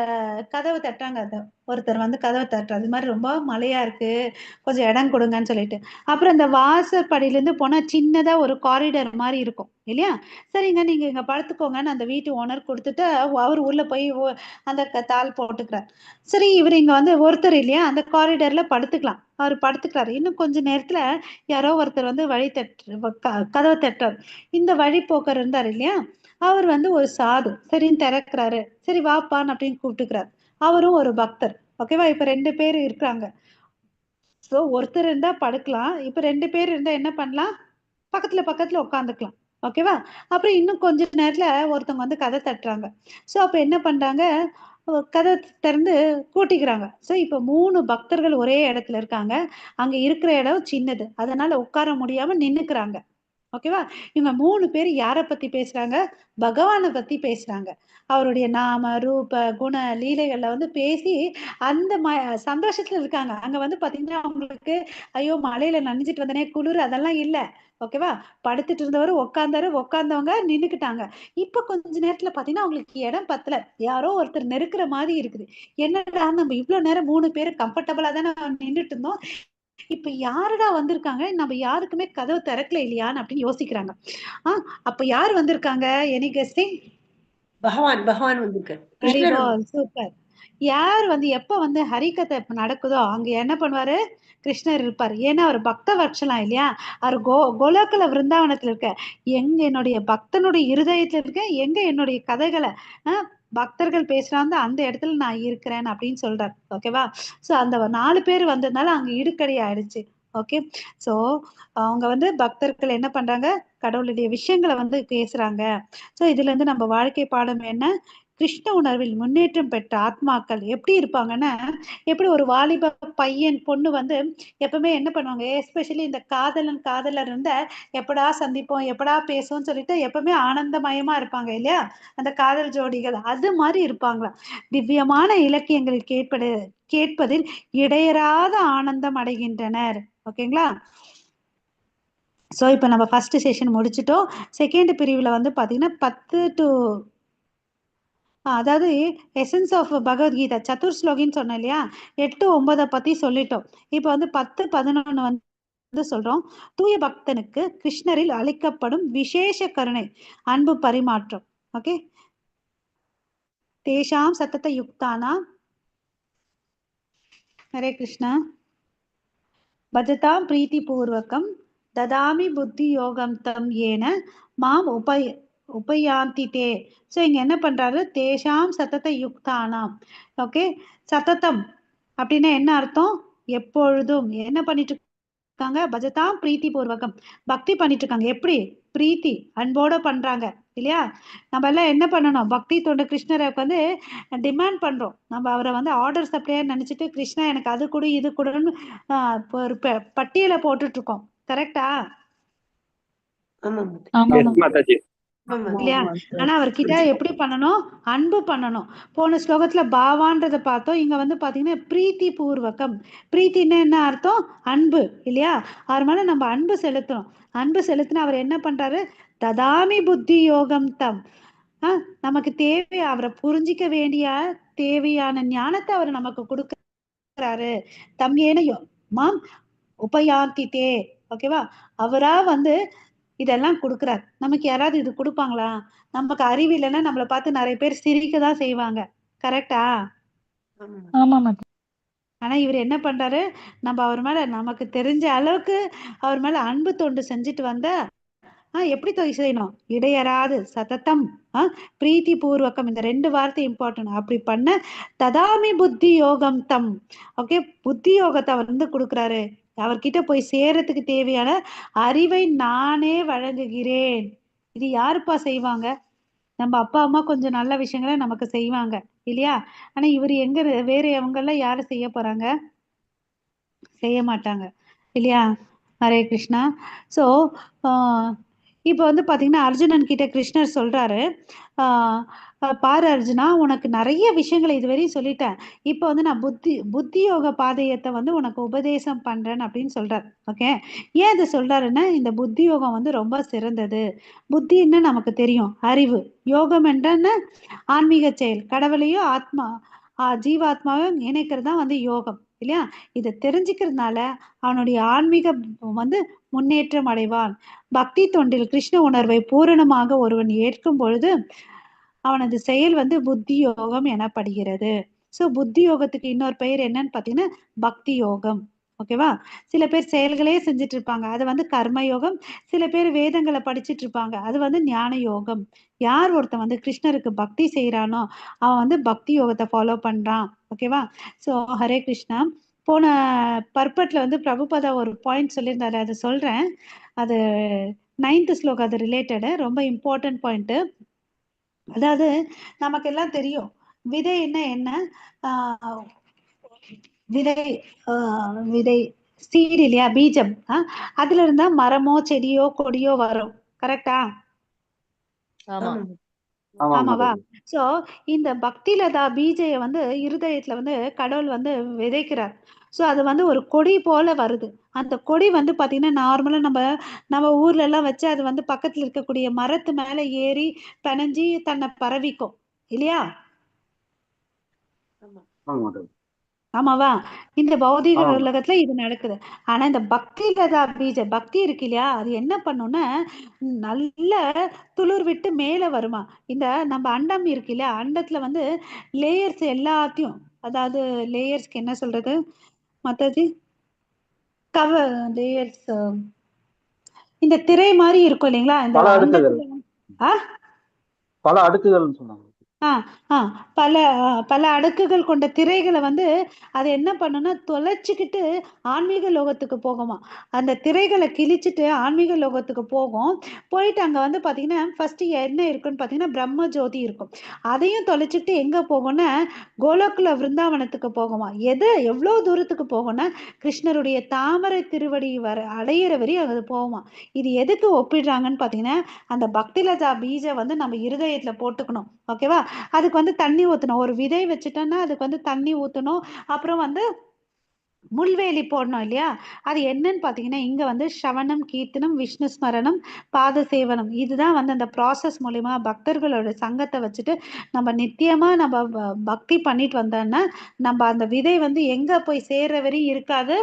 [SPEAKER 1] கதவை தட்டுறாங்க. ஒருத்தர் வந்து கதவை தட்டுறாரு, இது மாதிரி ரொம்ப மழையா இருக்கு, கொஞ்சம் இடம் கொடுங்கன்னு சொல்லிட்டு. அப்புறம் அந்த வாசற்படியில இருந்து போனா சின்னதா ஒரு காரிடர் மாதிரி இருக்கும் இல்லையா. சரிங்க நீங்க இங்க படுத்துக்கோங்கன்னு அந்த வீட்டு ஓனர் கொடுத்துட்டு அவர் உள்ள போய் அந்த தாள் போட்டுக்கிறார். சரி இவர் இங்க வந்து ஒருத்தர் இல்லையா, அந்த காரிடர்ல படுத்துக்கலாம். அவர் படுத்துக்கிறாரு. இன்னும் கொஞ்ச நேரத்துல யாரோ ஒருத்தர் வந்து கதவை தட்டுறாரு. இந்த வழிபோக்கர் இருந்தார் இல்லையா, அவர் வந்து ஒரு சாது. சரின்னு திறக்கிறாரு. சரி வாப்பான்னு அப்படின்னு கூப்பிட்டுக்கிறார். அவரும் ஒரு பக்தர். ஓகேவா? இப்ப 2 பேர் இருக்காங்க. சோ ஒருத்தர் இருந்தா படுக்கலாம், இப்ப 2 பேர் இருந்தா என்ன பண்ணலாம், பக்கத்துல உட்காந்துக்கலாம். ஓகேவா? அப்புறம் இன்னும் கொஞ்ச நேரத்துல ஒருத்தவங்க வந்து கதை தட்டுறாங்க. சோ அப்ப என்ன பண்றாங்க, கதை திறந்து கூட்டிக்கிறாங்க. சோ இப்ப 3 பக்தர்கள் ஒரே இடத்துல இருக்காங்க. அங்க இருக்கிற இடம் சின்னது, அதனால உட்கார முடியாம நின்னுக்கிறாங்க. ஓகேவா? இவங்க 3 பேர் யார பத்தி பேசுறாங்க, பகவானை பத்தி பேசுறாங்க. அவருடைய நாம ரூப குண லீலைகள்ல வந்து பேசி அந்த சந்தோஷத்துல இருக்காங்க. அங்க வந்து பாத்தீங்கன்னா அவங்களுக்கு ஐயோ மழையில நனைஞ்சிட்டு வந்தனே குளிர், அதெல்லாம் இல்ல. ஓகேவா? படுத்துட்டு இருந்தவர் உட்கார்ந்தாரு, உட்கார்ந்தவங்க நின்னுக்கிட்டாங்க. இப்ப கொஞ்ச நேரத்துல பாத்தீங்கன்னா அவங்களுக்கு இடம் பத்தல, யாரோ ஒருத்தர் நெருக்குற மாதிரி இருக்குது. என்னடா நம்ம இவ்வளவு நேரம் 3 பேர் கம்ஃபர்டபுளா தானே நின்றுட்டு இருந்தோம், இப்ப யாருடா வந்திருக்காங்க, நம்ம யாருக்குமே கதவு திறக்கல இல்லையான்னு அப்படின்னு யோசிக்கிறாங்க. அப்ப யார் வந்திருக்காங்க, எனி கெஸ்டிங்?
[SPEAKER 6] பகவான் வந்திருக்காரு.
[SPEAKER 1] சூப்பர். யார் வந்து எப்ப வந்து ஹரிகதை நடக்குதோ அங்க என்ன பண்ணுவாரு, கிருஷ்ணர் இருப்பார். ஏன்னா அவர் பக்த வட்சலாம் இல்லையா. அவர் கோலோகல விருந்தாவனத்துல இருக்க, எங்க என்னுடைய பக்தனுடைய இருதயத்துல இருக்க, எங்க என்னுடைய கதைகளை பக்தர்கள் பேசுறாங்க அந்த இடத்துல நான் இருக்கிறேன் அப்படின்னு சொல்றாரு. ஓகேவா? சோ அந்த 4 பேர் வந்ததுனால அங்க இடுக்கடி ஆயிடுச்சு. ஓகே. சோ அவங்க வந்து பக்தர்கள் என்ன பண்றாங்க, கடவுளுடைய விஷயங்களை வந்து பேசுறாங்க. சோ இதுல இருந்து நம்ம வாழ்க்கை பாடம் என்ன, கிருஷ்ண உணர்வில் முன்னேற்றம் பெற்ற ஆத்மாக்கள் எப்படி இருப்பாங்கன்னா, எப்படி ஒரு வாலிப பையன் பொண்ணு வந்து எப்பவுமே என்ன பண்ணுவாங்க, எஸ்பெஷலி இந்த காதலர் இருந்த எப்படா சந்திப்போம் எப்படா பேசுவோம்னு சொல்லிட்டு எப்பவுமே ஆனந்தமயமா இருப்பாங்க இல்லையா, அந்த காதல் ஜோடிகள் அது மாதிரி இருப்பாங்களா. திவ்யமான இலக்கியங்கள் கேட்பதில் இடையறாத ஆனந்தம் அடைகின்றனர். ஓகேங்களா? சோ இப்ப நம்ம ஃபர்ஸ்ட் செஷன் முடிச்சிட்டோம். செகண்ட் பிரிவுல வந்து பாத்தீங்கன்னா 10 to அதாவது எசன்ஸ் ஆஃப் பகவத்கீதா சதுர் ஸ்லோகின்னு சொன்னோம் இல்லையா, 8, 9 பத்தி சொல்லிட்டோம். இப்ப வந்து 10, 11 வந்து சொல்றோம். தூய பக்தனுக்கு கிருஷ்ணரில் அளிக்கப்படும் விசேஷ கருணை, அன்பு பரிமாற்றம். ஓகே. தேஷாம் சத்தத யுக்தானா ஹரே கிருஷ்ணா பஜதாம் பிரீத்தி பூர்வகம் ததாமி புத்தி யோகம் தம் ஏன மாம் உபயாந்தி தே. ஸோ இங்க என்ன பண்றாரு, தேஷாம் சத்தத யுக்தானாம். ஓகே, சத்ததம் அப்படின்னா என்ன அர்த்தம், எப்பொழுதும் என்ன பண்ணிட்டு இருக்காங்க, பஜதாம் பிரீத்தி பூர்வகம் பக்தி பண்ணிட்டு இருக்காங்க. எப்படி, பிரீத்தி அன்போட பண்றாங்க இல்லையா. நம்ம எல்லாம் என்ன பண்ணணும், பக்தி தொண்டு கிருஷ்ணரை வந்து டிமாண்ட் பண்றோம். நம்ம அவரை வந்து ஆர்டர் சப்ளையர் நினைச்சிட்டு கிருஷ்ணா எனக்கு அது கொடு இது கொடுன்னு ஒரு பட்டியலை போட்டுட்டு இருக்கோம். கரெக்டா?
[SPEAKER 6] ஆமா
[SPEAKER 2] ஆமா
[SPEAKER 7] எஸ் மாதாஜி.
[SPEAKER 6] ஆமா
[SPEAKER 1] இல்லையா. ஆனா அவர்கிட்ட எப்படி பண்ணணும், அன்பு பண்ணணும். போன ஸ்லோகத்துல பாவான்றதை பார்த்தோம். இங்க வந்து பாத்தீங்கன்னா பிரீத்தி பூர்வகம். பிரீத்தின்னு என்ன அர்த்தம், அன்பு இல்லையா. அவர் மேல நம்ம அன்பு செலுத்தணும். அன்பு செலுத்தின அவர் என்ன பண்றாரு, ததாமி புத்தி யோகம் தம். நமக்கு தேவை, அவரை புரிஞ்சிக்க வேண்டிய தேவையான ஞானத்தை அவர் நமக்கு கொடுக்கிறாரு. தம் ஏனையோ மாம் உபயாந்தி தே. ஓகேவா, அவரா வந்து இதெல்லாம் கொடுக்குறார். நமக்கு யாராவது இது கொடுப்பாங்களா? நமக்கு அறிவு இல்லைன்னா நம்மளை பார்த்து நிறைய பேர் சிரிக்க தான் செய்வாங்க. கரெக்டா?
[SPEAKER 2] ஆமா மாதாஜி.
[SPEAKER 1] ஆனா இவர் என்ன பண்றாரு, நம்ம அவர் மேல நமக்கு தெரிஞ்ச அளவுக்கு அவர் மேல அன்பு தொண்டு செஞ்சுட்டு வந்த எப்படி செய்யணும், இடையறாது சததம் பிரீத்தி பூர்வகம். இந்த 2 வார்த்தை இம்பார்ட்டன்ட். அப்படி பண்ண ததாமி புத்தி யோகம் தம். ஓகே, புத்தி யோகத்தை அவர் வந்து கொடுக்குறாரு. அவர்கிட்ட போய் சேரத்துக்கு தேவையான அறிவை நானே வழங்குகிறேன். இது யாருப்பா செய்வாங்க, நம்ம அப்பா அம்மா கொஞ்சம் நல்ல விஷயங்களை நமக்கு செய்வாங்க இல்லையா. ஆனா இவர் எங்க, வேற எவங்கெல்லாம் யாரு செய்ய போறாங்க, செய்ய மாட்டாங்க இல்லையா. ஹரே கிருஷ்ணா. ஸோ இப்போ வந்து பாத்தீங்கன்னா அர்ஜுனன் கிட்ட கிருஷ்ணர் சொல்றாரு, பாரு அர்ஜுனா, உனக்கு நிறைய விஷயங்களை இதுவரையும் சொல்லிட்டேன். இப்போ வந்து நான் புத்தி யோக பாதையத்தை வந்து உனக்கு உபதேசம் பண்றேன் அப்படின்னு சொல்றாரு. ஓகே, ஏன் இது சொல்றாருன்னா, இந்த புத்தி யோகம் வந்து ரொம்ப சிறந்தது. புத்தின்னு நமக்கு தெரியும், அறிவு. யோகம் என்றன்னு ஆன்மீக செயல், கடவுளையும் ஆத்மா ஜீவாத்மாவும் இணைக்கிறது தான் வந்து யோகம் இல்லையா. இதை தெரிஞ்சுக்கிறதுனால அவனுடைய ஆன்மீக வந்து முன்னேற்றம் அடைவான். பக்தி தொண்டில் கிருஷ்ண உணர்வை பூரணமாக ஒருவன் ஏற்கும் பொழுது அவனது செயல் வந்து புத்தி யோகம் எனப்படுகிறது. ஸோ புத்தி யோகத்துக்கு இன்னொரு பெயர் என்னன்னு பார்த்தீங்கன்னா பக்தி யோகம். ஓகேவா. சில பேர் செயல்களே செஞ்சுட்டு இருப்பாங்க, அது வந்து கர்ம யோகம். சில பேர் வேதங்களை படிச்சுட்டு இருப்பாங்க, அது வந்து ஞான யோகம். யார் ஒருத்தன் வந்து கிருஷ்ணருக்கு பக்தி செய்யறானோ அவன் வந்து பக்தி யோகத்தை ஃபாலோ பண்றான். ஓகேவா. ஸோ ஹரே கிருஷ்ணா. போன பர்பட்ல வந்து பிரபுபதா ஒரு பாயிண்ட் சொல்லியிருந்தாரு, அதை சொல்றேன். அது 9th ஸ்லோகம், அது ரிலேட்டடு, ரொம்ப இம்பார்ட்டன்ட் பாயிண்ட். அதாவது நமக்கு எல்லாம் தெரியும் விதைன்னா என்ன, விதை விதை சீடு இல்லையா, பீஜம். அதுல இருந்தா மரமோ செடியோ கொடியோ வரும். கரெக்டா? ஆமாவா. சோ இந்த பக்திலதா பீஜைய வந்து இருதயத்துல வந்து கடவுள் வந்து விதைக்கிறார். சோ அது வந்து ஒரு கொடி போல வருது. அந்த கொடி வந்து பாத்தீங்கன்னா நார்மலா நம்ம ஊர்ல எல்லாம் வச்சு அது வந்து பக்கத்துல இருக்கக்கூடிய மரத்து மேல ஏறி பிணைஞ்சி தன்னை பரவிக்கும் இல்லையா. ஆமாவா. இந்த பௌதிக உலகத்துல இது நடக்குது. ஆனா இந்த பக்திலதா பீஜ பக்தி இருக்கு இல்லையா, அது என்ன பண்ணும்னா நல்ல துளிர் விட்டு மேல வருமா. இந்த நம்ம அண்டம் இருக்கு இல்லையா, அண்டத்துல வந்து லேயர்ஸ் எல்லாத்தையும், அதாவது லேயர்ஸ்க்கு என்ன சொல்றது மாதாஜி, கவர் லேயர்ஸ், இந்த திரை மாதிரி இருக்கும் இல்லைங்களா, இந்த
[SPEAKER 7] பல அடுக்குகள் சொன்னாங்க.
[SPEAKER 1] பல அடுக்குகள் கொண்ட திரைகளை வந்து அது என்ன பண்ணுன்னா தொலைச்சிக்கிட்டு ஆன்மீக லோகத்துக்கு போகுமா. அந்த திரைகளை கிழிச்சிட்டு ஆன்மீக லோகத்துக்கு போகும். போயிட்டு அங்க வந்து பாத்தீங்கன்னா ஃபர்ஸ்ட் என்ன இருக்குன்னு பாத்தீங்கன்னா பிரம்ம ஜோதி இருக்கும். அதையும் தொலைச்சிட்டு எங்க போகும்னா கோலோக்குல விருந்தாவனத்துக்கு போகுமா. எவ்வளவு தூரத்துக்கு போகும்னா கிருஷ்ணருடைய தாமரை திருவடி அடையிற வரையும் அது போகுமா. இது எதுக்கு ஒப்பிடுறாங்கன்னு பாத்தீங்கன்னா அந்த பக்திலதா பீஜ வந்து நம்ம இருதயத்துல போட்டுக்கணும். ஓகேவா. அதுக்கு வந்து தண்ணி ஊத்தணும். ஒரு விதை வச்சுட்டோம்னா அதுக்கு வந்து தண்ணி ஊத்தணும். அப்புறம் வந்து முள்வேலி போடணும் இல்லையா. அது என்னன்னு பாத்தீங்கன்னா இங்க வந்து சவணம், கீர்த்தனம், விஷ்ணு ஸ்மரணம், பாத சேவனம், இதுதான் வந்து அந்த ப்ராசஸ் மூலியமா பக்தர்களோட சங்கத்தை வச்சுட்டு நம்ம நித்தியமா நம்ம பக்தி பண்ணிட்டு வந்தோம்னா நம்ம அந்த விதை வந்து எங்க போய் சேர்ற வரையும் இருக்காது,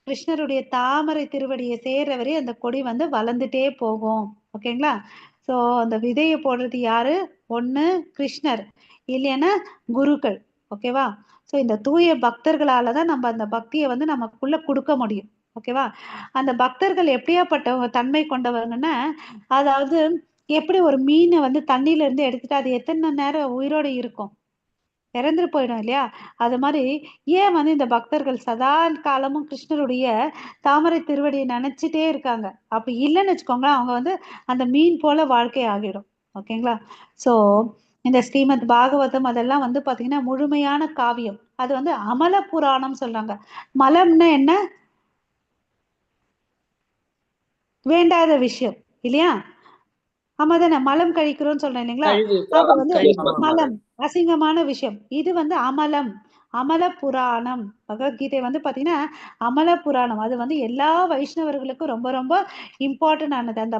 [SPEAKER 1] கிருஷ்ணருடைய தாமரை திருவடியை சேர்ற வரையும் அந்த கொடி வந்து வளர்ந்துட்டே போகும். ஓகேங்களா. ஸோ அந்த விதையை போடுறது யாரு, ஒண்ணு கிருஷ்ணர், இல்லைன்னா குருக்கள். ஓகேவா? ஸோ இந்த தூய பக்தர்களால தான் நம்ம அந்த பக்தியை வந்து நமக்குள்ள கொடுக்க முடியும். ஓகேவா? அந்த பக்தர்கள் எப்படியாப்பட்ட தன்மை கொண்டவங்கன்னா, அதாவது எப்படி ஒரு மீனை வந்து தண்ணியில இருந்து எடுத்துட்டு அது எத்தனை நேரம் உயிரோட இருக்கும், இறந்து போயிடும் இல்லையா? அது மாதிரி ஏன் வந்து இந்த பக்தர்கள் சதா காலமும் கிருஷ்ணருடைய தாமரை திருவடியை நினைச்சிட்டே இருக்காங்க. அப்படி இல்லைன்னு வச்சுக்கோங்களேன், அவங்க வந்து அந்த மீன் போல வாழ்க்கை ஆகிடும். ஓகேங்களா? சோ இந்த ஸ்ரீமத் பாகவதம் அதெல்லாம் வந்து பாத்தீங்கன்னா முழுமையான காவியம். அது வந்து அமல புராணம் சொல்றாங்க. மலம்னா என்ன? வேண்டாத விஷயம் இல்லையா? ஆமா தானே, மலம் கழிக்கிறோம்னு சொல்றேன் இல்லைங்களா? அது வந்து மலம், அசிங்கமான விஷயம். இது வந்து அமலம், அமல புராணம். பகவத்கீதை வந்து பாத்தீங்கன்னா அமல புராணம். அது வந்து எல்லா வைஷ்ணவர்களுக்கும் ரொம்ப ரொம்ப இம்பார்ட்டன்ட் ஆனது. அந்த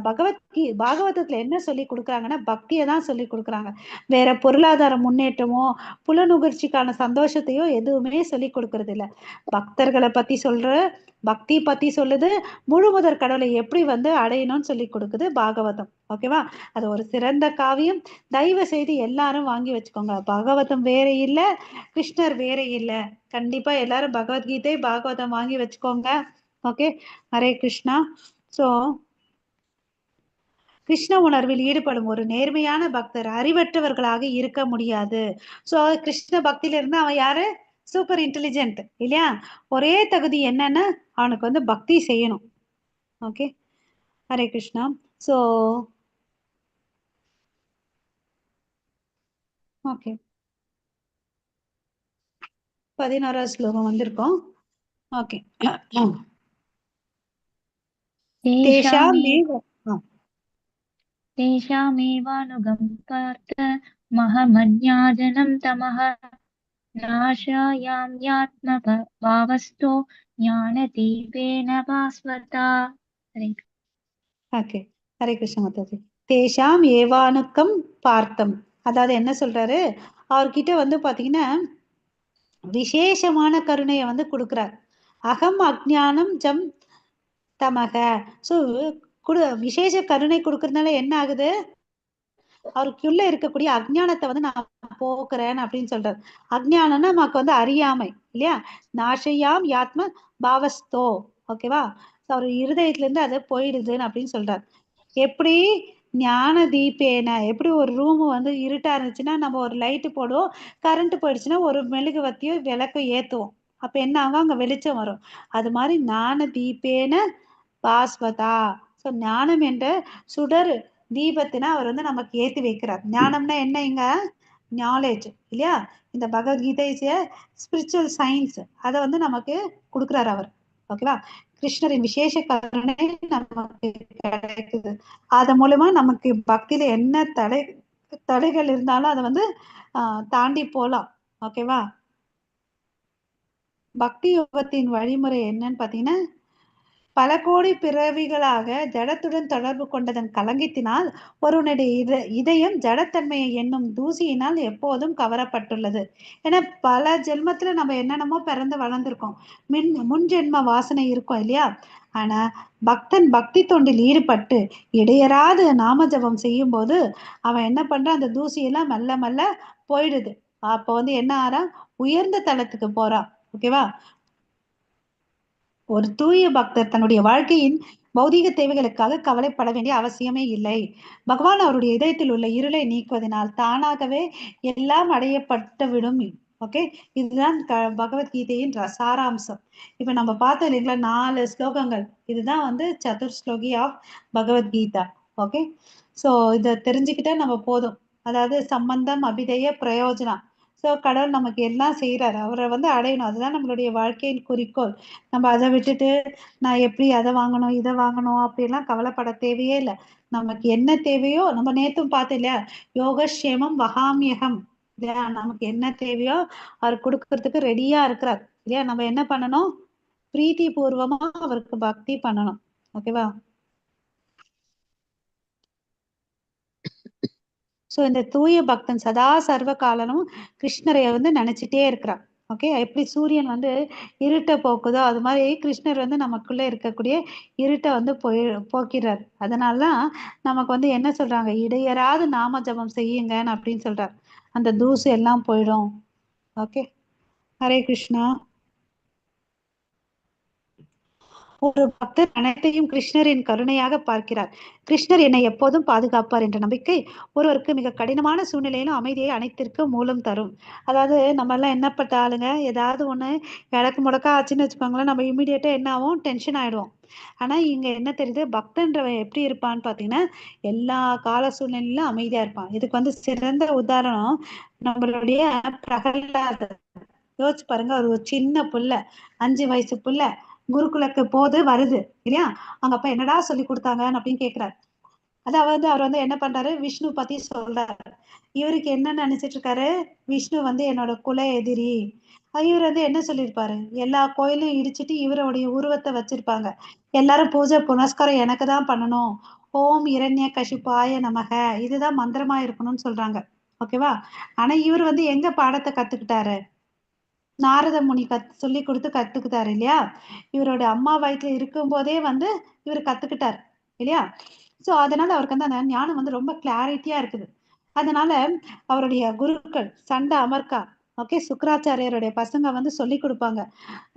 [SPEAKER 1] பாகவதத்துல என்ன சொல்லி கொடுக்குறாங்கன்னா பக்தியை தான் சொல்லி கொடுக்குறாங்க. வேற பொருளாதார முன்னேற்றமோ புலனுகர்ச்சிக்கான சந்தோஷத்தையோ எதுவுமே சொல்லி கொடுக்கறது இல்லை. பக்தர்களை பத்தி சொல்ற, பக்தி பத்தி சொல்லுது, முழு முதற் கடவுளை எப்படி வந்து அடையணும்னு சொல்லி கொடுக்குது பாகவதம். ஓகேவா? அது ஒரு சிறந்த காவியம். தயவு செய்து எல்லாரும் வாங்கி வச்சுக்கோங்க. பாகவதம் வேற இல்ல, கிருஷ்ணர் வேற இல்ல. கண்டிப்பா எல்லாரும் பகவத்கீதை பாகவதம் வாங்கி வச்சுக்கோங்க. ஓகே, ஹரே கிருஷ்ணா. சோ கிருஷ்ண உணர்வில் ஈடுபடும் ஒரு நேர்மையான பக்தர் அறிவற்றவர்களாக இருக்க முடியாது. சோ கிருஷ்ண பக்தியில இருந்து அவன் யாரு? சூப்பர் இன்டெலிஜென்ட் இல்லையா? ஒரே தகுதி என்னன்னா அவனுக்கு வந்து பக்தி செய்யணும். Okay, Hare Krishna. So okay, 11வது ஸ்லோகம் வந்திருக்கோம். ஓகே.
[SPEAKER 4] तेषामेव तेषामेवानुगं पार्थ महमज्ञाजनं तमः नाशायाम्यात्मभावस्थो ज्ञानदीपेन भास्वता.
[SPEAKER 1] ஓகே, ஹரே கிருஷ்ண மாதாஜி. தேஷாம் ஏவானுக்கம் பார்த்தம், அதாவது என்ன சொல்றாரு, அவர்கிட்ட வந்து பாத்தீங்கன்னா விசேஷமான கருணையை வந்து கொடுக்கிறார். அகம் அஜ்ஞானம் ஜம் தமக. ஸோ விசேஷ கருணை கொடுக்கறதுனால என்ன ஆகுது, அவருக்குள்ள இருக்கக்கூடிய அஜ்ஞானத்தை வந்து நான் போக்குறேன் அப்படின்னு சொல்றாரு. அஜ்ஞானம்னா நமக்கு வந்து அறியாமை இல்லையா? நாஷயாம் யாத்ம பாவஸ்தோ. ஓகேவா? அவர் இருதயத்துல இருந்து அது போயிடுதுன்னு அப்படின்னு சொல்றாரு. எப்படி? ஞான தீபேன. எப்படி ஒரு ரூம் வந்து இருட்டா இருந்துச்சுன்னா நம்ம ஒரு லைட்டு போடுவோம், கரண்ட் போயிடுச்சுன்னா ஒரு மெழுகுவர்த்தியோ விளக்கோ ஏத்துவோம், அப்ப என்ன ஆகும், அங்க வெளிச்சம் வரும். அது மாதிரி ஞான தீபேன பாஸ்வதா. ஸோ ஞானம் என்ற சுடர் தீபத்தினா அவர் வந்து நமக்கு ஏற்றி வைக்கிறார். ஞானம்னா என்ன? இங்க நாலேஜ் இல்லையா? இந்த பகவத்கீதை ஸ்பிரிச்சுவல் சயின்ஸ், அதை வந்து நமக்கு கொடுக்குறாரு அவர். ஓகேவா? கிருஷ்ணரின் விசேஷ கருணை நமக்கு கிடைக்குது. அது மூலமா நமக்கு பக்தியில என்ன தடைகள் இருந்தாலும் அதை வந்து தாண்டி போலாம். ஓகேவா? பக்தி யோகத்தின் வழிமுறை என்னன்னு பாத்தீங்கன்னா, பல கோடி பிறவிகளாக ஜடத்துடன் தொடர்பு கொண்டதன் கலங்கத்தினால் ஒருவனுடைய இதயம் ஜடத்தன்மையை என்னும் தூசியினால் எப்போதும் கவரப்பட்டுள்ளது. ஏன்னா பல ஜென்மத்துல நம்ம என்னென்னமோ பிறந்து வளர்ந்துருக்கோம், முன் ஜென்ம வாசனை இருக்கும் இல்லையா? ஆனா பக்தன் பக்தி தொண்டில் ஈடுபட்டு இடையராது நாம ஜபம் செய்யும் போது அவன் என்ன பண்றான், அந்த தூசியெல்லாம் மெல்ல மெல்ல போயிடுது. அப்ப வந்து என்ன ஆறா, உயர்ந்த தளத்துக்கு போறான். ஓகேவா? ஒரு தூய பக்தர் தன்னுடைய வாழ்க்கையின் பௌதீக தேவைகளுக்காக கவலைப்பட வேண்டிய அவசியமே இல்லை. பகவான் அவருடைய இதயத்தில் உள்ள இருளை நீக்குவதனால் தானாகவே எல்லாம் அடையப்பட்டு விடும். ஓகே, இதுதான் பகவத்கீதையின் சாராம்சம். இப்ப நம்ம பார்த்தோம் இல்லைங்களா, 4 ஸ்லோகங்கள். இதுதான் வந்து சதுர் ஸ்லோகி ஆஃப் பகவத்கீதா. ஓகே, ஸோ இதை தெரிஞ்சுக்கிட்டா நம்ம போதும். அதாவது சம்பந்தம் அபிதய பிரயோஜனம். ஸோ கடவுள் நமக்கு எல்லாம் செய்யறாரு, அவரை வந்து அடையணும், அதுதான் நம்மளுடைய வாழ்க்கையின் குறிக்கோள். நம்ம அதை விட்டுட்டு நான் எப்படி அதை வாங்கணும் இதை வாங்கணும் அப்படிலாம் கவலைப்பட தேவையே இல்லை. நமக்கு என்ன தேவையோ, நம்ம நேத்தும் பார்த்தோம் இல்லையா, யோகக்ஷேமம் வகாமியகம் இல்லையா, நமக்கு என்ன தேவையோ அவர் கொடுக்கறதுக்கு ரெடியா இருக்கிறார் இல்லையா? நம்ம என்ன பண்ணணும், பிரீத்தி பூர்வமா அவருக்கு பக்தி பண்ணணும். ஓகேவா? ஸோ இந்த தூய பக்தன் சதா சர்வ காலமும் கிருஷ்ணரை வந்து நினைச்சிட்டே இருக்கிறான். ஓகே, எப்படி சூரியன் வந்து இருட்டை போக்குதோ அது மாதிரி கிருஷ்ணர் வந்து நமக்குள்ள இருக்கக்கூடிய இருட்டை வந்து போக்கிறார். அதனாலதான் நமக்கு வந்து என்ன சொல்றாங்க, இடையராது நாம ஜபம் செய்யுங்கன்னு அப்படின்னு சொல்றார். அந்த தூசு எல்லாம் போயிடும். ஓகே, ஹரே கிருஷ்ணா. ஒரு பக்தர் அனைத்தையும் கிருஷ்ணரின் கருணையாக பார்க்கிறார். கிருஷ்ணர் என்னை எப்போதும் பாதுகாப்பார் என்ற நம்பிக்கை ஒருவருக்கு மிக கடினமான சூழ்நிலையிலும் அமைதியை அனைத்திற்கும் மூலம் தரும். அதாவது நம்ம எல்லாம் என்னப்பட்ட ஆளுங்க, ஏதாவது ஒண்ணு இடக்கு முடக்கா ஆச்சுன்னு வச்சுக்கோங்களேன், நம்ம இமீடியட்டா என்ன ஆகும், டென்ஷன் ஆயிடுவோம். ஆனா இங்க என்ன தெரியுது, பக்தன்றவன் எப்படி இருப்பான்னு பாத்தீங்கன்னா எல்லா கால சூழ்நிலையிலும் அமைதியா இருப்பான். இதுக்கு வந்து சிறந்த உதாரணம் நம்மளுடைய பிரகலாதர். யோசிச்சு பாருங்க, ஒரு சின்ன புள்ள, 5 வயசு புள்ள குருகுலக்கு போது வருது இல்லையா, அவங்க அப்பா என்னடா சொல்லி கொடுத்தாங்கன்னு அப்படின்னு கேக்குறாரு. அதாவது அவர் வந்து என்ன பண்றாரு, விஷ்ணு பத்தி சொல்றாரு. இவருக்கு என்ன நினைச்சிட்டு இருக்காரு, விஷ்ணு வந்து என்னோட குல எதிரி. இவர் வந்து என்ன சொல்லியிருப்பாரு, எல்லா கோயிலும் இடிச்சிட்டு இவருடைய உருவத்தை வச்சிருப்பாங்க, எல்லாரும் பூஜை புனஸ்காரம் எனக்கு தான் பண்ணணும், ஓம் இரண்ய கசிப்பாய நமக, இதுதான் மந்திரமா இருக்கணும்னு சொல்றாங்க. ஓகேவா. ஆனா இவர் வந்து எங்க பாடத்தை கத்துக்கிட்டாரு, நாரத முனி சொல்லி கொடுத்து கத்துக்கிட்டாரு இல்லையா. இவரோட அம்மா வயிற்றுல இருக்கும் போதே வந்து இவர் கத்துக்கிட்டார் இல்லையா. சோ அதனால அவருக்கு வந்து அந்த ஞானம் வந்து ரொம்ப கிளாரிட்டியா இருக்குது. அதனால அவருடைய குருக்கள் சண்ட அமர்கா, ஓகே, சுக்கராச்சாரியருடைய பசங்க வந்து சொல்லி கொடுப்பாங்க.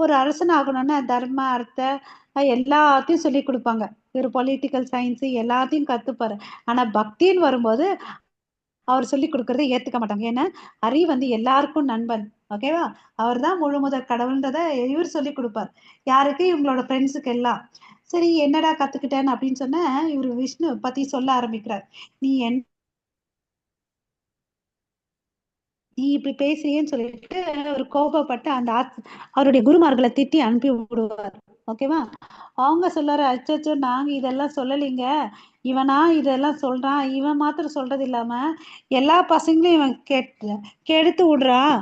[SPEAKER 1] ஒரு அரசன் ஆகணும்னா தர்ம அர்த்த எல்லாத்தையும் சொல்லி கொடுப்பாங்க. இவர் பொலிட்டிக்கல் சயின்ஸ் எல்லாத்தையும் கத்துப்பாரு. ஆனா பக்தின்னு வரும்போது அவர் சொல்லி கொடுக்கறதை ஏத்துக்க மாட்டாங்க. ஏன்னா ஹரி வந்து எல்லாருக்கும் நண்பன். ஓகேவா. அவர் தான் முழு முதற் கடவுள்ன்றத இவர் சொல்லி கொடுப்பார். யாருக்கு, இவங்களோட ஃப்ரெண்ட்ஸுக்கு எல்லாம். சரி என்னடா கத்துக்கிட்டேன்னு அப்படின்னு சொன்ன, இவர் விஷ்ணு பத்தி சொல்ல ஆரம்பிக்கிறார். நீ இப்படி பேசுறியேன்னு சொல்லிட்டு ஒரு கோபப்பட்டு அந்த அவருடைய குருமார்களை திட்டி அனுப்பி விடுவார். ஓகேவா. அவங்க சொல்லாரு, அச்சோ நாங்க இதெல்லாம் சொல்லலைங்க, இவனா இதெல்லாம் சொல்றான், இவன் மாத்திரம் சொல்றது இல்லாம எல்லா பசங்களையும் இவன் கெடுத்து விடுறான்,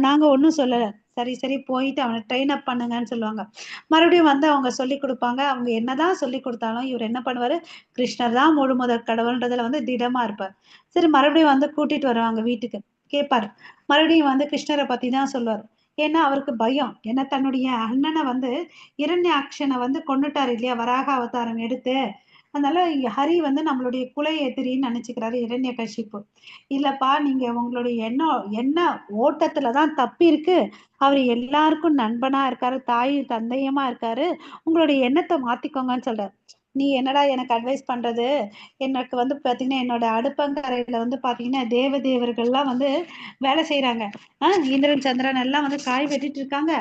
[SPEAKER 1] நாங்க ஒன்றும் சொல்லலை. சரி சரி போயிட்டு அவனை ட்ரெயின் அப் பண்ணுங்கன்னு சொல்லுவாங்க. மறுபடியும் வந்து அவங்க சொல்லி கொடுப்பாங்க. அவங்க என்னதான் சொல்லி கொடுத்தாலும் இவர் என்ன பண்ணுவாரு, கிருஷ்ணர் தான் முழு முதற் கடவுள்ன்றதுல வந்து திடமா இருப்பார். சரி மறுபடியும் வந்து கூட்டிட்டு வருவாங்க வீட்டுக்கு, கேட்பாரு. மறுபடியும் வந்து கிருஷ்ணரை பத்தி தான் சொல்லுவார். ஏன்னா அவருக்கு பயம், ஏன்னா தன்னுடைய அண்ணனை வந்து இரண்யாக்ஷனை வந்து கொண்டுட்டாரு இல்லையா, வராக அவதாரம் எடுத்து. அதனால ஹரி வந்து நம்மளுடைய குல எதிரின்னு நினைச்சுக்கிறாரு இரண்ய கஷிப்பு. இல்லப்பா, நீங்க உங்களுடைய என்ன ஓட்டத்துலதான் தப்பி இருக்கு, அவர் எல்லாருக்கும் நண்பனா இருக்காரு, தாயும் தந்தையமா இருக்காரு, உங்களுடைய எண்ணத்தை மாத்திக்கோங்கன்னு சொல்றாரு. நீ என்னடா எனக்கு அட்வைஸ் பண்றது, எனக்கு வந்து பாத்தீங்கன்னா என்னோட அடுப்பங்கரையில வந்து பாத்தீங்கன்னா தேவதேவர்கள்லாம் வந்து வேலை செய்யறாங்க. இந்திரன் சந்திரன் எல்லாம் வந்து காய் வெட்டிட்டு இருக்காங்க.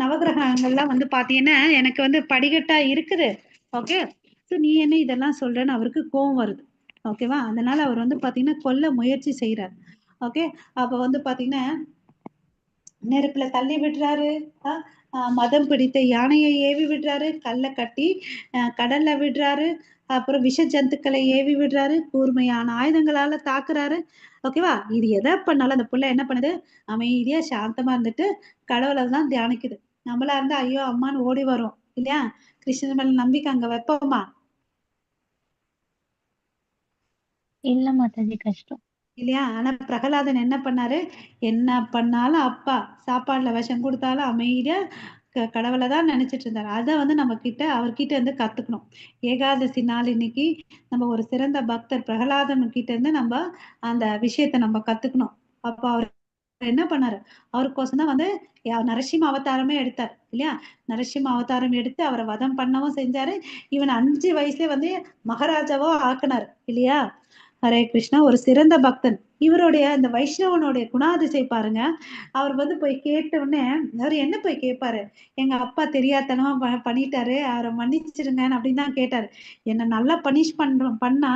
[SPEAKER 1] நவகிரகங்கள்லாம் வந்து பாத்தீங்கன்னா எனக்கு வந்து படிக்கட்டா இருக்குது. ஓகே. ஸோ நீ என்ன இதெல்லாம் சொல்றேன்னு அவருக்கு கோவம் வருது. ஓகேவா. அதனால அவர் வந்து பாத்தீங்கன்னா கொல்ல முயற்சி செய்யறார். ஓகே. அப்ப வந்து பாத்தீங்கன்னா நெருப்புல தள்ளி விடுறாரு, மதம் பிடித்த யானையை ஏவி விடுறாரு, கல்லை கட்டி கடல்ல விடுறாரு, அப்புறம் விஷ ஜந்துக்களை ஏவி விடுறாரு, கூர்மையான ஆயுதங்களால தாக்குறாரு. ஓகேவா. இது எதை பண்ணாலும் அந்த புள்ள என்ன பண்ணுது, அமைதியா சாந்தமா இருந்துட்டு கடவுளை தான் தியானிக்குது. நம்மளா இருந்தா ஐயோ அம்மான்னு ஓடி வரும் இல்லையா. கிருஷ்ணன் மேல நம்பிக்கை அங்க வைப்போமா
[SPEAKER 4] இல்ல மாதாஜி, கஷ்டம்
[SPEAKER 1] இல்லையா. ஆனா பிரகலாதன் என்ன பண்ணாரு, என்ன பண்ணாலும் அப்பா சாப்பாடுல விஷம் கொடுத்தாலும் அமைதியா கடவுளை தான் நினைச்சிட்டு இருந்தாரு. அதை வந்து நம்ம கிட்ட அவர்கிட்ட இருந்து கத்துக்கணும். ஏகாதசி நாள் இன்னைக்கு நம்ம ஒரு சிறந்த பக்தர் பிரகலாதன் கிட்ட இருந்து நம்ம அந்த விஷயத்த நம்ம கத்துக்கணும். அப்ப அவர் என்ன பண்ணாரு, அவருக்கோசம் தான் வந்து நரசிம்ம அவதாரமே எடுத்தார் இல்லையா. நரசிம்ம அவதாரம் எடுத்து அவரை வதம் பண்ணவும் செஞ்சாரு. இவன் 5 வயசுல வந்து மகாராஜாவோ ஆக்குனார் இல்லையா. ஹரே கிருஷ்ணா. ஒரு சிறந்த பக்தன். இவருடைய அந்த வைஷ்ணவனுடைய குணாதிசை பாருங்க. அவர் வந்து போய் கேட்ட உடனே அவர் என்ன போய் கேட்பாரு, எங்க அப்பா தெரியாதனமா பண்ணிட்டாரு, அவரை மன்னிச்சிருங்கன்னு அப்படின்னு தான் கேட்டாரு. என்ன நல்லா பனிஷ் பண்ணா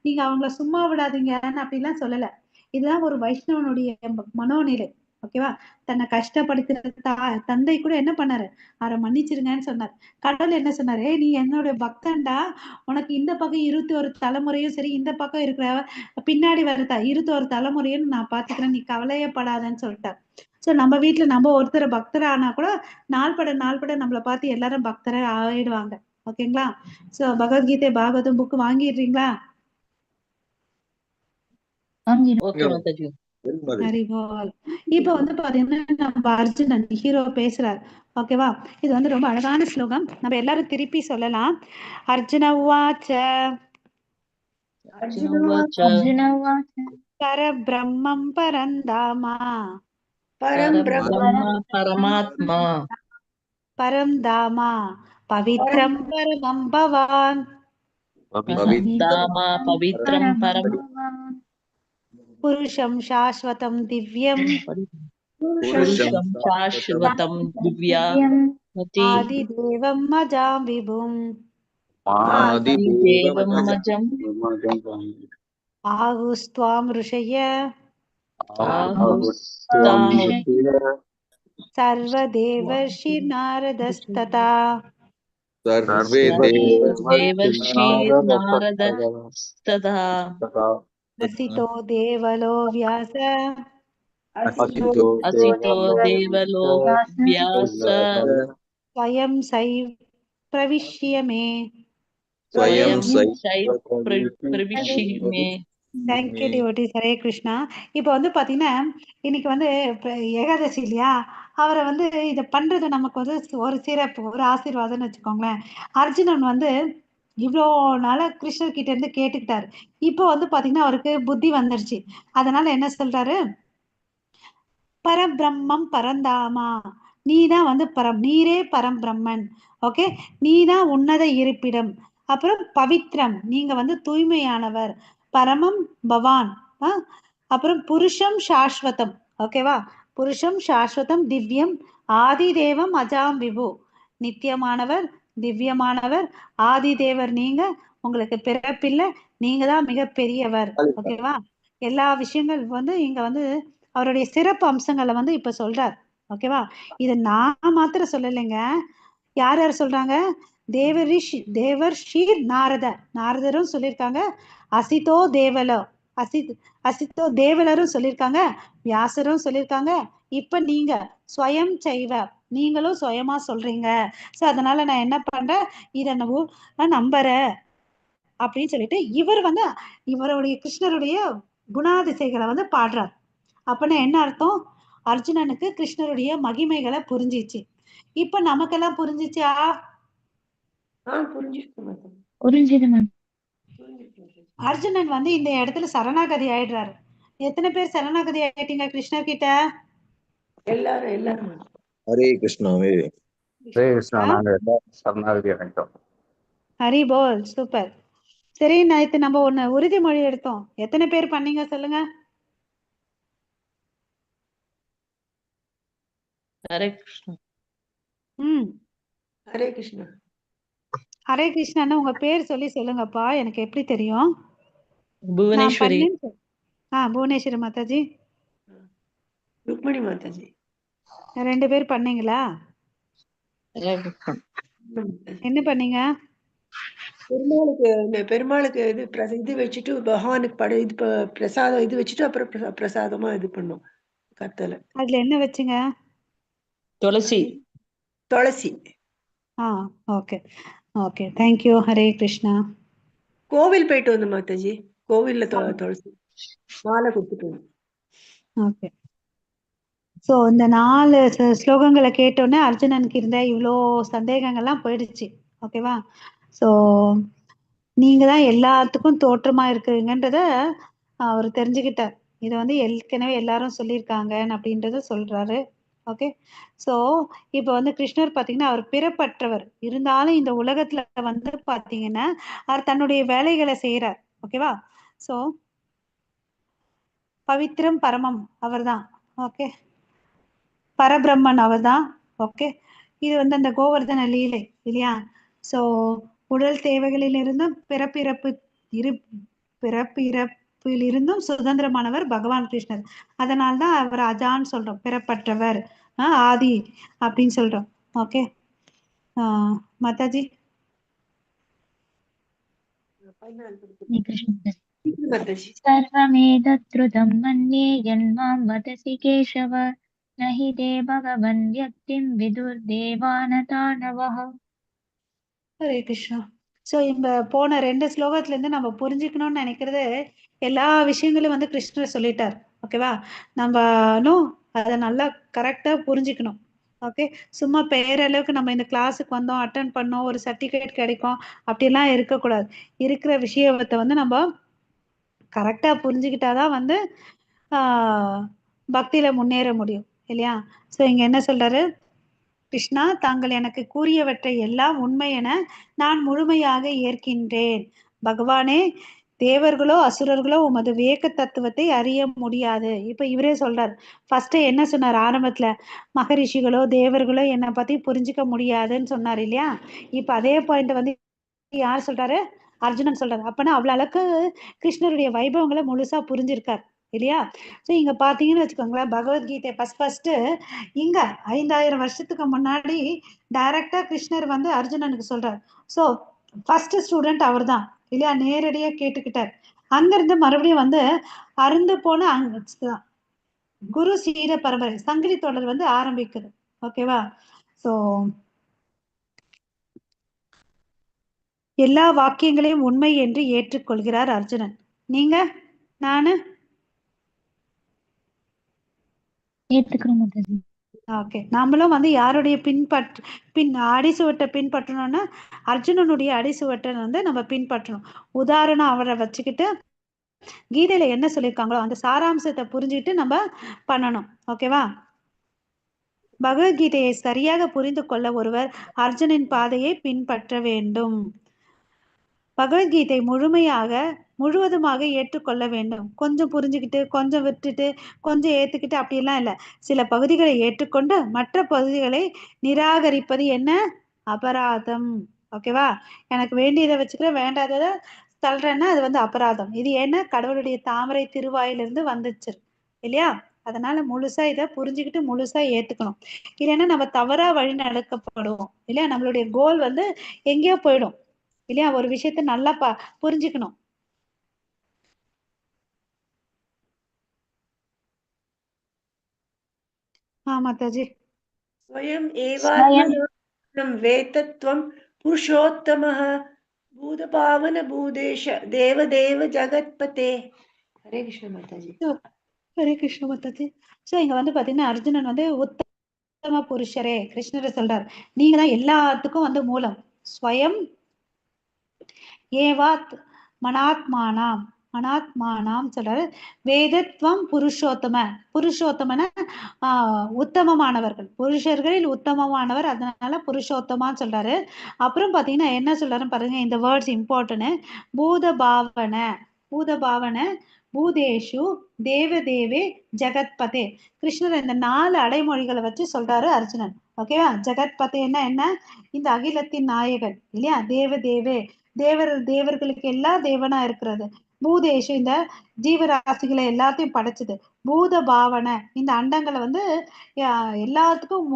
[SPEAKER 1] நீங்க அவங்கள சும்மா விடாதீங்கன்னு அப்படிலாம் சொல்லல. இதுதான் ஒரு வைஷ்ணவனுடைய மனோநிலை. ஓகேவா. தன்னை கஷ்டப்படுத்துற தந்தை கூட என்ன பண்ணாரு, அவரை மன்னிச்சிருங்கன்னு சொன்னார். கடவுள் என்ன சொன்னாரு, நீ என்னுடைய பக்தன்டா, உனக்கு இந்த பக்கம் 21 தலைமுறையும் சரி, இந்த பக்கம் இருக்கிற பின்னாடி வர 21 தலைமுறையும் நான் பாத்துக்கிறேன், நீ கவலையே படாதன்னு சொல்லிட்டார். சோ நம்ம வீட்டுல நம்ம ஒருத்தர் பக்தர் ஆனா கூட நாள்பட நம்மளை பார்த்து எல்லாரும் பக்தரை ஆயிடுவாங்க. ஓகேங்களா. சோ பகவத்கீதை பாகவதம் புக் வாங்கிடுறீங்களா?
[SPEAKER 4] வாங்கிடும்.
[SPEAKER 7] ஓகே மாதாஜி.
[SPEAKER 1] ஹரிபோல். இப்ப வந்து பாத்தீங்கன்னா நம்ம அர்ஜுனன் ஹீரோ பேசுறார். ஓகேவா? இது வந்து ரொம்ப அழகான ஸ்லோகம். நம்ம எல்லாரும் திருப்பி சொல்லலாம். அர்ஜுன உவாச்ச
[SPEAKER 2] அர்ஜுன உவாச்ச
[SPEAKER 4] அர்ஜுன உவாச்ச
[SPEAKER 1] பரபிரம்மம் பரந்தாமா
[SPEAKER 3] பரம் பிரம்ம
[SPEAKER 2] பரபிரம்ம பரமாத்மா
[SPEAKER 1] பரம் தாமா பவித்ரம் பரமம் பவான்
[SPEAKER 2] பரந்தாமா பவித்ரம் பரம்
[SPEAKER 1] புருஷம் சாஸ்வதம் திவ்யம்
[SPEAKER 2] புருஷம் சாஸ்வதம் திவ்யா மதி
[SPEAKER 1] ஆதிதேவம் மஜாம் விபும்
[SPEAKER 2] தேவம் மஜம்
[SPEAKER 1] ஆகுஸ்த்வாம் ருஷய
[SPEAKER 2] ஆஹுஸ்தாம்
[SPEAKER 1] சர்வதேவர்ஷி நாரதஸ்ததா
[SPEAKER 2] தேவர்ஷீர் நாரதஸ்ததா
[SPEAKER 1] அசிதோ தேவலோ வியாச
[SPEAKER 2] அசிதோ தேவலோ வியாச
[SPEAKER 1] ஸ்வயம் சை பிரவிஷ்ய மே.
[SPEAKER 2] ஸ்வயம் சை பிரவிஷ்யமே.
[SPEAKER 1] Thank you devotees. ஹரே கிருஷ்ணா. இப்போ வந்து பாத்தீங்கன்னா இன்னைக்கு வந்து ஏகாதசி இல்லையா, அவரை வந்து இதை பண்றது நமக்கு வந்து ஒரு சிறப்பு, ஒரு ஆசீர்வாதம்னு வச்சுக்கோங்களேன். அர்ஜுனன் வந்து இவ்வளோ நாளா கிருஷ்ணர் கிட்ட இருந்து கேட்டுக்கிட்டாரு. இப்போ வந்து பாத்தீங்கன்னா அவருக்கு புத்தி வந்துருச்சு. அதனால என்ன சொல்றாரு, பரபிரம்மம் பரந்தாமா, நீதான் வந்து நீரே பரம்பிரம்மன். ஓகே, நீதான் உன்னத இருப்பிடம். அப்புறம் பவித்ரம், நீங்க வந்து தூய்மையானவர். பரமம் பவான், அப்புறம் புருஷம் சாஸ்வதம். ஓகேவா? புருஷம் சாஸ்வதம் திவ்யம் ஆதிதேவம் அஜாம் விபு, நித்தியமானவர், திவ்யமானவர், ஆதிதேவர். நீங்க, உங்களுக்கு பிறப்பில்லை, நீங்க தான் மிக பெரியவர். ஓகேவா? எல்லா விஷயங்கள் வந்து இங்க வந்து அவருடைய சிறப்பு அம்சங்களை வந்து இப்ப சொல்றார். ஓகேவா? இது நான் மாத்திரம் சொல்லலைங்க, யார் யார் சொல்றாங்க, தேவர்ஷீர் நாரதரும் சொல்லியிருக்காங்க, அசிதோ தேவலோ அசிதோ தேவலரும் சொல்லியிருக்காங்க, வியாசரும் சொல்லியிருக்காங்க. இப்ப நீங்க ஸ்வயம் செய்வ, நீங்களும் சுயமா சொல்றீங்க. சோ அதனால நான் என்ன பண்றேன், இதை நான் நம்புறேன் அப்படின்னு சொல்லிட்டு இவர் வந்து இவருடைய கிருஷ்ணருடைய குணாதிசைகளை வந்து பாடுறார். அப்பனா என்ன அர்த்தம், அர்ஜுனனுக்கு கிருஷ்ணருடைய மகிமைகளை புரிஞ்சிச்சு. இப்ப நமக்கெல்லாம் புரிஞ்சிச்சா?
[SPEAKER 4] புரிஞ்சுது மேம்.
[SPEAKER 1] அர்ஜுனன் வந்து இந்த இடத்துல சரணாகதி ஆயிடுறாரு. எத்தனை பேர் சரணாகதி ஆயிட்டீங்க கிருஷ்ணர் கிட்ட?
[SPEAKER 3] எல்லாரும்
[SPEAKER 7] ஹரே கிருஷ்ணா.
[SPEAKER 8] ஹரே கிருஷ்ணா. நாங்க எல்லாரும் சரணாகதி அடைந்தோம்.
[SPEAKER 1] ஹரி போல். சூப்பர். சரி, நேத்து நம்ம ஒண்ணு உறுதிமொழி எடுத்தோம். எத்தனை பேர் பண்ணீங்க சொல்லுங்க?
[SPEAKER 2] ஹரே கிருஷ்ணா.
[SPEAKER 3] ஹரே கிருஷ்ணா.
[SPEAKER 1] ஹரே கிருஷ்ணான்னு உங்க பேர் சொல்லி சொல்லுங்கப்பா, எனக்கு எப்படி தெரியும்?
[SPEAKER 2] புவனேஸ்வரி.
[SPEAKER 1] புவனேஸ்வரி மாதாஜி.
[SPEAKER 3] ருக்மணி மாதாஜி.
[SPEAKER 1] 2 பேர் பண்ணீங்களா? என்ன பண்ணீங்க?
[SPEAKER 3] பெருமாளுக்கு இது வச்சுட்டு பகவானுக்கு இது பிரசாதம் இது வச்சுட்டு அப்புறம் பிரசாதமா இது பண்ணோம். கத்தல
[SPEAKER 1] அதுல என்ன வச்சுங்க?
[SPEAKER 2] துளசி.
[SPEAKER 1] Okay okay, thank you. Hare Krishna.
[SPEAKER 3] கோவில் போயிட்டு வந்தோம் மாதாஜி. கோவில்ல துளசி மாலை கொடுத்துட்டு.
[SPEAKER 1] ஓகே. ஸோ இந்த 4 ஸ்லோகங்களை கேட்டோன்னே அர்ஜுனனுக்கு இருந்த இவ்வளோ சந்தேகங்கள்லாம் போயிடுச்சு. ஓகேவா? ஸோ நீங்க தான் எல்லாத்துக்கும் தோற்றமா இருக்கிறீங்கன்றத அவர் தெரிஞ்சுக்கிட்டார். இதை வந்து ஏற்கனவே எல்லாரும் சொல்லியிருக்காங்க அப்படின்றத சொல்றாரு. ஓகே. ஸோ இப்போ வந்து கிருஷ்ணர் பார்த்தீங்கன்னா அவர் பிறப்பற்றவர் இருந்தாலும் இந்த உலகத்துல வந்து பார்த்தீங்கன்னா அவர் தன்னுடைய வேலைகளை செய்யறார். ஓகேவா? ஸோ பவித்ரம் பரமம் அவர்தான். ஓகே, பரபிரம்மன் அவர்தான். ஓகே, இது வந்து அந்த கோவர்தன லீலை இல்லையா? ஸோ உடல் தேவைகளிலிருந்தும் பிறப்பிறப்பிலிருந்தும் சுதந்திரமானவர் பகவான் கிருஷ்ணர். அதனால்தான் அவர் அஜான்னு சொல்றோம், பிறப்பற்றவர், ஆதி அப்படின்னு சொல்றோம். ஓகே மாதாஜி.
[SPEAKER 4] सर्वमेतद्रुतं मन्ये यन्मां वदसि केशव, न हि ते भगवन् व्यक्तिं विदुर्देवानतानवः.
[SPEAKER 1] ஹரே கிருஷ்ணா. ஸோ இந்த போன 2 ஸ்லோகத்துல இருந்து நம்ம புரிஞ்சுக்கணும்னு நினைக்கிறது எல்லா விஷயங்களும் வந்து கிருஷ்ணர் சொல்லிட்டார். ஓகேவா? நம்மளும் அதை நல்லா கரெக்டா புரிஞ்சுக்கணும். ஓகே, சும்மா பெயரளவுக்கு நம்ம இந்த கிளாஸுக்கு வந்தோம், அட்டன் பண்ணோம், ஒரு சர்டிஃபிகேட் கிடைக்கும் அப்படிலாம் இருக்கக்கூடாது. இருக்கிற விஷயத்தை வந்து நம்ம கரெக்டா புரிஞ்சுக்கிட்டாதான் வந்து பக்தியில முன்னேற முடியும் இல்லையா? ஸோ இங்க என்ன சொல்றாரு கிருஷ்ணா, தாங்கள் எனக்கு கூறியவற்றை எல்லாம் உண்மை என நான் முழுமையாக ஏற்கின்றேன். பகவானே, தேவர்களோ அசுரர்களோ உமது விவேக தத்துவத்தை அறிய முடியாது. இப்ப இவரே சொல்றார். ஃபர்ஸ்ட் என்ன சொன்னார் ஆரம்பத்துல? மகரிஷிகளோ தேவர்களோ என்னை பத்தி புரிஞ்சுக்க முடியாதுன்னு சொன்னார் இல்லையா? இப்ப அதே பாயிண்ட் வந்து யார் சொல்றாரு? அர்ஜுனன் சொல்றாரு. அப்பனா அவ்வளவு அளவுக்கு கிருஷ்ணருடைய வைபவங்களை முழுசா புரிஞ்சிருக்கார் இல்லையா? ஸோ இங்க பாத்தீங்கன்னு வச்சுக்கோங்களேன், பகவத்கீதை ஃபர்ஸ்ட் இங்க 5000 வருஷத்துக்கு முன்னாடி டைரக்டா கிருஷ்ணர் வந்து அர்ஜுனனுக்கு சொல்றார். ஸோ ஃபர்ஸ்ட் ஸ்டூடெண்ட் அவர் தான் இல்லையா? நேரடியா கேட்டுக்கிட்டார். அங்கிருந்து மறுபடியும் வந்து அருந்து போன குரு சீட பரம்பரை சங்கிலி தொடர் வந்து ஆரம்பிக்குது. ஓகேவா? ஸோ எல்லா வாக்கியங்களையும் உண்மை என்று ஏற்றுக்கொள்கிறார் அர்ஜுனன். நீங்க? நானு
[SPEAKER 4] ஏத்துக்கிறோம் மாதாஜி.
[SPEAKER 1] ஓகே, நாமளும் வந்து யாருடைய அடிசுவட்டை பின்பற்றணும்னா அர்ஜுனனுடைய அடிசுவட்டை வந்து நம்ம பின்பற்றணும். உதாரணம் அவரை வச்சுக்கிட்டு கீதையில என்ன சொல்லியிருக்காங்களோ அந்த சாராம்சத்தை புரிஞ்சுக்கிட்டு நம்ம பண்ணணும். ஓகேவா? பகவத்கீதையை சரியாக புரிந்து கொள்ள ஒருவர் அர்ஜுனின் பாதையை பின்பற்ற வேண்டும். பகவத்கீதை முழுவதுமாக ஏற்றுக்கொள்ள வேண்டும். கொஞ்சம் புரிஞ்சுக்கிட்டு கொஞ்சம் விட்டுட்டு கொஞ்சம் ஏத்துக்கிட்டு அப்படியெல்லாம் இல்லை. சில பகுதிகளை ஏற்றுக்கொண்டு மற்ற பகுதிகளை நிராகரிப்பது என்ன? அபராதம். ஓகேவா? எனக்கு வேண்டியதை வச்சுக்கிறேன், வேண்டாததை தள்ளுறேன்னா அது வந்து அபராதம். இது என்ன? கடவுளுடைய தாமரை திருவாயிலிருந்து வந்துச்சு இல்லையா? அதனால முழுசா இதை புரிஞ்சுக்கிட்டு முழுசா ஏத்துக்கணும். இல்லைன்னா நம்ம தவறா வழி நடக்கப்படுவோம் இல்லையா? நம்மளுடைய கோல் வந்து எங்கேயோ போயிடும் இல்லையா? ஒரு விஷயத்த நல்லா புரிஞ்சுக்கணும். மாதாஜி.
[SPEAKER 6] ஸ்வயம் ஏவாத்மனம் வேதத்வம் புருஷோத்தமः பூதபாவன பூதேஷ தேவதேவ ஜகத்பதே. ஹரே கிருஷ்ண மாதாஜி.
[SPEAKER 1] ஹரே கிருஷ்ண மாதாஜி. ஸோ இங்க வந்து பாத்தீங்கன்னா அர்ஜுனன் வந்து உத்தம புருஷரே கிருஷ்ணரை சொல்றார். நீங்க தான் எல்லாத்துக்கும் வந்து மூலம். ஸ்வயம் ஏவாத் மனாத்மானாம் சொல்றாரு. வேதத்வம் புருஷோத்தமன உத்தமமானவர்கள், புருஷர்களில் உத்தமமானவர், அதனால புருஷோத்தமான்னு சொல்றாரு. அப்புறம் பாத்தீங்கன்னா என்ன சொல்றாருன்னு பாருங்க, இந்த வேர்ட்ஸ் இம்பார்ட்டன்ட். பூதபாவன பூதேஷு தேவதேவே ஜெகத்பதே. கிருஷ்ணர் இந்த 4 அடைமொழிகளை வச்சு சொல்றாரு அர்ஜுனன். ஓகேவா? ஜெகத்பதேன்னா என்ன? இந்த அகிலத்தின் நாயகன் இல்லையா? தேவதேவே தேவர்களுக்கு எல்லாம் தேவனா இருக்கிறது. பூதேஷு இந்த ஜீவராசிகளை எல்லாத்தையும் படைச்சது. பூத பாவனை இந்த அண்டங்களை வந்து எல்லாத்துக்கும்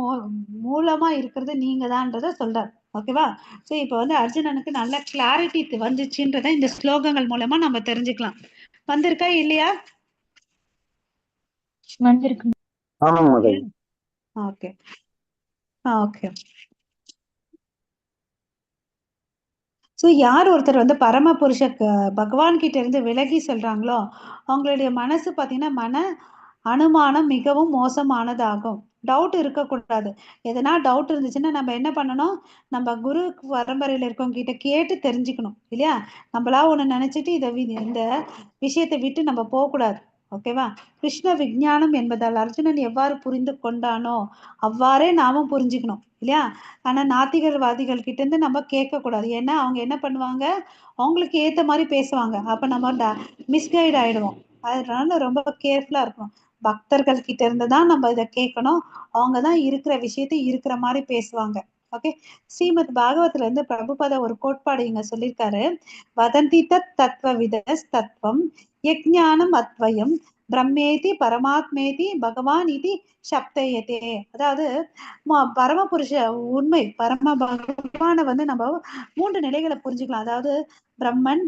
[SPEAKER 1] மூலமா இருக்கிறது நீங்க தான்றத சொல்றார். ஓகேவா? சோ இப்ப வந்து அர்ஜுனனுக்கு நல்ல கிளாரிட்டி வந்துச்சுன்றத இந்த ஸ்லோகங்கள் மூலமா நம்ம தெரிஞ்சுக்கலாம். வந்திருக்கா இல்லையா?
[SPEAKER 4] வந்திருக்கு.
[SPEAKER 1] Okay okay. ஸோ யார் ஒருத்தர் வந்து பரம புருஷ பகவான் கிட்ட இருந்து விலகி சொல்றாங்களோ அவங்களுடைய மனசு பார்த்தீங்கன்னா மன அனுமானம் மிகவும் மோசமானதாகும். டவுட் இருக்கக்கூடாது. எதனா டவுட் இருந்துச்சுன்னா நம்ம என்ன பண்ணணும்? நம்ம குரு பரம்பரையில இருக்கவங்க கிட்ட கேட்டு தெரிஞ்சுக்கணும் இல்லையா? நம்மளா ஒண்ணு நினைச்சிட்டு இந்த விஷயத்தை விட்டு நம்ம போகக்கூடாது. ஓகேவா? கிருஷ்ண விஞ்ஞானம் என்பதால் அர்ஜுனன் எவ்வாறு புரிந்து கொண்டானோ அவ்வாறே நாமும் புரிஞ்சுக்கணும் இல்லையா? ஆனா நாத்திகர்வாதிகள் கிட்ட இருந்து நம்ம கேட்க கூடாது. ஏன்னா அவங்க என்ன பண்ணுவாங்க, அவங்களுக்கு ஏத்த மாதிரி பேசுவாங்க. அப்ப நம்ம மிஸ்கைட் ஆயிடுவோம். அதனால ரொம்ப கேர்ஃபுல்லா இருக்கணும். பக்தர்கள் கிட்ட இருந்து தான் நம்ம இதை கேட்கணும். அவங்கதான் இருக்கிற விஷயத்தை இருக்கிற மாதிரி பேசுவாங்க. ஓகே. ஸ்ரீமத் பாகவத்துல இருந்து பிரபுபத ஒரு கோட்பாடு இங்க சொல்லியிருக்காரு. வதந்தி தத் தத்துவ விதஸ் தத்துவம் யஜ்ஞானம் அத்வயம் பிரம்மேதி பரமாத்மேதி பகவான் இது சப்தயத்தே. அதாவது பரமபுருஷ உண்மை பரம பகவான வந்து நம்ம 3 நிலைகளை புரிஞ்சுக்கலாம். அதாவது பிரம்மன்,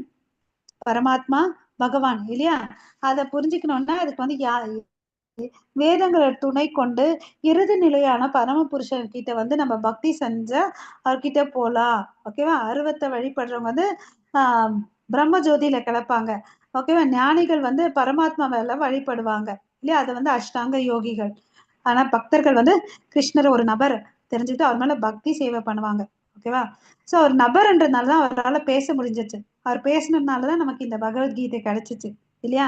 [SPEAKER 1] பரமாத்மா, பகவான் இல்லையா? அதை புரிஞ்சுக்கணும்னா அதுக்கு வந்து வேதங்களை துணை கொண்டு இறுதி நிலையான பரம புருஷன் கிட்ட வந்து நம்ம பக்தி செஞ்சா அவர்கிட்ட போலாம். ஓகேவா? அருவத்தை வழிபடுறவங்க வந்து பிரம்ம ஜோதியில கிளப்பாங்க. ஓகேவா? ஞானிகள் வந்து பரமாத்மா மேல வழிபடுவாங்க இல்லையா? அது வந்து அஷ்டாங்க யோகிகள். ஆனா பக்தர்கள் வந்து கிருஷ்ணர் ஒரு நபர் தெரிஞ்சுட்டு அவர் மேல பக்தி சேவை பண்ணுவாங்க. ஓகேவா? சோ அவர் நபர்ன்றதுனால தான் அவரால பேச முடிஞ்சிச்சு. அவர் பேசினதுனால தான் நமக்கு இந்த பகவத்கீதை கிடைச்சிச்சு இல்லையா?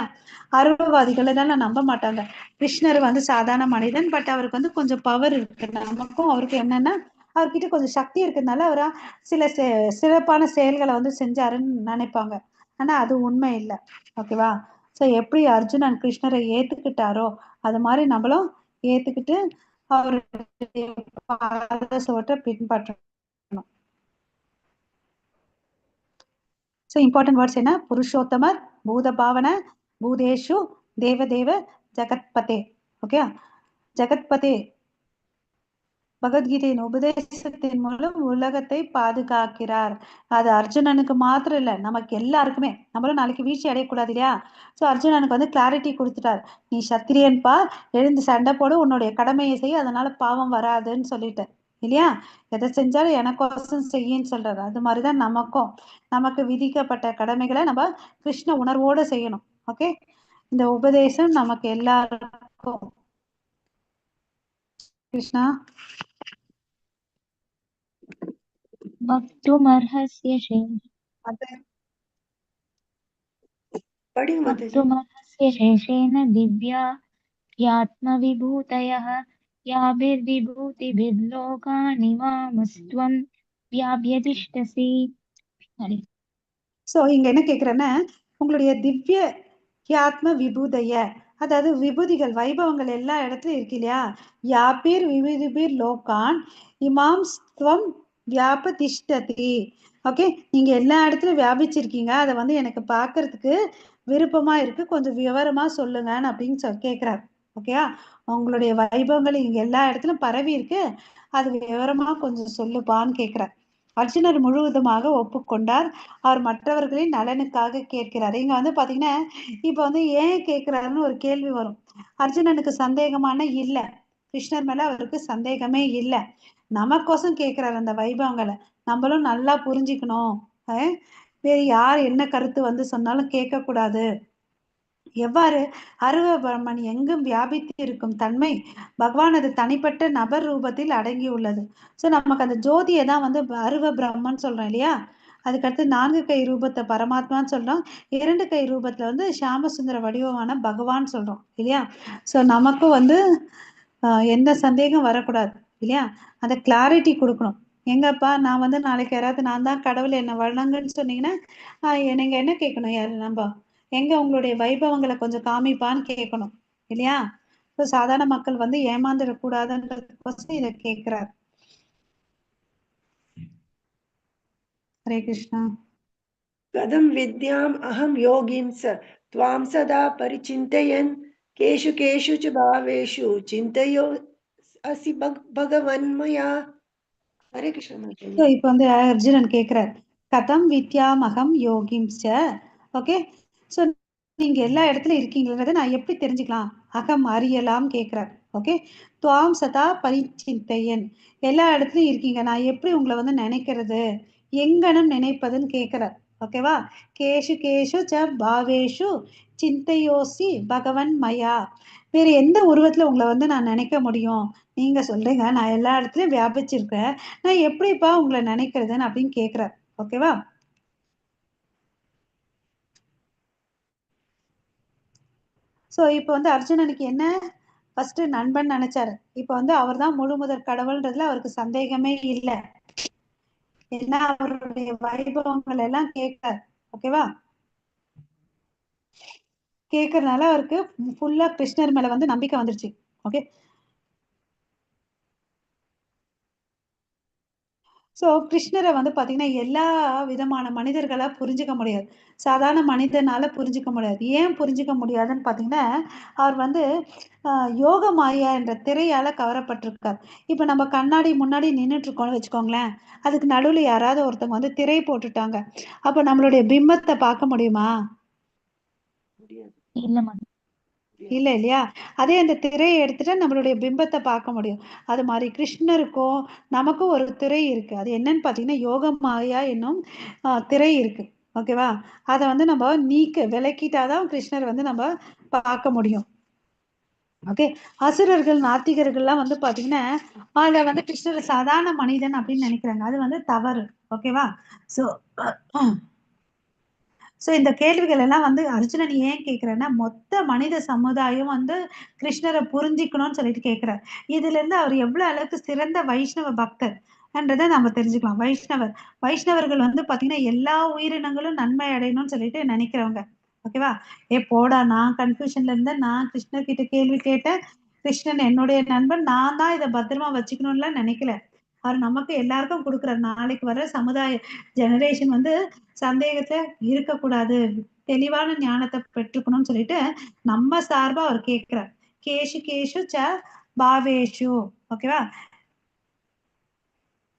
[SPEAKER 1] அருவவாதிகள் இதெல்லாம் நம்ப மாட்டாங்க. கிருஷ்ணர் வந்து சாதாரண மனிதன், பட் அவருக்கு வந்து கொஞ்சம் பவர் இருக்கு. நமக்கும் அவருக்கு என்னன்னா அவர்கிட்ட கொஞ்சம் சக்தி இருக்கிறதுனால அவரா சில சிறப்பான செயல்களை வந்து செஞ்சாருன்னு நினைப்பாங்க. ஆனா அது உண்மை இல்லை. ஓகேவா? சோ எப்படி அர்ஜுனன் கிருஷ்ணரை ஏத்துக்கிட்டாரோ அது மாதிரி நம்மளும் ஏத்துக்கிட்டு அவருடைய பாத சுவற்றை பின்பற்றணும். ஸோ இம்பார்ட்டன்ட் வேர்ட்ஸ் என்ன? புருஷோத்தமர், பூதபாவன, பூதேஷு, தேவதேவ, ஜகத்பதே. ஓகே, ஜகத்பதே பகவத்கீதையின் உபதேசத்தின் மூலம் உலகத்தை பாதுகாக்கிறார். அது அர்ஜுனனுக்கு மாத்திரம் இல்ல, நமக்கு எல்லாருக்குமே. நம்மளும் நாளைக்கு வீழ்ச்சி அடையக்கூடாது இல்லையா? ஸோ அர்ஜுனனுக்கு வந்து கிளாரிட்டி கொடுத்துட்டார். நீ சத்திரியன்பா, எழுந்து சண்டை போடு, உன்னுடைய கடமையை செய்ய, அதனால பாவம் வராதுன்னு சொல்லிட்டு இல்லையா? எதை செஞ்சாலும் எனக்கோசம் செய்யின்னு சொல்றாரு. அது மாதிரிதான் நமக்கும், நமக்கு விதிக்கப்பட்ட கடமைகளை நம்ம கிருஷ்ண உணர்வோடு செய்யணும். ஓகே, இந்த உபதேசம் நமக்கு எல்லாருக்கும். கிருஷ்ணா
[SPEAKER 4] वक्तुमर्हस्य शेषेण दिव्या ह्यात्मविभूतयः याभिर्विभूतिभिर्लोकानिमामस्त्वं व्याप्यतिष्ठसि.
[SPEAKER 1] சோ இங்க என்ன கேக்குறேன்னா, உங்களுடைய திவ்ய ஆத்ம விபூதைய, அதாவது விபூதிகள் வைபவங்கள் எல்லா இடத்துலயும் இருக்கு இல்லையா? யாபீர் விபூதிபீர் லோகான் இமாம் ஸ்துவம் வியாபதிஷ்டதி. ஓகே, நீங்க எல்லா இடத்துலயும் வியாபிச்சிருக்கீங்க, அதை வந்து எனக்கு பாக்குறதுக்கு விருப்பமா இருக்கு, கொஞ்சம் விவரமா சொல்லுங்கன்னு அப்படின்னு கேக்குறாரு. ஓகேயா? உங்களுடைய வைபவங்கள் இங்க எல்லா இடத்துலயும் பரவி இருக்கு, அது விவரமா கொஞ்சம் சொல்லுப்பான்னு கேக்குறார். அர்ஜுனர் முழுவதுமாக ஒப்புக்கொண்டார். அவர் மற்றவர்களின் நலனுக்காக கேட்கிறார். இங்க வந்து பாத்தீங்கன்னா, இப்ப வந்து ஏன் கேட்கிறாருன்னு ஒரு கேள்வி வரும். அர்ஜுனனுக்கு சந்தேகமான இல்ல, கிருஷ்ணர் மேல அவருக்கு சந்தேகமே இல்ல. நமக்கோசம் கேட்கிறாரு அந்த வைபவங்களை. நம்மளும் நல்லா புரிஞ்சுக்கணும். வேறு யார் என்ன கருத்து வந்து சொன்னாலும் கேட்க கூடாது. எவ்வாறு அருவ பிரம்மன் எங்கும் வியாபித்து இருக்கும் தன்மை பகவானது தனிப்பட்ட நபர் ரூபத்தில் அடங்கி உள்ளது. ஸோ நமக்கு அந்த ஜோதியை தான் வந்து அருவ பிரம்மன் சொல்றோம் இல்லையா? அதுக்கடுத்து 4 கை ரூபத்தை பரமாத்மான்னு சொல்றோம், 2 கை ரூபத்துல வந்து ஷியாமசுந்தர வடிவமான பகவான் சொல்றோம் இல்லையா? ஸோ நமக்கும் வந்து எந்த சந்தேகம் வரக்கூடாது இல்லையா? அந்த கிளாரிட்டி கொடுக்கணும். எங்கப்பா நான் வந்து நாளைக்கு யாராவது நான் தான் கடவுள் என்ன வழங்குன்னு சொன்னீங்கன்னா நீங்க என்ன கேட்கணும்? யாரு நம்ம எங்க உங்களுடைய வைபவங்களை கொஞ்சம் காமிப்பான்னு கேட்கணும் இல்லையா? இப்போ சாதாரண மக்கள் வந்து ஏமாந்துடக்கூடாதுன்றதுக்கோசம் இதை கேட்கிறார். ஹரே கிருஷ்ணா.
[SPEAKER 6] கதம் வித்யாம் அகம் யோகிம் த்வாம் சதா பரிசிந்தயன் கேஷு கேஷு ச பாவேஷு சிந்தையோ அசி பகவன்மயா. ஹரே கிருஷ்ணா.
[SPEAKER 1] இப்போ வந்து அர்ஜுனன் கேட்கிறார், கதம் வித்யாமகம் யோகிம் ச. ஓகே, ஸோ நீங்க எல்லா இடத்துலயும் இருக்கீங்கிறத நான் எப்படி தெரிஞ்சுக்கலாம்? அகம் அறியலாம் கேட்கிறார். ஓகே, துவாம் சதா பரிசிந்தையன், எல்லா இடத்துலயும் இருக்கீங்க, நான் எப்படி உங்களை வந்து நினைக்கிறது, எங்கனம் நினைப்பதுன்னு கேட்கிறார். ஓகேவா? கேஷு கேஷு ச பாவேஷு சிந்தையோசி பகவன் மயா, வேற எந்த உருவத்துல உங்களை வந்து நான் நினைக்க முடியும்? நீங்க சொல்றீங்க நான் எல்லா இடத்துலயும் வியாபிச்சிருக்கேன், நான் எப்படிப்பா உங்களை நினைக்கிறதுன்னு அப்படின்னு கேட்கிறார். ஓகேவா? சோ இப்ப வந்து அர்ஜுனனுக்கு என்ன, ஃபர்ஸ்ட் நண்பன் நினைச்சாரு, இப்ப வந்து அவர் தான் முழு முதற் கடவுள்ன்றதுல அவருக்கு சந்தேகமே இல்லை. ஏன்னா அவருடைய வைபவங்கள் எல்லாம் கேட்கார். ஓகேவா? கேட்கறதுனால அவருக்கு ஃபுல்லா கிருஷ்ணர் மேல வந்து நம்பிக்கை வந்துருச்சு. ஓகே, ஸோ கிருஷ்ணரை வந்து பார்த்தீங்கன்னா எல்லா விதமான மனிதர்களாக புரிஞ்சுக்க முடியாது, சாதாரண மனிதனால புரிஞ்சுக்க முடியாது. ஏன் புரிஞ்சுக்க முடியாதுன்னு பார்த்தீங்கன்னா, அவர் வந்து யோக மாயா என்ற திரையால கவரப்பட்டிருக்கார். இப்போ நம்ம கண்ணாடி முன்னாடி நின்றுட்டு இருக்கோம்னு வச்சுக்கோங்களேன், அதுக்கு நடுவில் யாராவது ஒருத்தவங்க வந்து திரை போட்டுட்டாங்க, அப்போ நம்மளுடைய பிம்பத்தை பார்க்க முடியுமா? இல்ல இல்லையா? அதே அந்த திரையை எடுத்துட்டா நம்மளுடைய பிம்பத்தை பார்க்க முடியும். அது மாதிரி கிருஷ்ணருக்கும் நமக்கும் ஒரு திரை இருக்கு. அது என்னன்னு பார்த்தீங்கன்னா யோக மாயா என்னும் திரை இருக்கு. ஓகேவா? அதை வந்து நம்ம விலக்கிட்டாதான் கிருஷ்ணர் வந்து நம்ம பார்க்க முடியும். ஓகே, அசுரர்கள் நாத்திகர்கள்லாம் வந்து பாத்தீங்கன்னா அதை வந்து கிருஷ்ணர் சாதாரண மனிதன் அப்படின்னு நினைக்கிறாங்க. அது வந்து தவறு. ஓகேவா? சோ ஸோ இந்த கேள்விகள் எல்லாம் வந்து அர்ஜுனன் ஏன் கேட்கிறேன்னா, மொத்த மனித சமுதாயம் வந்து கிருஷ்ணரை புரிஞ்சிக்கணும்னு சொல்லிட்டு கேட்கிறார். இதுல இருந்து அவர் எவ்வளவு அளவுக்கு சிறந்த வைஷ்ணவ பக்தர் என்றதை நம்ம தெரிஞ்சுக்கலாம். வைஷ்ணவர்கள் வந்து பாத்தீங்கன்னா எல்லா உயிரினங்களும் நன்மை அடையணும்னு சொல்லிட்டு நினைக்கிறவங்க. ஓகேவா? போடா, நான் கன்ஃபியூஷன்ல இருந்தேன், நான் கிருஷ்ணர் கிட்ட கேள்வி கேட்டேன், கிருஷ்ணன் என்னுடைய நண்பன், நான் தான் இதை பத்திரமா வச்சுக்கணும்லாம் நினைக்கல. அவர் நமக்கு எல்லாருக்கும் கொடுக்குறாரு. நாளைக்கு வர சமுதாய ஜெனரேஷன் வந்து சந்தேகத்தை இருக்கக்கூடாது, தெளிவான ஞானத்தை பெற்றுக்கணும்னு சொல்லிட்டு நம்ம சார்பா அவர் கேட்கிறார். கேஷு கேஷு ச பாவேஷு. ஓகேவா?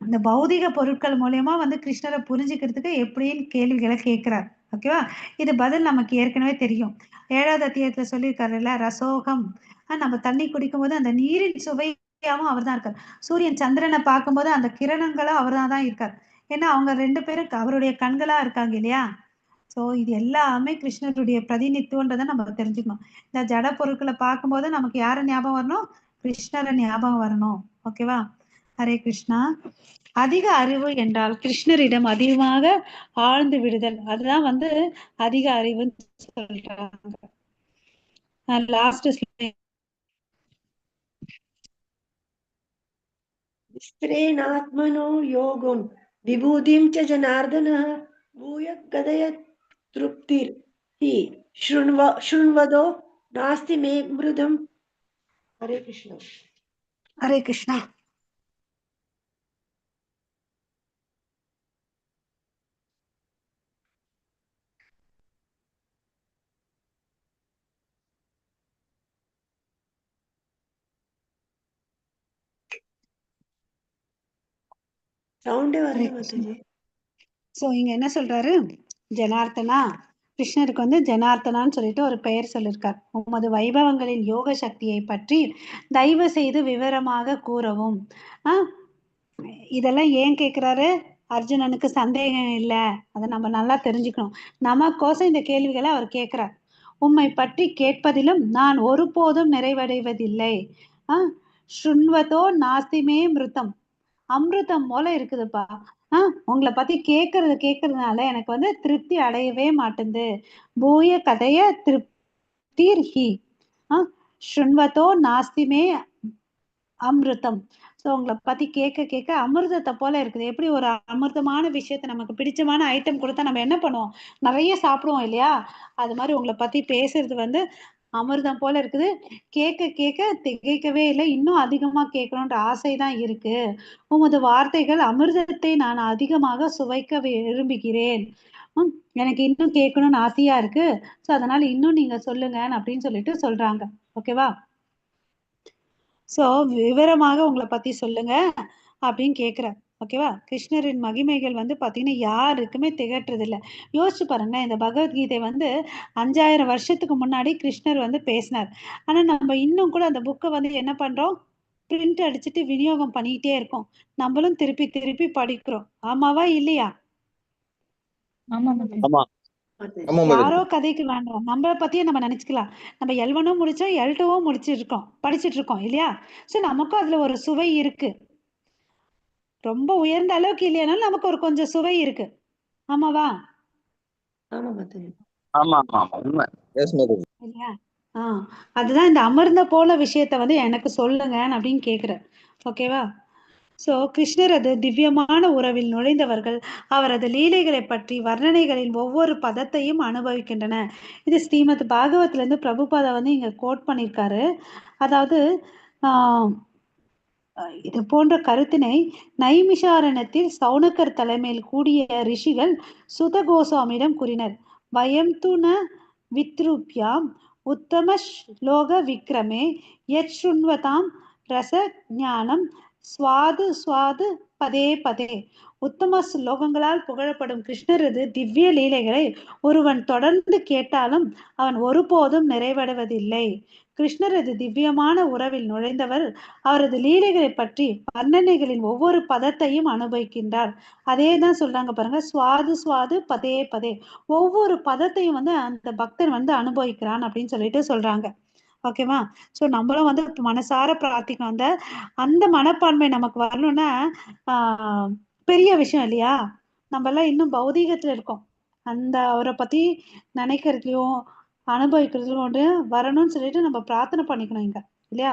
[SPEAKER 1] இந்த பௌதிக பொருட்கள் மூலியமா வந்து கிருஷ்ணரை புரிஞ்சுக்கிறதுக்கு எப்படின்னு கேள்விகளை கேட்கிறார். ஓகேவா? இது பதில் நமக்கு ஏற்கனவே தெரியும். 7வது அத்தியாயத்துல சொல்லியிருக்காருல்ல, ரசோகம். நம்ம தண்ணி குடிக்கும் போது அந்த நீரின் சுவையாவும் அவர் தான் இருக்கார். சூரியன் சந்திரனை பார்க்கும்போது அந்த கிரணங்களும் அவர் தான் இருக்கார். ஏன்னா அவங்க 2 பேரும் அவருடைய கண்களா இருக்காங்க இல்லையா? ஸோ இது எல்லாமே கிருஷ்ணருடைய பிரதிநித்துவன்றதை நம்ம தெரிஞ்சுக்கணும். இந்த ஜட பொருட்களை பார்க்கும்போது நமக்கு யாரை ஞாபகம் வரணும்? கிருஷ்ணரை ஞாபகம் வரணும். ஓகேவா? ஹரே கிருஷ்ணா. அதிக அறிவு என்றால் கிருஷ்ணரிடம் அதிகமாக ஆழ்ந்து விடுதல், அதுதான் வந்து அதிக அறிவுன்னு சொல்றாங்க. லாஸ்ட்
[SPEAKER 6] विस्त्रेणात्मनो योगुन् विभूतिं च जनार्दनः भूय कथय तृप्तिर्हि शृण्वदो नास्ति मे मृदम्. हरे कृष्ण.
[SPEAKER 1] ஹரே கிருஷ்ணா.
[SPEAKER 6] சவுண்டே வரல மாதாஜி.
[SPEAKER 1] ஸோ இங்க என்ன சொல்றாரு? ஜனார்த்தனா, கிருஷ்ணருக்கு வந்து ஜனார்த்தனான்னு சொல்லிட்டு ஒரு பெயர் சொல்லியிருக்கார். உமது வைபவங்களின் யோக சக்தியை பற்றி தயவு செய்து விவரமாக கூறவும். இதெல்லாம் ஏன் கேட்கிறாரு? அர்ஜுனனுக்கு சந்தேகம் இல்லை, அதை நம்ம நல்லா தெரிஞ்சுக்கணும். நமக்கோசம் இந்த கேள்விகளை அவர் கேட்கிறார். உம்மை பற்றி கேட்பதிலும் நான் ஒருபோதும் நிறைவடைவதில்லை. ஸ்ருண்வதோ நாஸ்திமே மிருதம். அமிர்தம் போல இருக்குதுப்பா. உங்களை பத்தி கேட்கறதுனால எனக்கு வந்து திருப்தி அடையவே மாட்டேங்குது. பூய கதைய திருப்திர்ஹி ஸ்ருண்வதோ நாஸ்திமே அமிர்தம். ஸோ உங்களை பத்தி கேட்க அமிர்தத்தை போல இருக்குது. எப்படி ஒரு அமிர்தமான விஷயத்த நமக்கு பிடிச்சமான ஐட்டம் கொடுத்தா நம்ம என்ன பண்ணுவோம்? நிறைய சாப்பிடுவோம் இல்லையா? அது மாதிரி உங்களை பத்தி பேசுறது வந்து அமிர்தம் போல இருக்குது. கேட்க திகைக்கவே இல்லை, இன்னும் அதிகமா கேட்கணுன்ற ஆசைதான் இருக்கு. உமது வார்த்தைகள் அமிர்தத்தை நான் அதிகமாக சுவைக்க விரும்புகிறேன். எனக்கு இன்னும் கேட்கணும்னு ஆசையா இருக்கு. ஸோ அதனால இன்னும் நீங்க சொல்லுங்க அப்படின்னு சொல்லிட்டு சொல்றாங்க. ஓகேவா? ஸோ விவரமாக உங்களை பத்தி சொல்லுங்க அப்படின்னு கேட்குறார். ஓகேவா? கிருஷ்ணரின் மகிமைகள் வந்து பார்த்தீங்கன்னா யாருக்குமே திகட்டுறது இல்லை. யோசிச்சு பாருங்க, இந்த பகவத்கீதை வந்து 5000 வருஷத்துக்கு முன்னாடி கிருஷ்ணர் வந்து பேசினார். ஆனால் நம்ம இன்னும் கூட அந்த புக்கை வந்து என்ன பண்றோம்? பிரிண்ட் அடிச்சுட்டு விநியோகம் பண்ணிக்கிட்டே இருக்கோம். நம்மளும் திருப்பி திருப்பி படிக்கிறோம். ஆமாவா இல்லையா? யாரோ கதைக்கு வேண்டாம், நம்மளை பத்தியே நம்ம நினைச்சுக்கலாம். நம்ம L1 முடிச்சோம், L2 படிச்சுட்டு இருக்கோம் இல்லையா? ஸோ நமக்கும் அதுல ஒரு சுவை இருக்கு. ரொம்ப உயர்ந்த அளவுக்கு இல்லையானாலும் நமக்கு ஒரு கொஞ்சம் சுவை இருக்கு. ஆமாவா?
[SPEAKER 6] ஆமா மாதாஜி.
[SPEAKER 8] ஆமா ஆமா உண்மை.
[SPEAKER 1] இல்லையா? அதுதான் இந்த அமர்ந்த போல விஷயத்த வந்து எனக்கு சொல்லுங்க அப்படின்னு கேக்குற. ஓகேவா? ஸோ கிருஷ்ணரது திவ்யமான உறவில் நுழைந்தவர்கள் அவரது லீலைகளை பற்றி வர்ணனைகளின் ஒவ்வொரு பதத்தையும் அனுபவிக்கின்றன. இது ஸ்ரீமத் பாகவத்ல இருந்து பிரபுபாதா வந்து இங்க கோட் பண்ணியிருக்காரு. அதாவது இது போன்ற கருத்தினை நைமிஷாரண்யத்தில் சௌனகர் தலைமையில் கூடிய ரிஷிகள் சுத கோஸ்வாமியிடம் கூறினர். வயம் துண வித்ருப்யாம் உத்தம ஸ்லோக விக்ரமே யத் ஸ்ருண்வதாம் ரச ஞானம் ஸ்வாது பதே பதே. உத்தம ஸ்லோகங்களால் புகழப்படும் கிருஷ்ணரது திவ்ய லீலைகளை ஒருவன் தொடர்ந்து கேட்டாலும் அவன் ஒருபோதும் நிறைவடைவதில்லை. கிருஷ்ணரது திவ்யமான உறவில் நுழைந்தவர் அவரது லீலைகளை பற்றி வர்ணனைகளின் ஒவ்வொரு பதத்தையும் அனுபவிக்கின்றார். அதே தான் சொல்றாங்க பாருங்க, சுவாது சுவாது பதே பதே, ஒவ்வொரு பதத்தையும் வந்து அந்த பக்தன் வந்து அனுபவிக்கிறான் அப்படின்னு சொல்லிட்டு சொல்றாங்க. ஓகேவா? ஸோ நம்மளும் வந்து மனசார பிரார்த்திக்கணும். அந்த மனப்பான்மை நமக்கு வரணும்னா பெரிய விஷயம் இல்லையா? நம்ம எல்லாம் இன்னும் பௌதீகத்துல இருக்கோம். அந்த அவரை பத்தி நினைக்கிறதுலயும் அனுபவிக்கிறதுலயும் ஒன்று வரணும்னு சொல்லிட்டு நம்ம பிரார்த்தனை பண்ணிக்கணும் இங்க இல்லையா?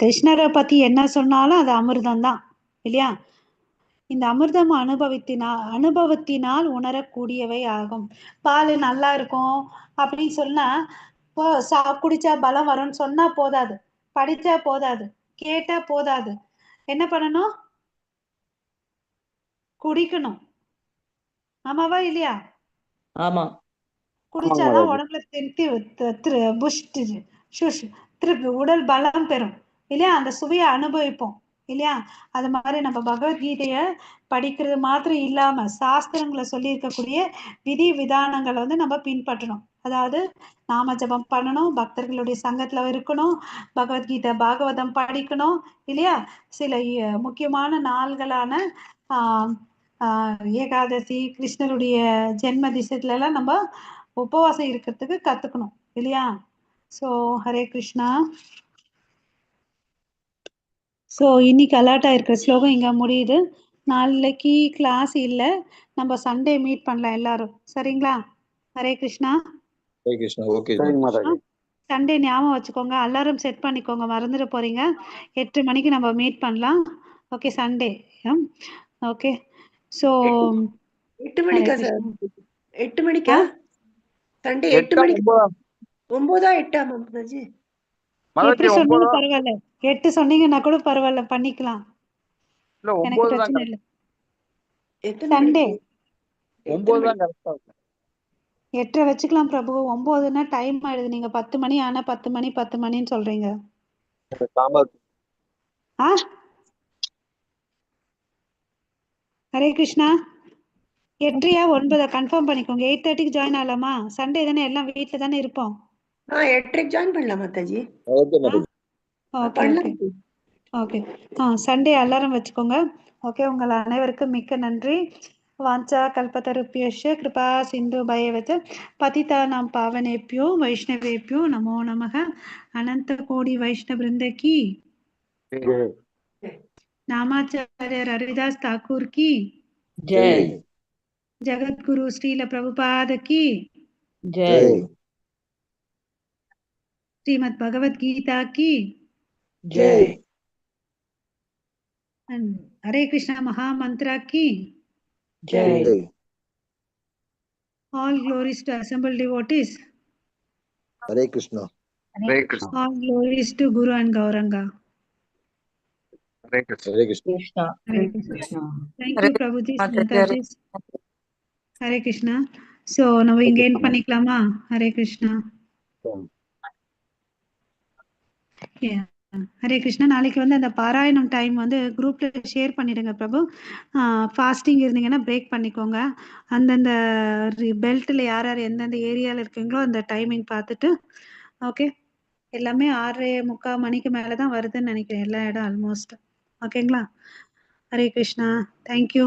[SPEAKER 1] கிருஷ்ணரை பத்தி என்ன சொன்னாலும் அது அமிர்தம் தான் இல்லையா? இந்த அமிர்தம் அனுபவத்தினால் உணரக்கூடியவை ஆகும். பால் நல்லா இருக்கும் அப்படின்னு சொன்னா குடிச்சா பலம் வரும்னு சொன்னா போதாது, படிச்சா போதாது, கேட்டா போதாது, என்ன பண்ணணும்? குடிக்கணும். ஆமாவா இல்லையா?
[SPEAKER 3] ஆமா.
[SPEAKER 1] குடிச்சாதான் உடம்புல திருப்பி உடல் பலம் பெறும் இல்லையா? அந்த சுவையை அனுபவிப்போம் இல்லையா? அது மாதிரி நம்ம பகவத்கீதைய படிக்கிறது மாத்திரம் இல்லாம சாஸ்திரங்களை சொல்லி இருக்கக்கூடிய விதி விதானங்களை வந்து நம்ம பின்பற்றணும். அதாவது நாம ஜபம் பண்ணணும், பக்தர்களுடைய சங்கத்துல இருக்கணும், பகவத்கீதை பாகவதம் படிக்கணும் இல்லையா? சில முக்கியமான நாள்களான ஏகாதசி, கிருஷ்ணருடைய ஜென்ம திசைத்துல எல்லாம் நம்ம உபவாசம் இருக்கிறதுக்கு கத்துக்கணும் இல்லையா? சோ ஹரே கிருஷ்ணா. ஸோ இன்னைக்கு அலர்ட் ஆயிருக்கிற ஸ்லோகம் இங்க முடியுது. நாளைக்கு கிளாஸ் இல்லை, நம்ம சண்டே மீட் பண்ணலாம் எல்லாரும், சரிங்களா? ஹரே கிருஷ்ணா.
[SPEAKER 7] ஹரே கிருஷ்ணா. ஓகே
[SPEAKER 8] சரிங்க மாதாஜி.
[SPEAKER 1] சண்டே ஞாபகம் வச்சுக்கோங்க, அலாரம் செட் பண்ணிக்கோங்க, மறந்துட போறீங்க. 8 மணிக்கு நம்ம மீட் பண்ணலாம். Okay, Sunday. ஓகே. ஸோ
[SPEAKER 6] 8 மணிக்கா சார்? 8 மணிக்கா சண்டே? 8 மணிக்கு 9 8 மாதாஜி?
[SPEAKER 1] எப்படி சொன்னாலும் பரவாயில்ல, 8 சொன்னீங்கன்னா கூட பரவாயில்ல, பண்ணிக்கலாம், எனக்கு பிரச்சனை இல்லை. சண்டே 8:30 வச்சுக்கலாம் பிரபு. 9ன்னா டைம் ஆயிடுது. நீங்க 10 மணி ஆனா 10 மணின்னு சொல்றீங்க. ஹரே கிருஷ்ணா. 8:30 9 கன்ஃபார்ம் பண்ணிக்கோங்க. 8:30க்கு ஜாயின் ஆகலாமா? சண்டே தானே, எல்லாம் வீட்ல தானே இருப்போம்.
[SPEAKER 6] 8:30க்கு ஜாயின் பண்ணலாம் Mataji.
[SPEAKER 1] Okay. Okay. Sunday alarm வச்சுக்கோங்க. ஓகே, உங்கள் அனைவருக்கும் மிக்க நன்றி. வாஞ்சா கல்பத்தருப்பியஸ்ய கிருபா சிந்து பயவத் பதிதானாம் பாவனேப்யோ வைஷ்ணவேப்யோ நமோ நமः. அனந்த கோடி வைஷ்ணவ பிருந்த की नामाचार्य रविदास ठाकुर की
[SPEAKER 3] जय।
[SPEAKER 1] जगत गुरु श्रील प्रभुपाद की
[SPEAKER 3] जय।
[SPEAKER 1] श्रीमद् भगवत गीता की
[SPEAKER 3] जय।
[SPEAKER 1] हरे कृष्णा महामंत्रा की
[SPEAKER 3] जय।
[SPEAKER 1] All glories to assembled devotees.
[SPEAKER 7] Hare Krishna.
[SPEAKER 8] Hare Krishna.
[SPEAKER 1] All glories to Guru and Gauranga.
[SPEAKER 8] Hare Krishna.
[SPEAKER 7] Hare Krishna.
[SPEAKER 1] Hare Krishna. Thank you Prabhuji, Mataji. Hare Krishna. So now we again பண்ணிக்கலாமா? Hare Krishna. Yeah. Hare Krishna. நாளைக்கு வந்து அந்த பாராயணம் டைம் வந்து குரூப்ல ஷேர் பண்ணிடுங்க பிரபு. ஃபாஸ்டிங் இருந்தீங்கன்னா பிரேக் பண்ணிக்கோங்க. அந்தந்த பெல்ட்ல யார் யார் எந்தெந்த ஏரியாவில் இருக்கீங்களோ அந்த டைமிங் பார்த்துட்டு. ஓகே, எல்லாமே 6:45 மணிக்கு மேலே தான் வருதுன்னு நினைக்கிறேன், எல்லா இடம் ஆல்மோஸ்ட். ஓகேங்களா? ஹரே கிருஷ்ணா. தேங்க்யூ.